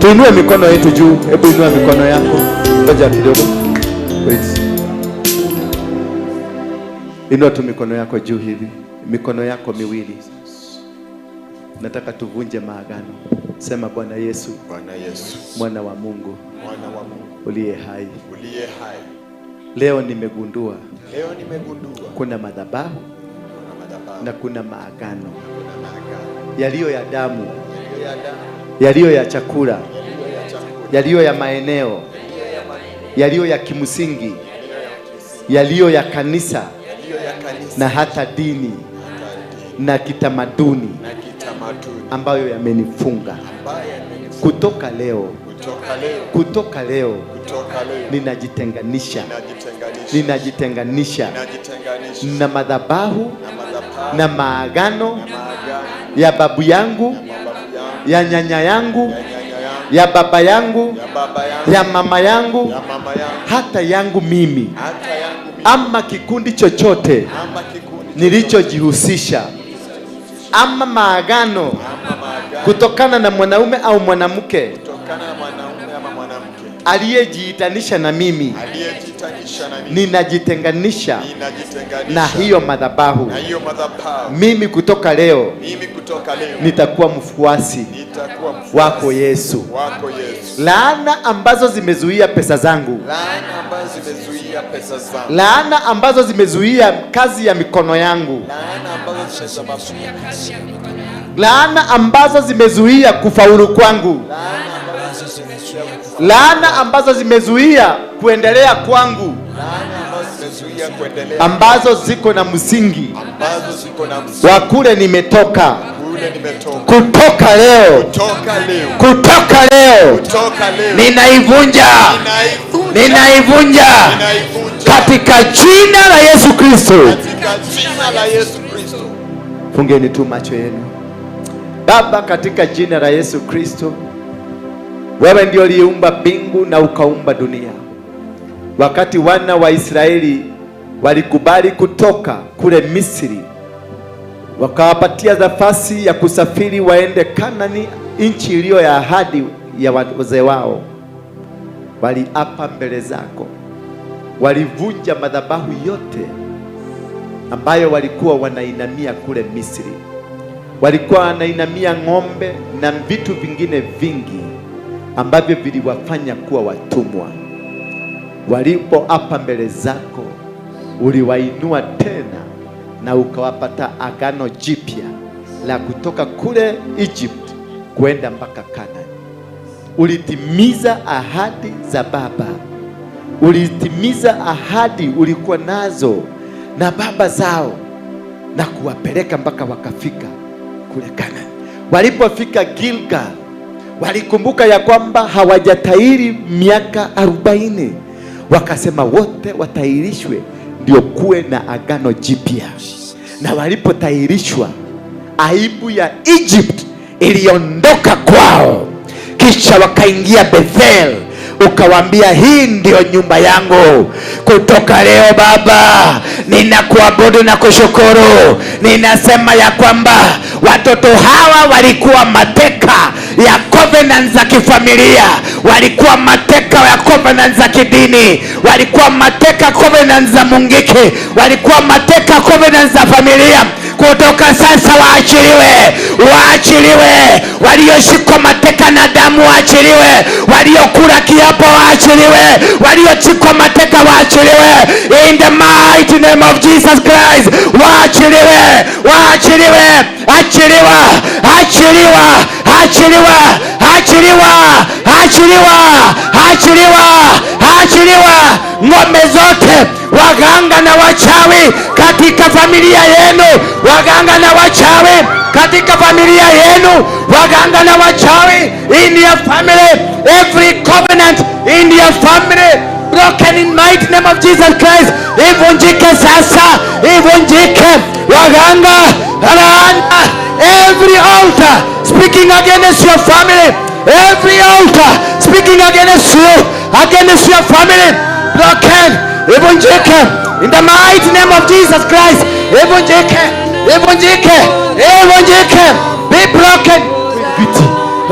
Tuinue mikono yetu juu. Hebu inua mikono yako. Ngoja kidogo. Wait. Inua tu mikono yako juu hivi. Mikono yako miwili. Nataka tuvunje maagano. Sema Bwana Yesu. Bwana Yesu. Mwana wa Mungu. Mwana wa Mungu. Uliye hai. Uliye hai. Leo nimegundua. Leo nimegundua. Kuna madhabahu. Na kuna maagano. Yaliyo ya damu. Yaliyo ya chakula. Yaliyo ya maeneo. Yaliyo ya kimsingi. Yaliyo ya kanisa. Na hata dini na kitamaduni ambayo yamenifunga. Kutoka leo ninajitenganisha na madhabahu na maagano ya babu yangu, ya nyanya yangu, ya baba yangu, ya mama yangu, hata yangu mimi, ama kikundi chochote nilichojihusisha, ama maagano kutokana na mwanaume au mwanamke aliyejiitanisha na mimi, ninajitenganisha na hiyo madhabahu. Mimi kutoka leo nitakuwa mfuasi wako Yesu. Laana ambazo zimezuia pesa zangu, laana ambazo zimezuia kazi ya mikono yangu, laana ambazo zimezuia kufaulu kwangu, laana ambazo zimezuia kuendelea kwangu, ambazo ziko na msingi wa kule nimetoka. Kutoka leo ninaivunja katika jina la Yesu Kristo. Fungeni tu macho yenu. Baba, katika jina la Yesu Kristo, wewe ndio uliumba mbingu na ukaumba dunia. Wakati wana wa Israeli walikubali kutoka kule Misri, wakawapatia nafasi ya kusafiri waende Kanani, nchi iliyo ya ahadi ya wazee wao. Waliapa mbele zako, walivunja madhabahu yote ambayo walikuwa wanainamia kule Misri. Walikuwa wanainamia ng'ombe na vitu vingine vingi ambavyo viliwafanya kuwa watumwa. walipo hapa mbele zako, uliwainua tena na ukawapata agano jipya la kutoka kule Egypt kwenda mpaka Kanani. Ulitimiza ahadi za baba, ulitimiza ahadi ulikuwa nazo na baba zao, na kuwapeleka mpaka wakafika kule Kanani. Walipofika Gilgal, walikumbuka ya kwamba hawajatahiri miaka 40. Wakasema wote watahirishwe ndio kuwe na agano jipya. Na walipotahirishwa, aibu ya Egypt iliondoka kwao. Kisha wakaingia Bethel, ukawaambia hii ndio nyumba yangu. Kutoka leo Baba, ninakuabudu na kushukuru. Ninasema ya kwamba watoto hawa walikuwa mateka ya covenant za kifamilia, walikuwa mateka ya covenant za kidini, walikuwa mateka covenant za mungiki, walikuwa mateka covenant za familia. Kutoka sasa waachiliwe, waachiliwe. Walioshikwa mateka na damu waachiliwe, waliokula kiapo waachiliwe, waliochikwa mateka waachiliwe. In the mighty name of Jesus Christ, waachiliwe, waachiliwe. Achiliwa, achiliwa, achiliwa, achiliwa, achiliwa, achiliwa, achiliwa. Ng'ombe zote, waganga na wachawi katika familia yenu, waganga na wachawi katika familia yenu, waganga na wachawi in your family, every covenant in your family broken in mighty name of Jesus Christ. Ivunjike sasa, ivunjike. Waganga, laana, every altar speaking against your family, every altar speaking against you, against your family, broken, ivunjike in the mighty name of Jesus Christ. Ivunjike, ivunjike, ivunjike, be broken,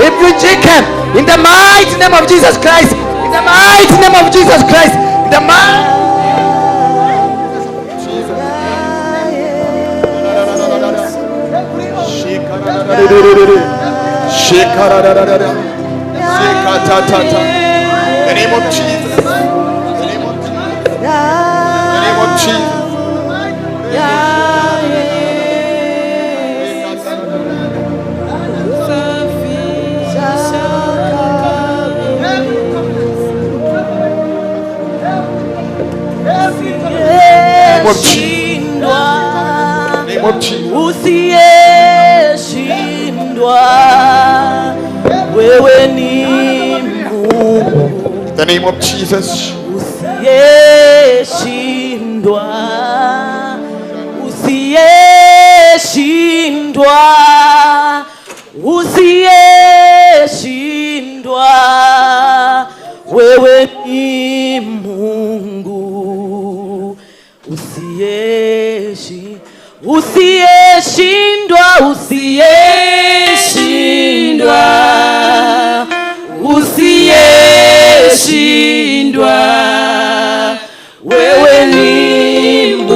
ivunjike in the mighty name of Jesus Christ. In the mighty name of Jesus Christ. In the mighty the name of Jesus. The name of Jesus. The name of Jesus. Usiyeshindwa, wewe ni Mungu. The name of Jesus. Usiyeshindwa, usiyeshindwa, usiyeshindwa, wewe ni Mungu. Usiyeshindwa, usiyeshindwa, usiyeshindwa, wewe ni Mungu.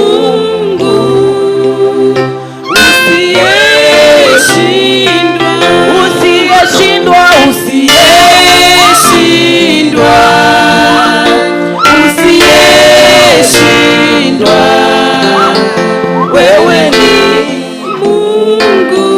Usiyeshindwa, usiyeshindwa, usiyeshindwa, usiyeshindwa, wewe ni Mungu.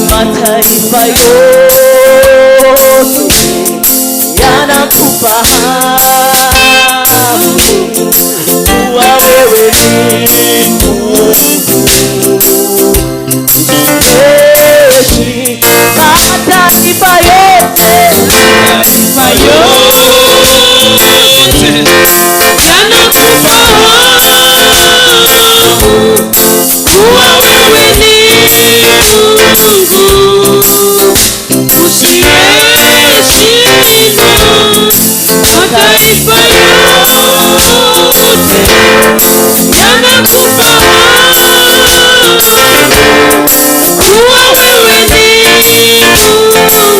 Mataifa yote yanakufahamu kuwa wewe ni Mungu. Mataifa yote kuwa wewe ni Mungu usiyeshindwa. Mataifa yote yanakufahamu kuwa wewe ni Mungu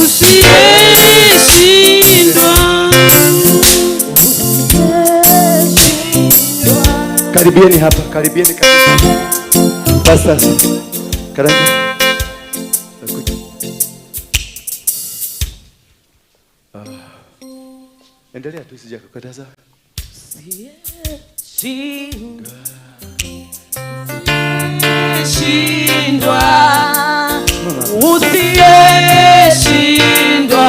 usiyeshindwa. Karibieni hapa, karibieni kabisa. Basta. Karibu. Endelea tu sija kukataza. Usiyeshindwa. Usiyeshindwa.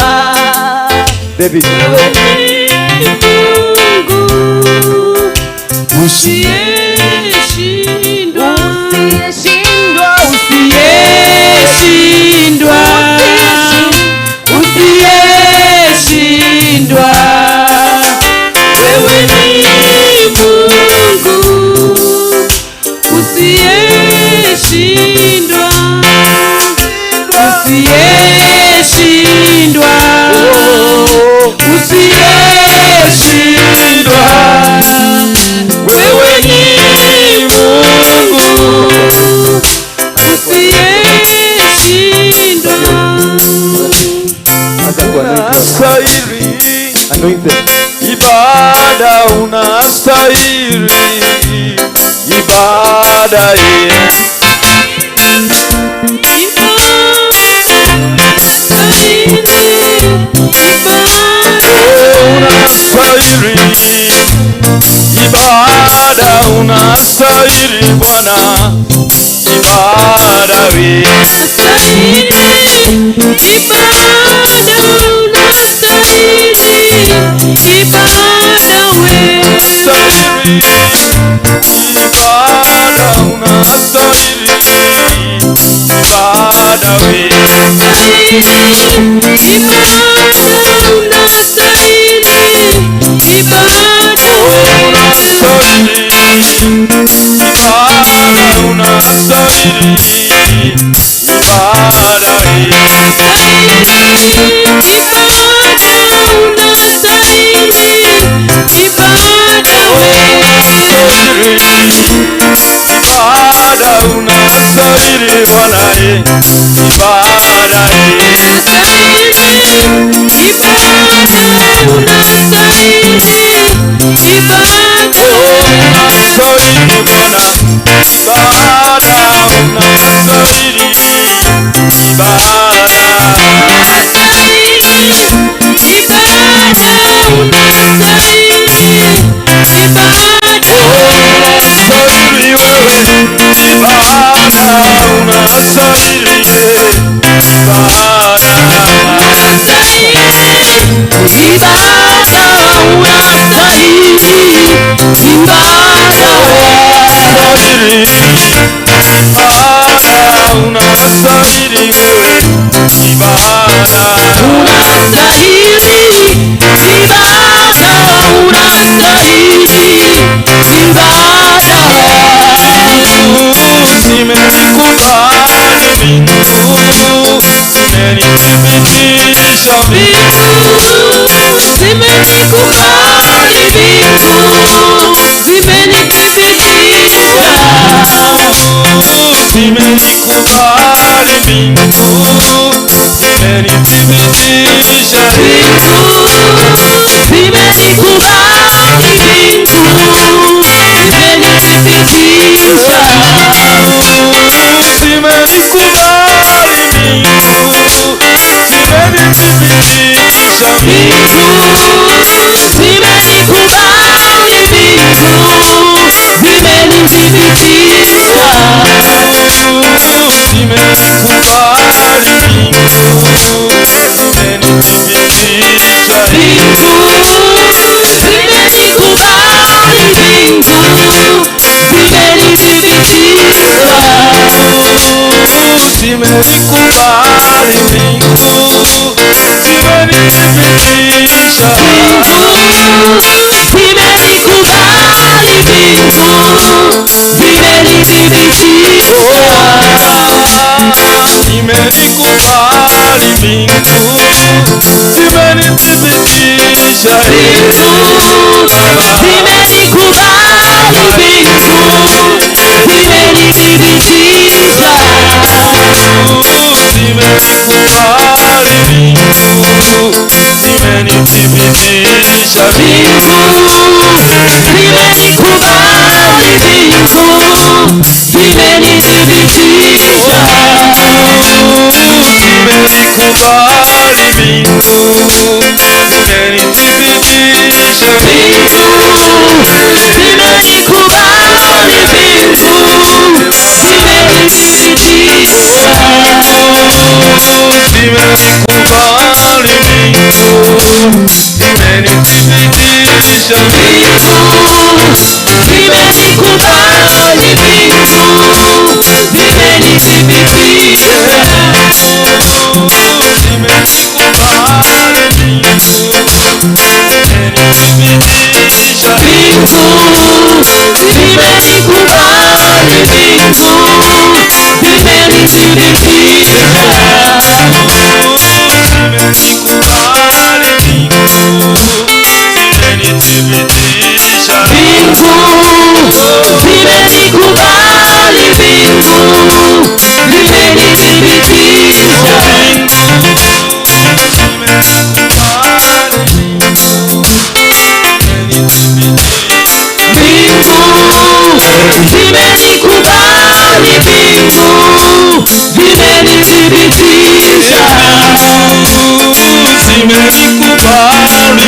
Baby. Usiyeshindwa, usiyeshindwa, usiyeshindwa, usiyeshindwa. Wewe ni Mungu usiyeshindwa, usiyeshindwa. unastahili Anointed. ibada, unastahili ibada yetu. Unastahili ibada, unastahili Bwana ibada wewe.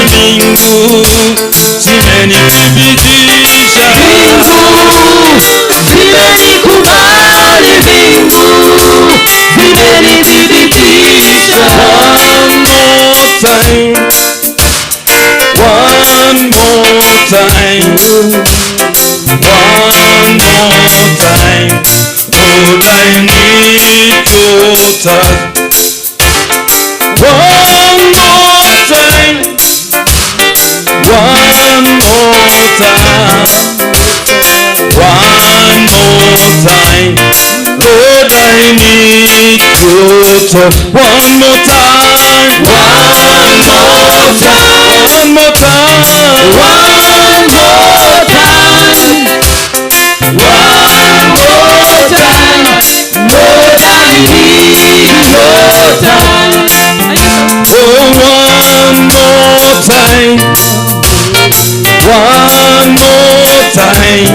mbingu zimenithibitisha, zimenikubali, mbingu zimenithibitisha. One more time, one more time, Lord, I need your touch. One more time, one more time, one more time, Lord, I need your touch. One more time, one more time, one more time, one more time, one more time, Lord, I need your touch. Oh, one more time, one more time,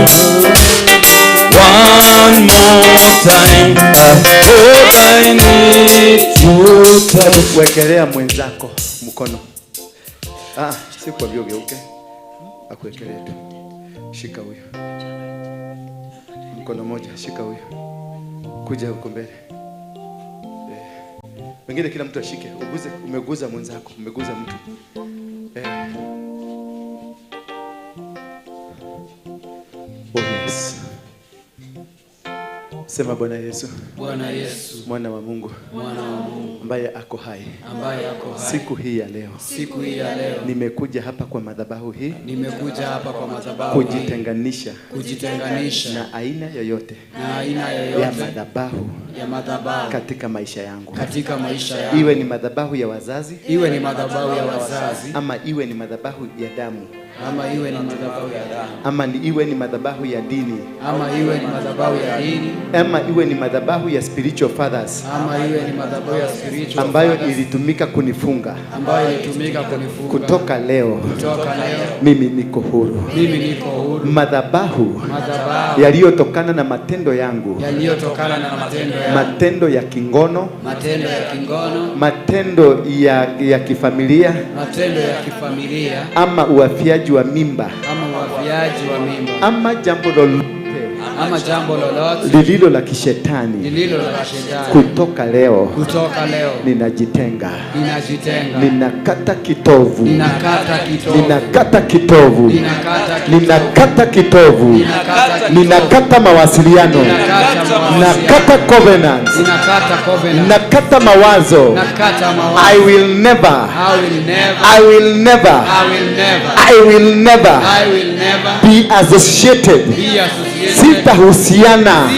one more time, Lord, I need your touch. Wekelea mwenzako mkono. Si kwa vyo geuke. Akuwekelee tu. Shika huyo. Mkono moja, shika huyo. Kuja huko mbele. Wengine kila mtu ashike. Umeguza mwenzako, umeguza mtu. Oh yes. Sema Bwana Yesu. Bwana Yesu. Mwana wa Mungu. Mwana wa Mungu. Ambaye ako hai. Ambaye ako hai. Siku hii ya leo. Siku hii ya leo. Nimekuja hapa kwa madhabahu hii. Nimekuja hapa kwa madhabahu hii. Kujitenganisha. Kujitenganisha. Na aina yoyote. Na aina yoyote. Ya madhabahu. Ya madhabahu. Katika maisha yangu. Katika maisha yangu. Iwe ni madhabahu ya wazazi. Iwe ni madhabahu ya wazazi. Ama iwe ni madhabahu ya damu. Ama iwe ni madhabahu ya damu. Ama iwe ni madhabahu ya dini. Ama iwe ni madhabahu ya dini. Ama iwe ni madhabahu ya spiritual fathers. Ama iwe ni madhabahu ya spiritual ambayo fathers. Ilitumika kunifunga. Ambayo ilitumika kunifunga. Kutoka leo. Kutoka leo. Mimi niko huru. Mimi niko huru. Madhabahu. Madhabahu. Yaliyotokana na matendo yangu. Yaliyotokana na matendo yangu. Matendo ya kingono. Matendo ya kingono. Matendo ya kifamilia. Matendo ya kifamilia. Ama uafiaji wa mimba. Ama uafiaji wa mimba. Ama jambo lolote. Ama jambo lolote. Lililo la kishetani. Lililo la kishetani. Kutoka leo. Kutoka leo. Ninajitenga. Ninajitenga. Ninakata kitovu. Ninakata kitovu. Ninakata kitovu. Ninakata kitovu. Ninakata kitovu. Ninakata Ninakata mawasiliano. Nakata covenant. Ninakata covenant. Nakata mawazo. Nakata mawazo. I will never. I will never. I will never. I will never. I will never. I will never. Be associated. Be associated. Sitahusiana.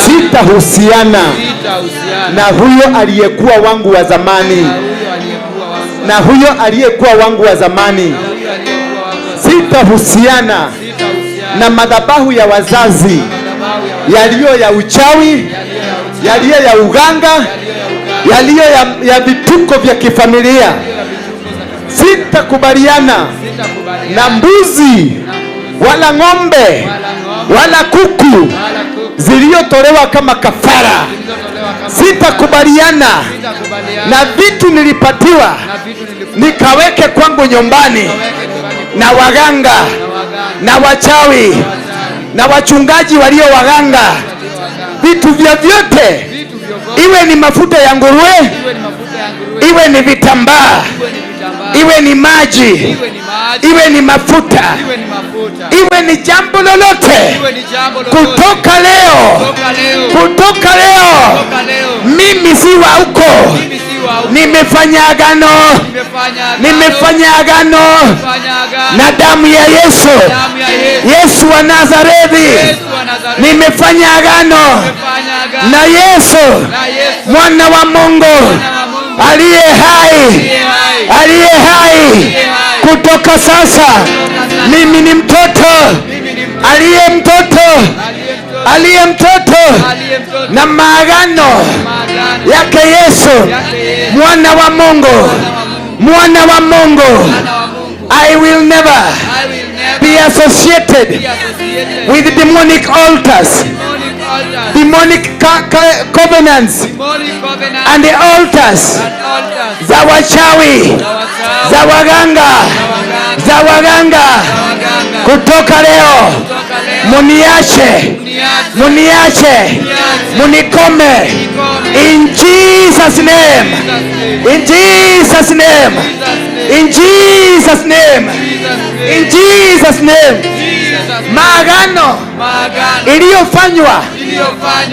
Sitahusiana. Na huyo aliyekuwa wangu wa zamani. Na huyo aliyekuwa wangu wa zamani. Sitahusiana na madhabahu ya wazazi yaliyo ya uchawi, yaliyo ya uganga, yaliyo ya vituko vya kifamilia. Sitakubaliana na mbuzi wala ng'ombe wala kuku ziliyotolewa kama kafara. Sitakubaliana na vitu nilipatiwa nikaweke kwangu nyumbani na waganga na wachawi na wachungaji walio waganga. Vitu vyovyote, iwe ni mafuta ya nguruwe, iwe ni vitambaa, iwe ni maji, iwe ni mafuta, iwe ni jambo lolote, kutoka leo, kutoka leo, mimi si wa huko. Nimefanya agano, nimefanya agano na damu ya Yesu, Yesu wa Nazareti. Nimefanya agano na Yesu mwana wa Mungu aliye hai, aliye hai. Kutoka sasa mimi ni mtoto, aliye mtoto, aliye mtoto na maagano yake Yesu mwana wa Mungu, mwana wa Mungu. I will never be associated with demonic altars, demonic covenants, and the altars za wachawi, za waganga, kutoka leo muniache, munikome. In Jesus name, in Jesus name, in Jesus name, in Jesus name. Maagano iliyofanywa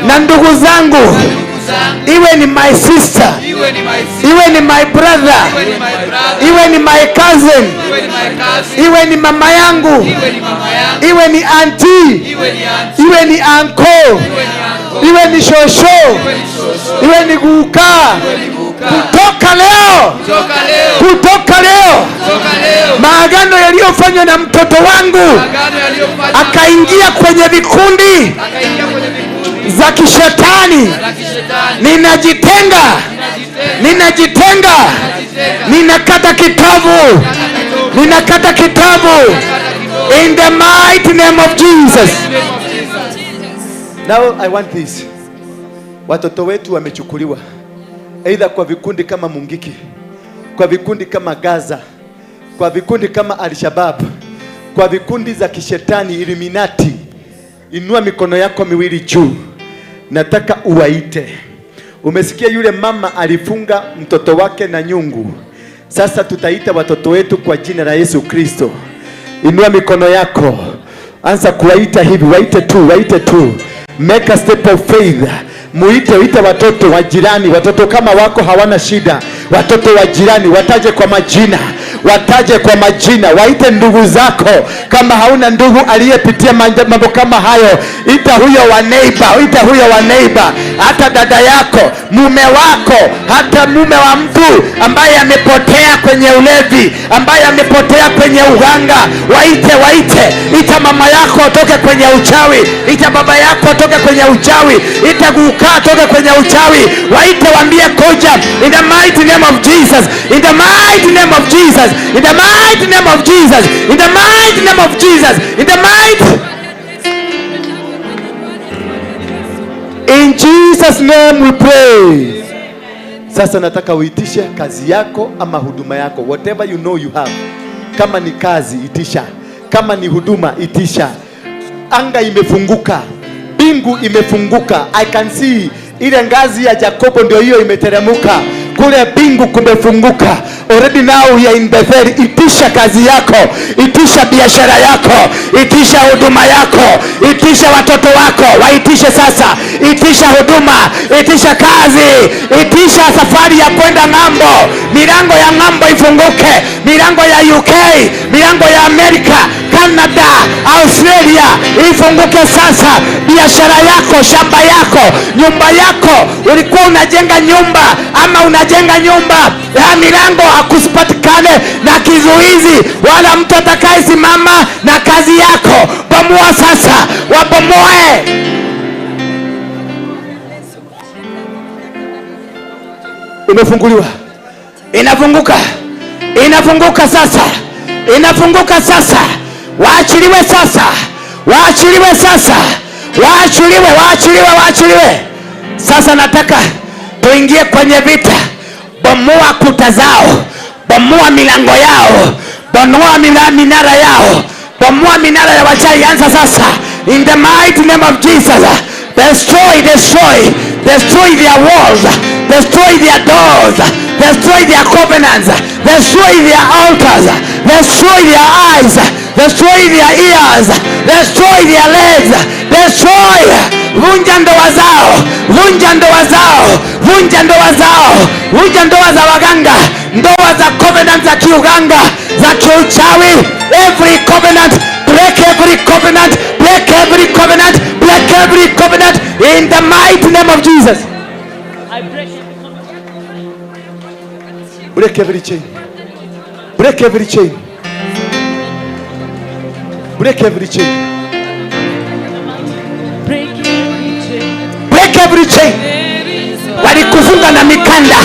na ndugu zangu, iwe ni my sister, iwe ni my brother, iwe ni my cousin, iwe ni mama yangu, iwe ni auntie, iwe ni uncle, iwe ni shosho, iwe ni guka, kutoka leo maagano yaliyofanywa na mtoto wangu akaingia kwenye vikundi za kishetani, ninajitenga, ninakata kitabu in the mighty name of Jesus. Now I want this. Watoto wetu wamechukuliwa either kwa vikundi kama Mungiki, kwa vikundi kama Gaza, kwa vikundi kama Al-Shabaab, kwa vikundi za kishetani Illuminati. Inua mikono yako miwili juu. Nataka uwaite. Umesikia yule mama alifunga mtoto wake na nyungu. Sasa tutaita watoto wetu kwa jina la Yesu Kristo. Inua mikono yako. Anza kuwaita hivi, waite tu. Make a step of faith. Muite watoto wa jirani, watoto kama wako hawana shida. Watoto wa jirani wataje kwa majina, waite ndugu zako. Kama hauna ndugu aliyepitia mambo kama hayo, ita huyo wa neighbor, hata dada yako, mume wako, hata mume wa mtu ambaye amepotea kwenye ulevi, ambaye amepotea kwenye uganga. Waite. Ita mama yako atoke kwenye uchawi, ita baba yako atoke kwenye uchawi, ita guka atoke kwenye uchawi. Waite, waambie koja in the mighty name of Jesus, in the mighty name of Jesus, in the mighty name of Jesus, in the mighty name of Jesus, in the mighty. In Jesus name we pray. Sasa nataka uitishe kazi yako ama huduma yako, whatever you know you have. Kama ni kazi itisha, kama ni huduma itisha. Anga imefunguka, bingu imefunguka. I can see ile ngazi ya Jakobo ndio hiyo imeteremuka. Kule bingu kumefunguka. Already now we are in Bethel. Itisha kazi yako, itisha biashara yako, itisha huduma yako, itisha watoto wako, waitishe sasa. Itisha huduma, itisha kazi, itisha safari ya kwenda ng'ambo. Milango ya ng'ambo ifunguke, milango ya UK, milango ya Amerika, Canada, Australia ifunguke sasa. Biashara yako, shamba yako, nyumba yako, ulikuwa unajenga nyumba ama unajenga nyumba, ya milango hakusipatikane na kizuizi wala mtu atakaye simama na kazi yako. Bomoa sasa, wabomoe. Imefunguliwa, inafunguka sasa, inafunguka sasa. Waachiliwe sasa, waachiliwe. Sasa nataka tuingie kwenye vita. Bomoa kuta zao, bomoa milango yao, bomoa minara yao, bomoa minara ya wachawi. Anza sasa in the mighty name of Jesus. Destroy their walls, destroy their doors, destroy their covenants, destroy their altars, destroy their eyes, destroy their ears, destroy their legs, destroy. Vunja ndoa zao, vunja ndoa za waganga, ndoa za covenant za kiuganga, za kiuchawi. Every covenant, break every covenant, break every covenant, break every covenant in the mighty name of Jesus. I break it. Break every chain. Break every chain. Break every chain. Break every chain. Walikufunga na mikanda,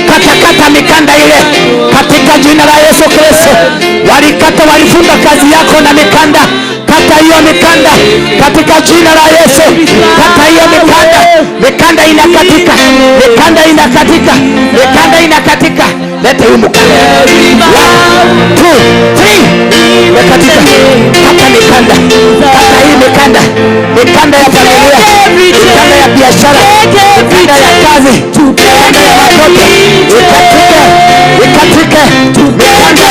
katakata mikanda ile katika jina la Yesu Kristo. Walifunga kazi yako na mikanda, kata hiyo mikanda katika jina la Yesu. Kata hiyo mikanda inakatika, mikanda inakatika, kata hiyo mkanda. 1, 2, 3. Mekatika. Kata mikanda. Kata hii mikanda. Mikanda ya familia. Mikanda ya biashara. Mikanda ya kazi. Mikanda ya watoto. Ikatike. Mikanda.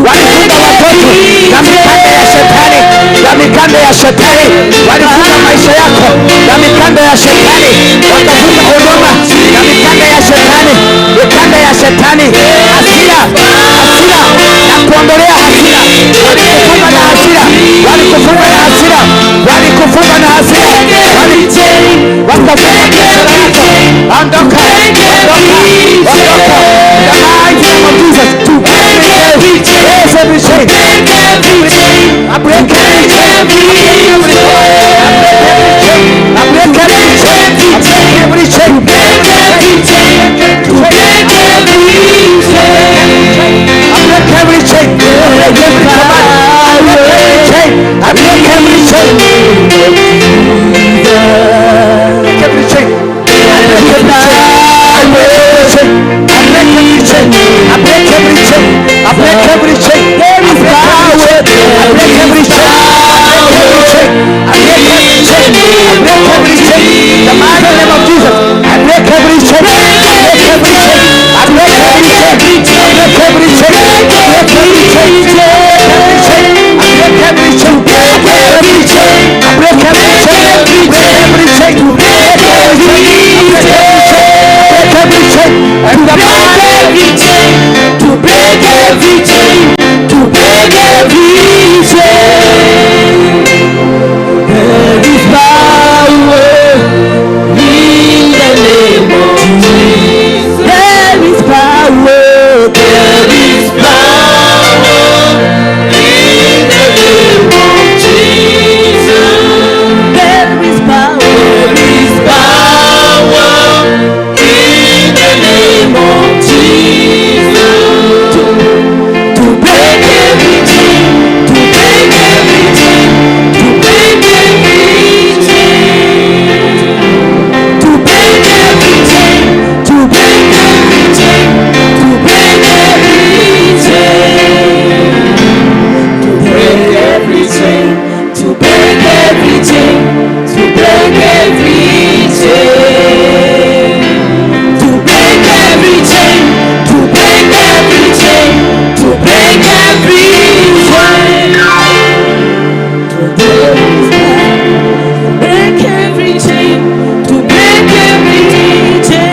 Walifunga watoto na mikanda ya shetani, na mikanda ya shetani. Walifunga maisha yako na mikanda ya shetani, wakafunga huduma na mikanda ya shetani, mikanda ya shetani. Hasira, hasira na kuondolea hasira. Walikufunga na hasira, walikufunga na hasira, walikufunga na hasira, wakafunga biashara yako. Ondoka, ondoka, ondoka. The mighty name of Jesus. To break every chain. I break every chain. I break every chain. I break every chain. I break every chain. To break every chain. I break every chain. I break every chain. I break every chain. Break every chain. I break every chain. I break every chain. There is power. I break every chain. I break every chain. I break every chain. The mighty name of Jesus. I break every chain. I break every chain. I break every chain. I break every chain. I break every chain. I break every chain. I break every chain. I break every chain. I break every chain. I break every chain. And the mighty chain. To break every chain, to break every chain. There is power in the name of Jesus. There is power. There is power in the name of Jesus. There is power. There is power in the name of Jesus. To break every chain, to break every chain, to break every chain, to break every chain, to break every chain, to break every chain, to break every chain, to break every chain, to break every chain, to break every chain, to break every chain, to break every chain, to break every chain,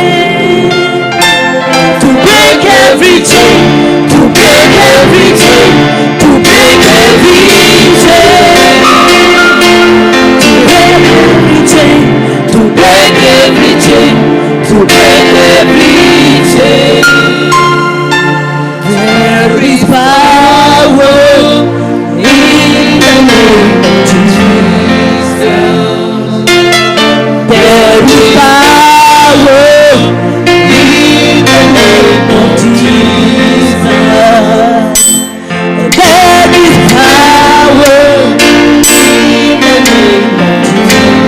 to break every chain, to break every chain, to break every chain, to break every chain, to break every chain. There is power in the name of Jesus. There is power in the name of Jesus. There is power in the name of Jesus.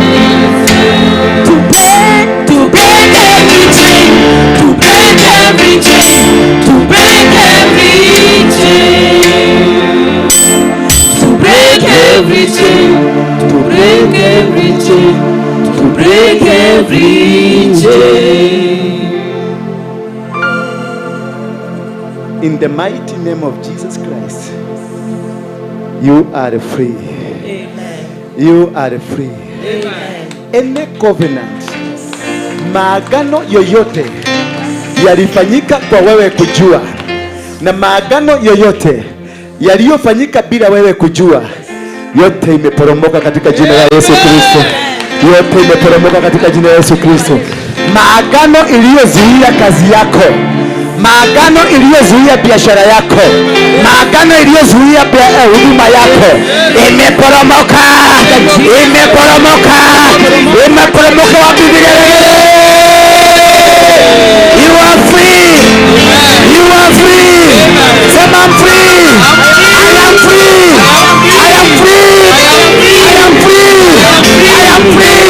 To break every chain, to break every chain, to break every chain, to break every chain, to break every chain, to break every chain. In the mighty name of Jesus Christ, you are free. Amen. You are free. Amen. Any covenant, maagano yoyote yalifanyika kwa wewe kujua, na maagano yoyote yaliyofanyika bila wewe kujua, yote imeporomoka katika jina la Yesu Kristo. Yote imeporomoka katika jina la Yesu Kristo. Maagano iliyozuia kazi yako, maagano iliyozuia biashara yako, maagano iliyozuia huduma yako, imeporomoka, imeporomoka, imeporomoka. Wapi vilele? You are free. You are free. Say I'm free. I am free. I am free. I am free. I am free.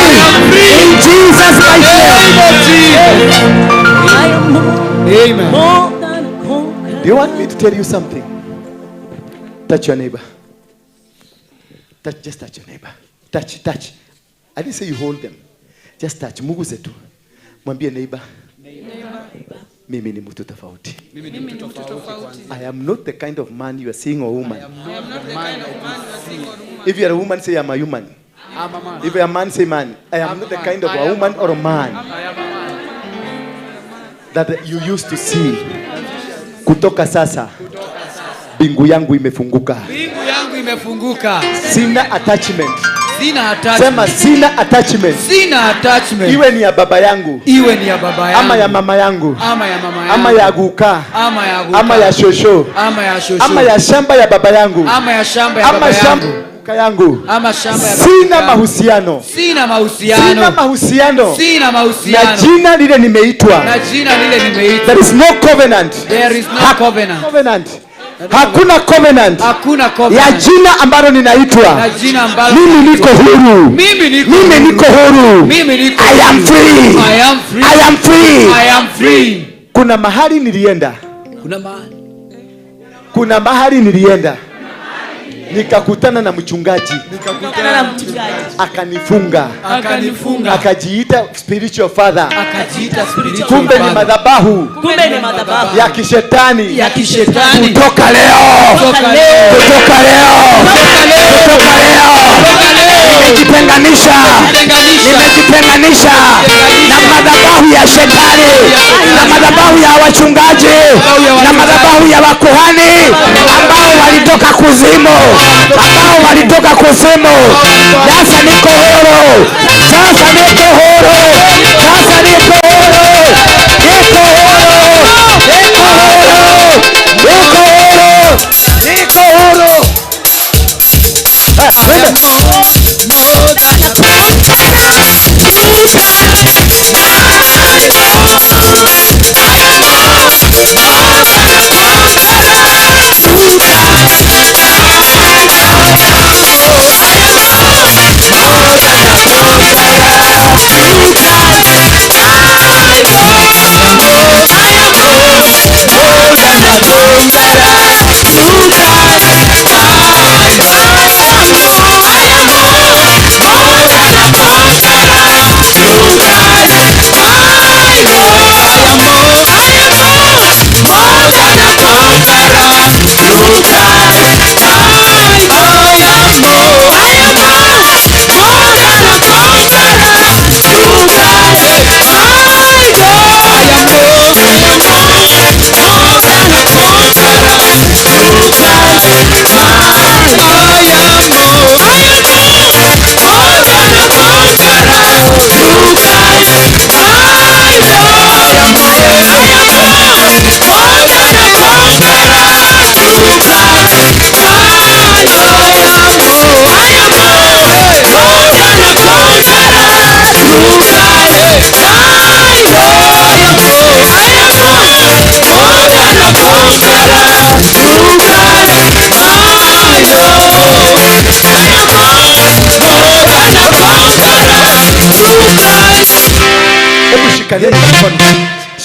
In Jesus' mighty name. Amen. More than a conqueror. Do you want me to tell you something? Touch your neighbor. Just touch your neighbor. Touch. I didn't say you hold them. Just touch. Muguse tu. Mwambie neighbor. Mimi ni mtu tofauti. I am not the kind of man you are seeing, or woman. If you are a woman, say I am a human. I'm a man. If you are a man, say man. I am not the kind of a woman or a man that you used to see. Kutoka sasa bingu yangu imefunguka. Bingu yangu imefunguka. Sina attachment. Sina attachment. Sema sina attachment. Sina attachment. Iwe ni ya baba yangu. Iwe ni ya baba yangu. Ama ya mama yangu. Ama ya mama yangu. Ama ya guka. Ama ya guka. Ama ya shosho. Ama ya shosho. Ama ya shamba ya baba yangu. Ama ya shamba ya baba yangu. Yangu. Ama shamba ya sina mahusiano. Sina mahusiano. Sina mahusiano. Sina mahusiano. Na jina lile nimeitwa. Na jina lile nimeitwa. There is no covenant. There is no covenant. Hakuna covenant. Hakuna covenant. Ya jina ambalo ninaitwa. Na jina ambalo mimi niko huru. Mimi niko huru. Mimi niko I am free. I am free. I am free. I am free. Kuna mahali nilienda. Kuna mahali nilienda. Nikakutana na mchungaji. Akanifunga. Akajiita spiritual father. Kumbe ni madhabahu. Ya kishetani. Kutoka leo. Nimejitenganisha na madhabahu ya shetani, na madhabahu ya wachungaji, na madhabahu ya wakuhani ambao walitoka kuzimu. Sasa niko huru.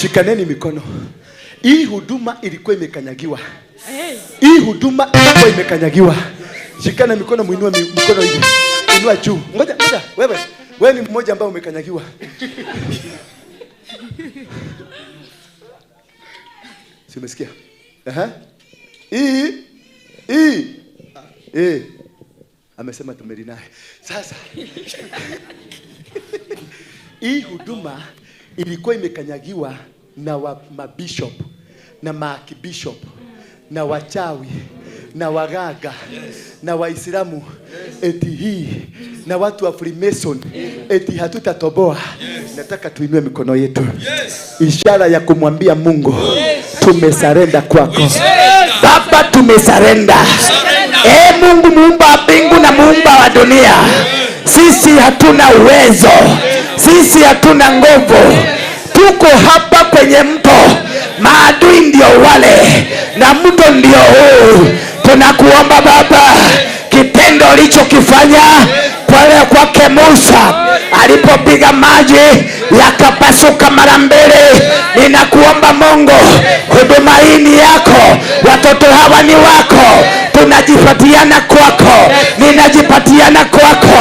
Shikaneni mikono. Hii huduma ilikuwa imekanyagiwa. Shikana mikono, muinua mikono hivi. Inua juu. Ngoja. Wewe ni mmoja ambaye umekanyagiwa. Si umesikia? Amesema tumeli naye. Sasa hii huduma ilikuwa imekanyagiwa na mabishop na maarchbishop na wachawi na wagaga na Waislamu, eti hii na watu wa Freemason, eti hatutatoboa. Nataka tuinue mikono yetu, ishara ya kumwambia Mungu tumesarenda kwako. Baba, tumesarenda. Mungu muumba mbingu na muumba wa dunia, sisi hatuna uwezo, sisi hatuna nguvu. Tuko hapa kwenye mto, maadui ndio wale na mto ndio huu. Tunakuomba Baba, kitendo ulichokifanya kwa pale kwake Musa alipopiga maji yakapasuka mara mbili. Ninakuomba Mungu, huduma hii ni yako, watoto hawa ni wako, tunajipatiana kwako, ninajipatiana kwako.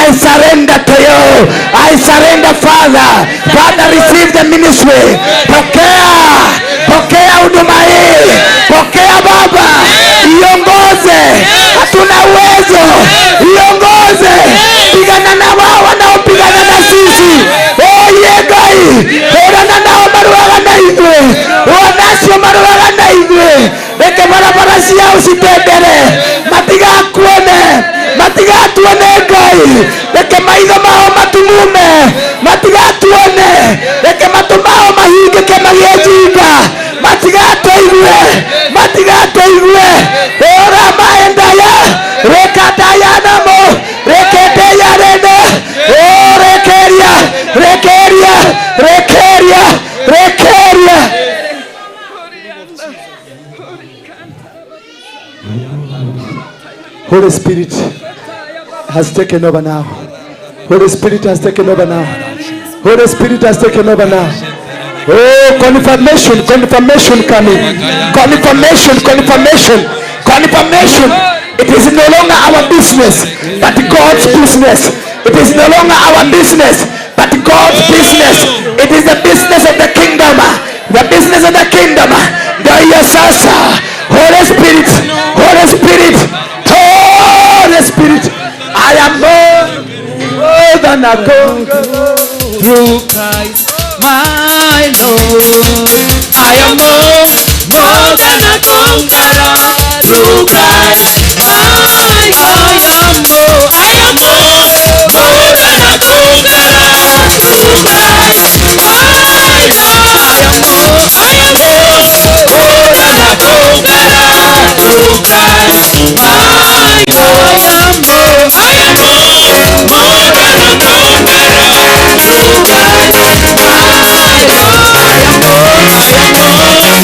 I surrender to you. I surrender, Father. Father, receive the ministry. Pokea huduma hii. Pokea Baba, iongoze. Hatuna uwezo, iongoze. Pigana na wao wanaopigana na sisi. Yegai, orana nao maruaga na idwe, wanasio maruaga na idwe. Reke barabara ciao citendere, matigatuone Ngai. Reke maitho mao matumume, matigatuone. Reke matu mao mahingike magie jinga, matigatuigue. Ora maendaya, reka dayanamo, reketeya rene. O rekeria. Holy Spirit has taken over now. Holy Spirit has taken over now. Holy Spirit has taken over now. Oh, confirmation coming. Confirmation. It is no longer our business, but God's business. It is no longer our business, but God's business. It is the business of the kingdom. The business of the kingdom. Ndio sasa. Holy Spirit. I am more than a conqueror through Christ my Lord. I am more than a conqueror through Christ my Lord. I am more than a conqueror through Christ my Lord. I am more than a conqueror through Christ my Lord. I am more than a conqueror through Christ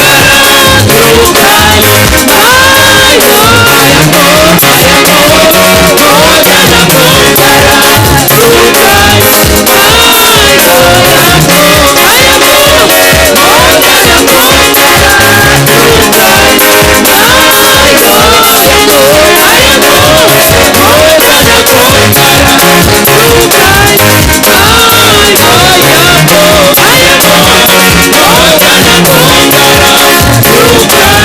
my Lord. I am more than a conqueror through Christ my Lord. I am more than a conqueror through Christ my Lord. I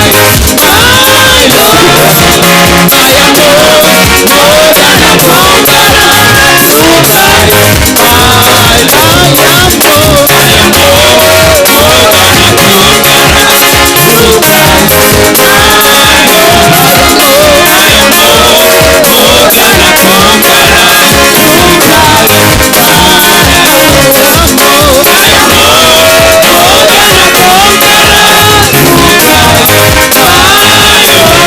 am more than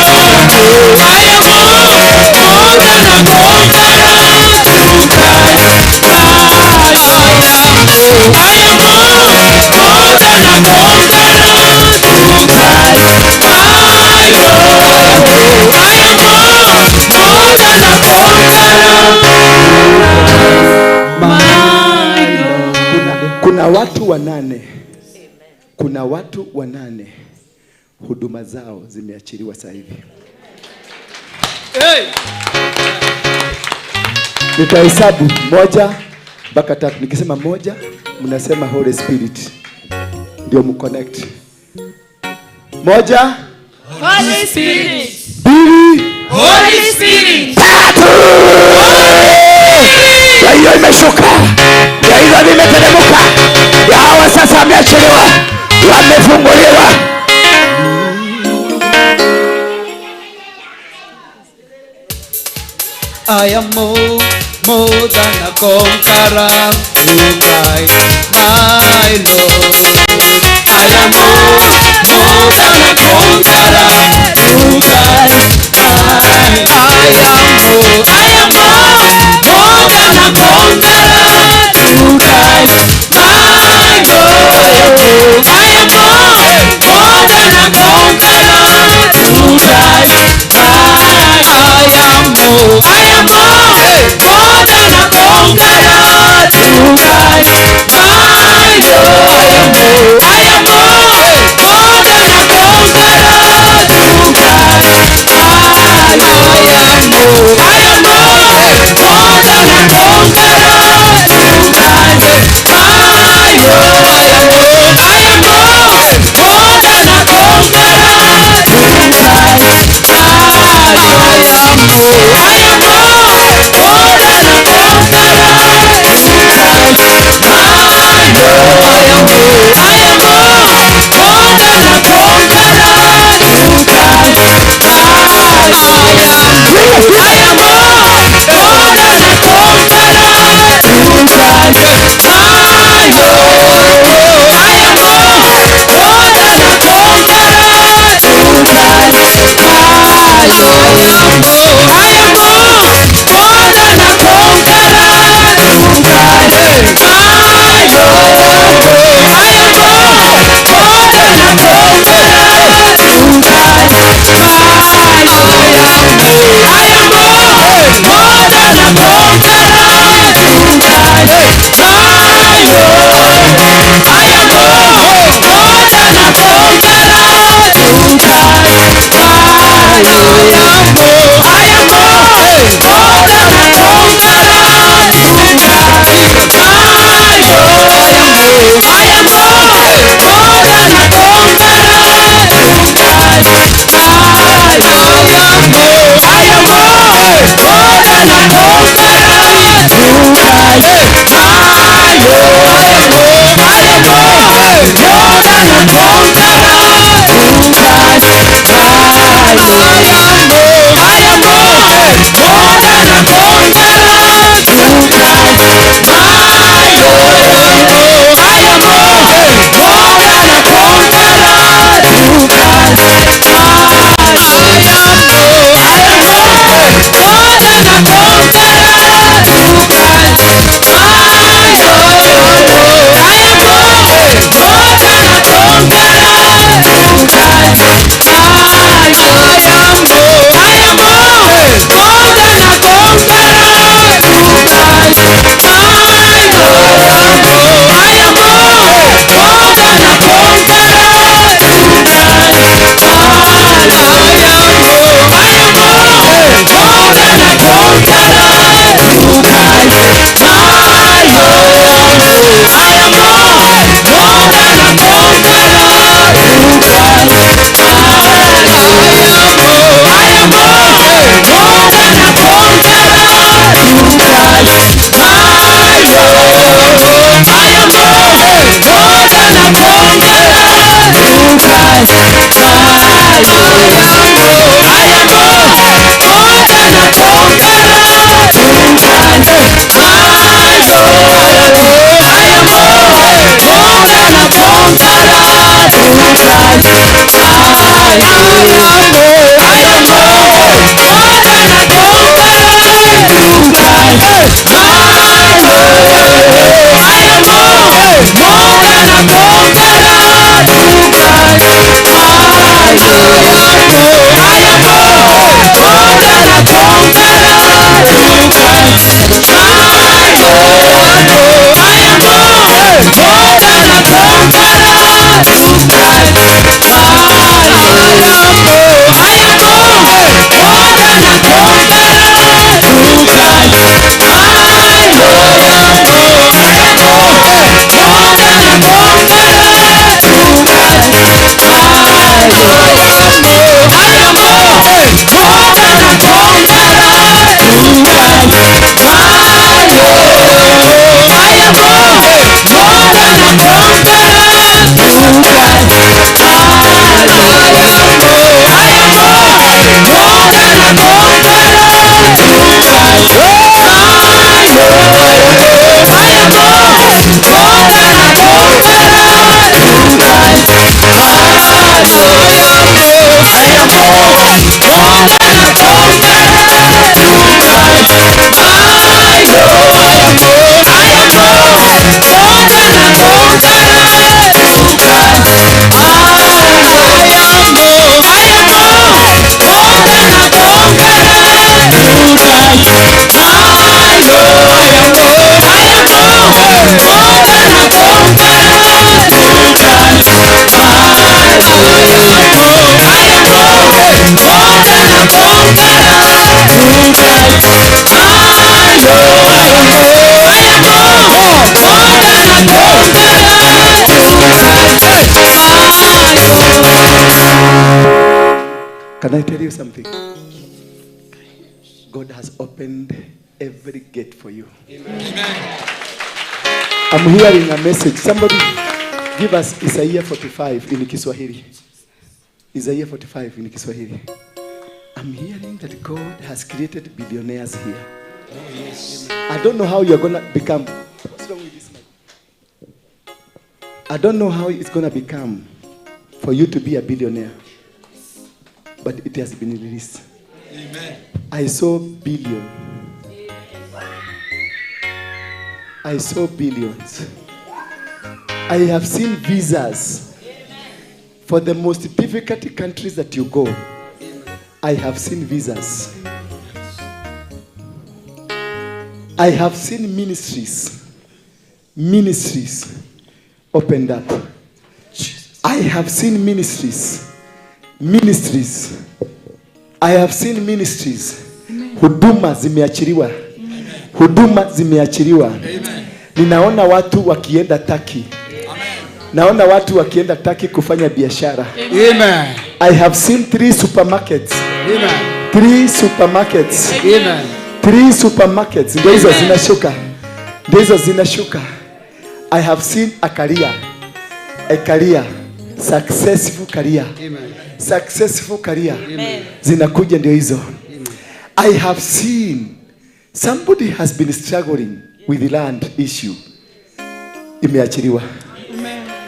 a conqueror through Christ my Kuna watu wanane huduma zao zimeachiliwa sasa hivi. Hey! Nitahesabu 1 mpaka 3. Nikisema 1, mnasema Holy Spirit. Ndio mconnect. 1, Holy Spirit. 2, Holy Spirit. 3. Hiyo imeshuka. Hiyo imeteremka. Hawa sasa wameachiliwa. Wamefunguliwa. I am more than a conqueror through Christ my Lord. I am more than a conqueror through Christ my Lord. I am more than a conqueror through Christ my Lord. I am I am Can I tell you something? God has opened every gate for you. Amen. I'm hearing a message. Somebody give us Isaiah 45 in Kiswahili. Isaiah 45 in Kiswahili. I'm hearing that God has created billionaires here. Oh, yes. I don't know how you're going to become. What's wrong with this man? I don't know how it's going to become for you to be a billionaire. But it has been released. Amen. I saw billion. I saw billions. I have seen visas for the most difficult countries that you go. I have seen visas. I have seen ministries opened up. I have seen ministries. I have seen ministries. Huduma zimeachiliwa. Huduma zimeachiliwa. Ninaona watu wakienda Turkey. Naona watu wakienda Turkey kufanya biashara. Amen. I have seen 3 supermarkets. Amen. 3 supermarkets. Amen. 3 supermarkets. Ndio hizo zinashuka. Ndio hizo zinashuka. I have seen a career. Successful career. Amen. Successful career. Amen. Zinakuja ndio hizo. I have seen somebody has been struggling with the land issue. Imeachiliwa.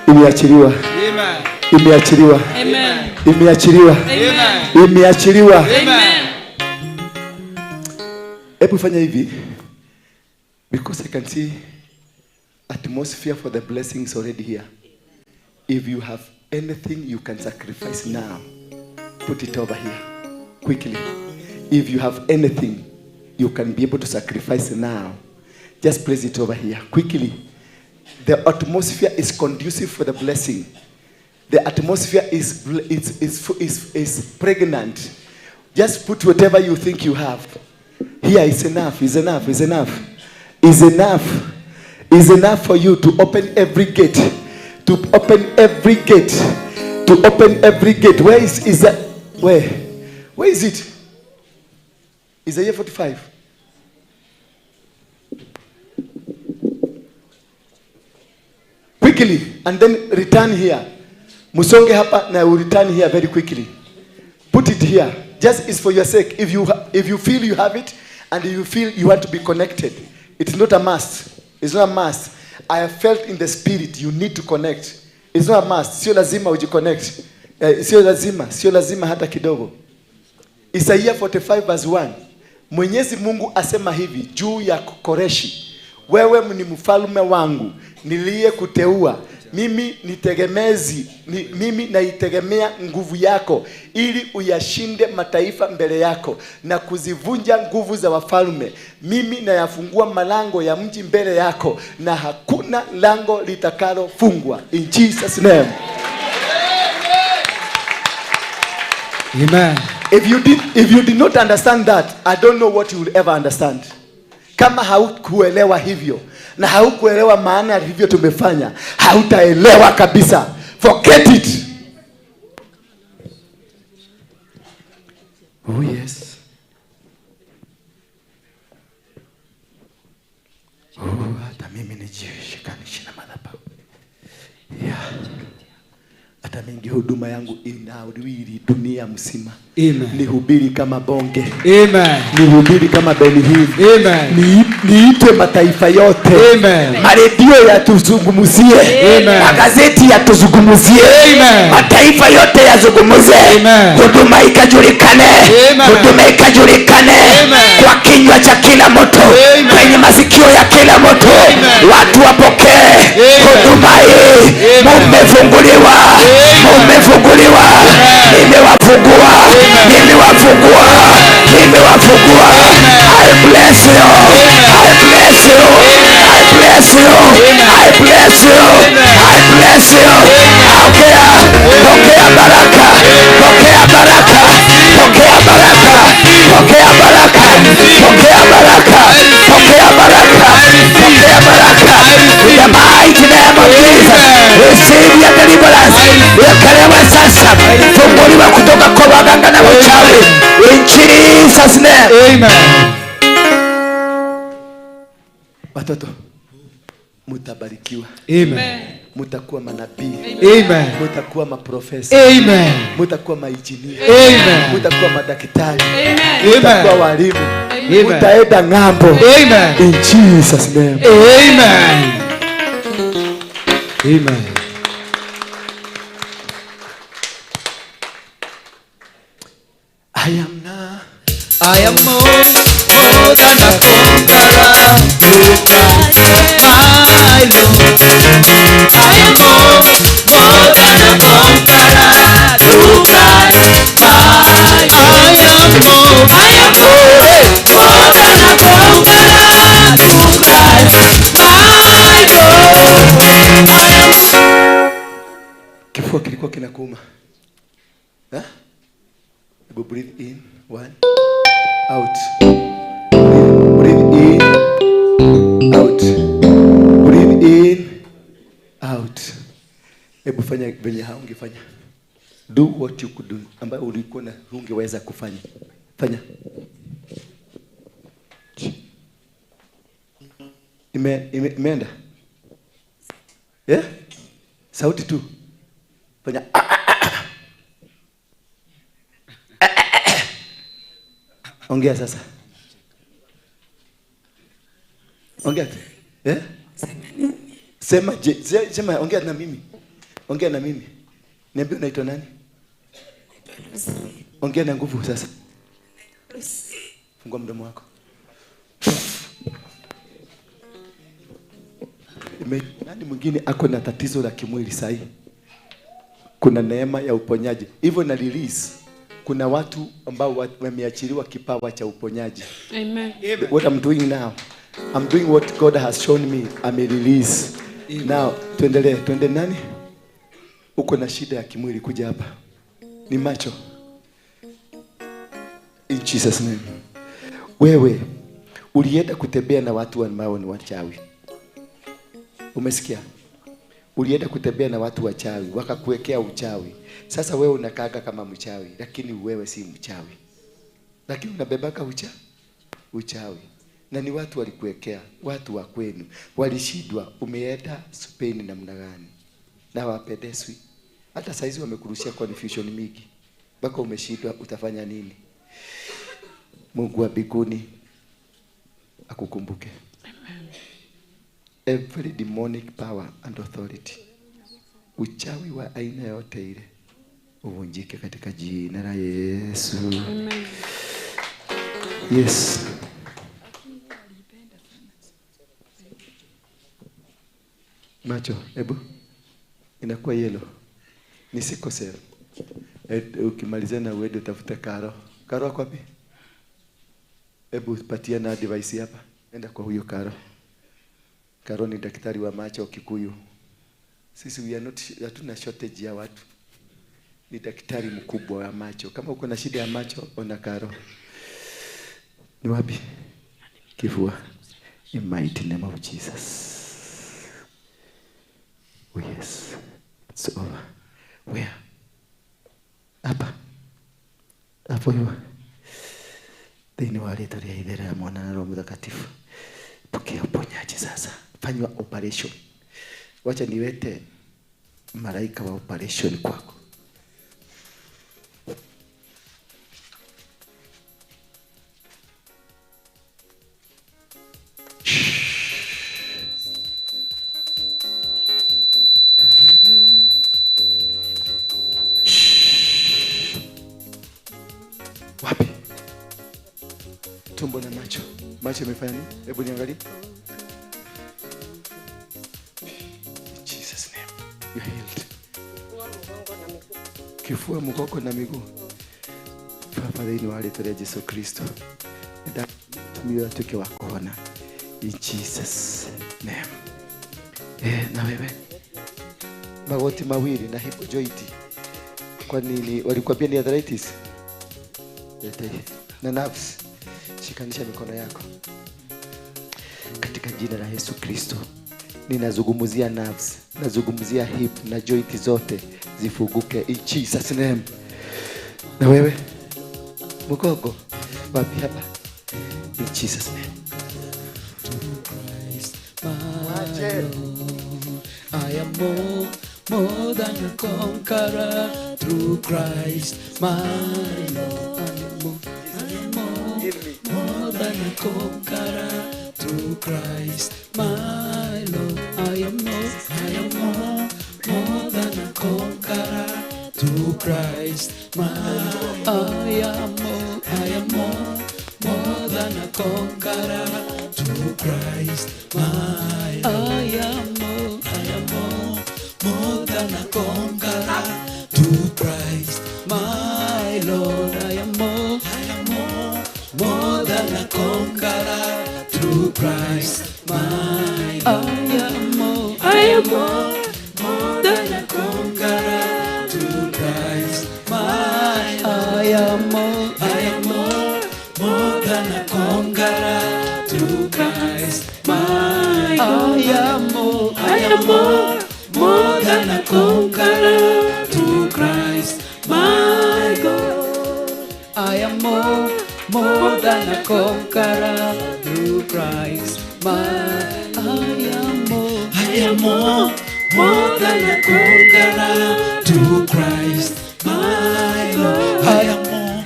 Imeachiliwa. Amen. Imeachiliwa. Amen. Imeachiliwa. Amen. Imeachiliwa. Amen. Hebu fanya hivi. Because I can see atmosphere for the blessings already here. If you have anything you can sacrifice now, put it over here quickly. If you have anything you can be able to sacrifice now, just place it over here quickly. The atmosphere is conducive for the blessing. The atmosphere is pregnant. Just put whatever you think you have. Here is enough, is enough, is enough. Is enough. Is enough for you to open every gate. To open every gate. To open every gate. Where is that? Where is it? Isaiah 45. Quickly, and then return here. Musonge hapa na you return here very quickly. Put it here. Just is for your sake. If you feel you have it and you feel you want to be connected, it's not a must. It's not a must. I have felt in the spirit you need to connect. It's not a must. Sio lazima ujiconnect. Sio lazima hata kidogo. Isaiah 45 verse 1. Mwenyezi Mungu asema hivi juu ya Koreshi. Wewe ni mfalme wangu niliye kuteua. Mimi mimi naitegemea nguvu yako ili uyashinde mataifa mbele yako na kuzivunja nguvu za wafalme. Mimi nayafungua malango ya mji mbele yako na hakuna lango litakalofungwa. In Jesus name. Amen. If you did not understand that, I don't know what you will ever understand. Kama haukuelewa hivyo na haukuelewa maana hivyo tumefanya, hautaelewa kabisa. Forget it. Oh yes. Hata mimi nijishikanishe na madhabahu. Yeah. Hata mingi huduma yangu inahubiri dunia mzima. Amen. Nihubiri kama Bonge. Amen. Nihubiri kama Benihim. Amen. Niite mataifa yote. Amen. Maredio yatuzungumzie. Amen. Magazeti yatuzungumzie. Amen. Mataifa yote yazungumzie. Amen. Huduma ikajulikane. Amen. Huduma ikajulikane. Amen. Kwa kinywa cha kila mtu. Amen. Kwenye masikio ya kila mtu. Amen. Watu wapokee huduma hii. Mumefunguliwa. Mumefunguliwa. Nimewafungua. Nimewafungua. Nimewafungua. I bless you. I bless you. I bless you. I bless you. I bless you. Pokea baraka. Pokea baraka. Pokea baraka. Pokea baraka. Pokea baraka. Pokea baraka. Pokea baraka. In the mighty name of Jesus. Receive your deliverance. Yakalewa sasa. Funguliwa kutoka kwa waganga na uchawi. In Jesus name. Amen. Watoto mutabarikiwa. Amen. Mutakuwa manabii. Amen. Mutakuwa maprofesa. Amen. Mutakuwa mainjinia. Amen. Mutakuwa madaktari. Amen. Mutakuwa walimu. Amen. Mutaenda ng'ambo. Amen. In Jesus name. Amen. Amen. I am now. I am more than a conqueror through Christ my Lord. I am more than a conqueror through Christ my Lord. I am more than a conqueror through Christ my Lord. Kifua kilikuwa kinakuuma. Go breathe in. 1 out. Breathe in. Out. Breathe in. Out. Hebu fanya venye haungefanya. Do what you could do. Ambayo ulikuwa na ungeweza kufanya. Fanya. Imeenda? Yeah? Sauti tu. Fanya. Ongea sasa. Ongea. Eh? Sema ongea na mimi. Ongea na mimi. Niambie unaitwa nani? Ongea na nguvu sasa. Fungua mdomo wako. Nani mwingine ako na tatizo la kimwili sahi? Kuna neema ya uponyaji. Hivyo na release. Kuna watu ambao wameachiliwa kipawa cha uponyaji. Amen. What I'm doing now, I'm doing what God has shown me. I'm a release. Amen. Now, tuende nani? Uko na shida ya kimwili kuja hapa. Ni macho. In Jesus name. Wewe ulienda kutembea na watu ambao ni wachawi. Umesikia? Ulienda kutembea na watu wachawi, wakakuwekea uchawi. Sasa wewe unakaaga kama mchawi, lakini wewe si mchawi. Lakini unabebaka uchawi. Na ni watu walikuwekea, watu wa kwenu. Walishindwa, umeenda Spain namna gani? Na wapendeswi. Hata saizi wamekurushia confusion mingi. Baka umeshindwa utafanya nini? Mungu wa mbinguni akukumbuke. Every demonic power and authority, uchawi wa aina yote ile uvunjike katika jina la Yesu. Amen. Yes. Macho, hebu inakuwa yellow. Nisikose. Ukimaliza na uende utafuta Karo. Karo wako wapi? Hebu patia na device hapa. Enda kwa huyo Karo. Karo ni daktari wa macho Kikuyu. Sisi we are not, hatuna shortage ya watu. Ni daktari mkubwa wa macho. Kama uko na shida ya macho, ona Karo. Ni wapi? Kifua. In mighty name of Jesus. Oh yes. It's over. Where? Hapa. Hapo hiyo. Dini wale tarehe ile ya Mwana na Roho Mtakatifu. Pokea uponyaji sasa. Fanywa operation. Wacha niwete malaika wa operation kwako. Wapi? Tumbo na macho. Macho yamefanya nini? Hebu niangalie. In Jesus name. You are healed. Kifua, mgongo na miguu. Baba ni wale tare Yesu Kristo. Ndio tumio tuke wakuona. In Jesus name. Na wewe. Magoti mawili na hip joint. Kwa nini walikwambia ni arthritis? Na nerves. Shikanisha mikono yako. Katika jina la Yesu Kristo. Ninazungumzia nerves, nazungumzia hip na joint zote zifunguke in Jesus name. Na wewe Mgongo. Wapi hapa? In Jesus name. I am more than a conqueror through Christ, my Lord. I am more than a conqueror through Christ, my Lord. I am more than a conqueror through Christ, my Lord. I am more than a conqueror through Christ, my Lord. I am more than a conqueror through Christ, my Lord. I am more than a conqueror through Christ, my Lord. I am more than a conqueror through Christ, my Lord. I am more than a conqueror through Christ, my Lord. I am more than a conqueror through Christ, my God.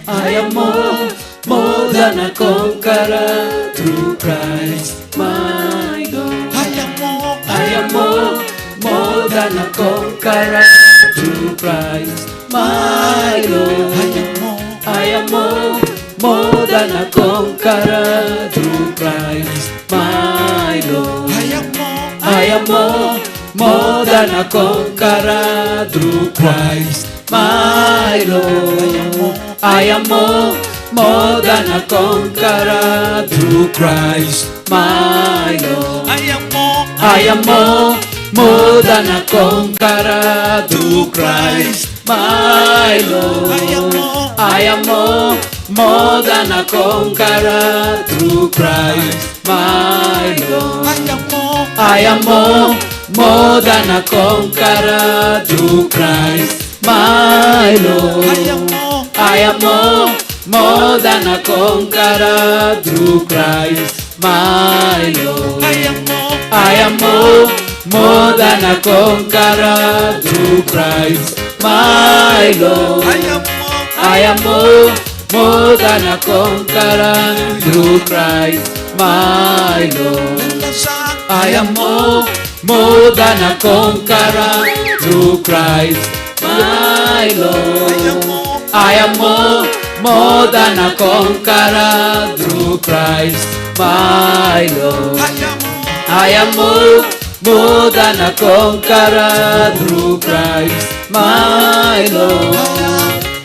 I am more than a conqueror through Christ, my. I am more than a conqueror through Christ, my Lord. I am more than a conqueror through Christ, my God. I am more than a conqueror through Christ, my Lord. I am more than a conqueror through Christ, my Lord. I am more than a conqueror through Christ, my Lord. I am more than a conqueror through Christ, my Lord. I am more than a conqueror through Christ, my Lord. I am more than a conqueror through Christ, my Lord. I am more than a conqueror through Christ, my Lord. I am more than a conqueror through Christ, my Lord. I am more than a conqueror through Christ, my Lord. I am more than a conqueror through Christ, my Lord. I am more than a conqueror through Christ, my Lord. I am more than a conqueror through Christ, my Lord.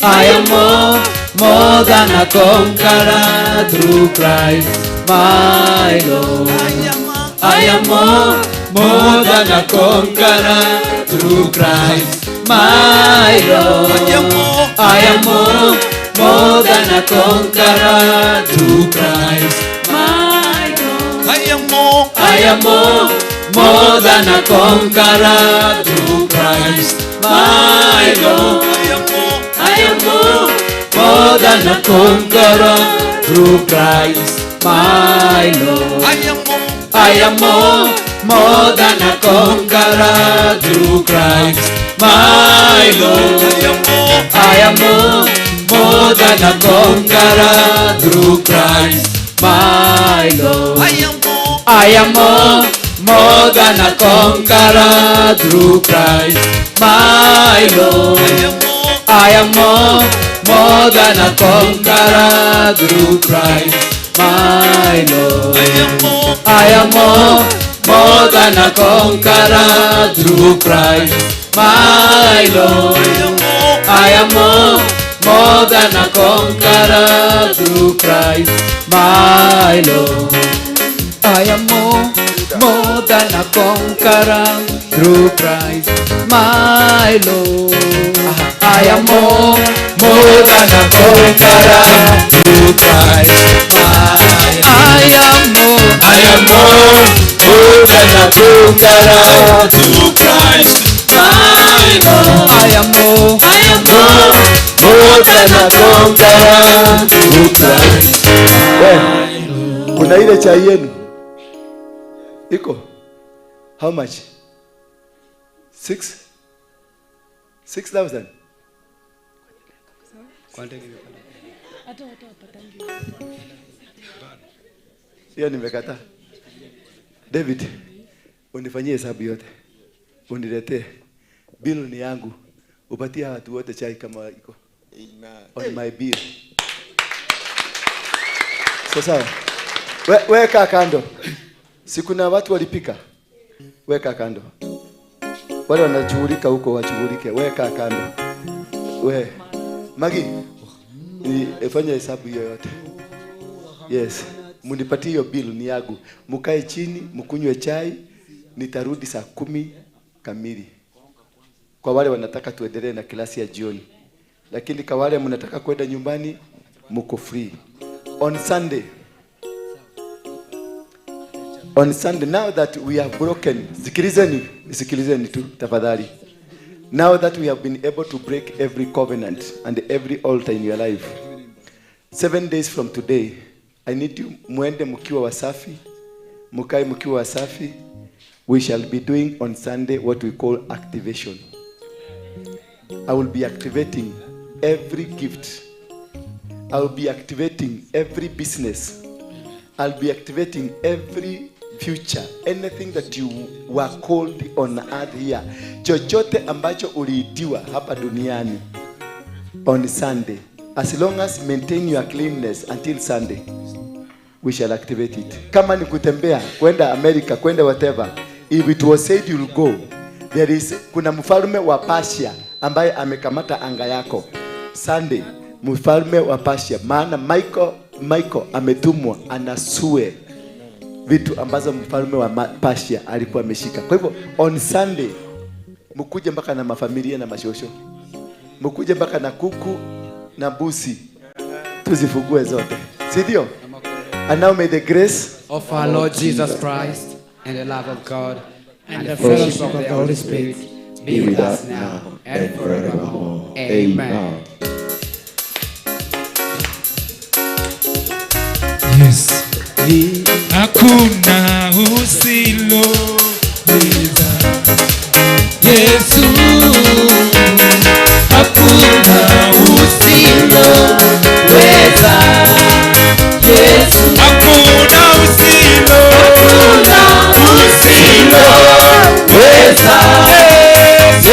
I am more than a conqueror through Christ, my Lord. I am more than a conqueror through Christ, my Lord. I am more than a conqueror through Christ, my Lord. I am more than a conqueror through Christ, my Lord. I am more than a conqueror through Christ, my Lord. I am more than a conqueror through Christ, my Lord. I am more than a conqueror through Christ, my Lord. I am more than a conqueror through Christ, my Lord. I am more than a conqueror through Christ, my Lord. I am more than a conqueror through Christ, my Lord. I am more than a conqueror through Christ, my Lord. I am more than a conqueror through Christ, my Lord. I am more than a conqueror through Christ, my Lord. I am more than a conqueror through Christ, my Lord. I am more than a conqueror through Christ, my Lord. I am more more than a conqueror through Christ. Kuna ile chai yenu iko how much? 6,000. Hiyo nimekata. David, unifanyie hesabu yote, uniletee bill ni yangu, upatie watu wote chai kama iko on my bill. Sasa weka kando. Si kuna watu walipika, weka kando. Wale wanachurika huko wachurike, weka kando. Magi, fanya hesabu hiyo yote. Yes, munipatie hiyo bill ni yangu. Mkae chini, mkunywe chai, nitarudi saa 10 kamili. Kwa wale wanataka tuendelee na klasi ya jioni. Lakini kwa wale mnataka kwenda nyumbani, mko free. On Sunday, now that we have broken, sikilizeni tu tafadhali. Now that we have been able to break every covenant and every altar in your life, 7 days from today, I need you muende mkiwa wasafi, mukae mkiwa wasafi. We shall be doing on Sunday what we call activation. I will be activating every gift. I will be activating every business. I'll be activating every future. Anything that you were called on earth here. Chochote ambacho uliitiwa hapa duniani on Sunday. As long as maintain your cleanness until Sunday, we shall activate it. Kama ni kutembea, kwenda America, kwenda whatever, if it was said you'll go, there is, kuna mfalme wa Persia ambaye amekamata anga yako. Sunday, mfalme wa Persia, maana Michael ametumwa anasue vitu ambazo mfalme wa Persia alikuwa ameshika. Kwa hivyo on Sunday mkuje mpaka na mafamilia na mashosho, mkuje mpaka na kuku na busi, tuzifugue zote, si ndio? And now may the grace of our Lord Jesus Christ and the love of God and the fellowship of the Holy Spirit be with us now and forevermore. Amen. Yes. Hakuna usiloweza. Yesu. Hakuna usiloweza. Yesu. Hakuna usiloweza. Yesu. Yes.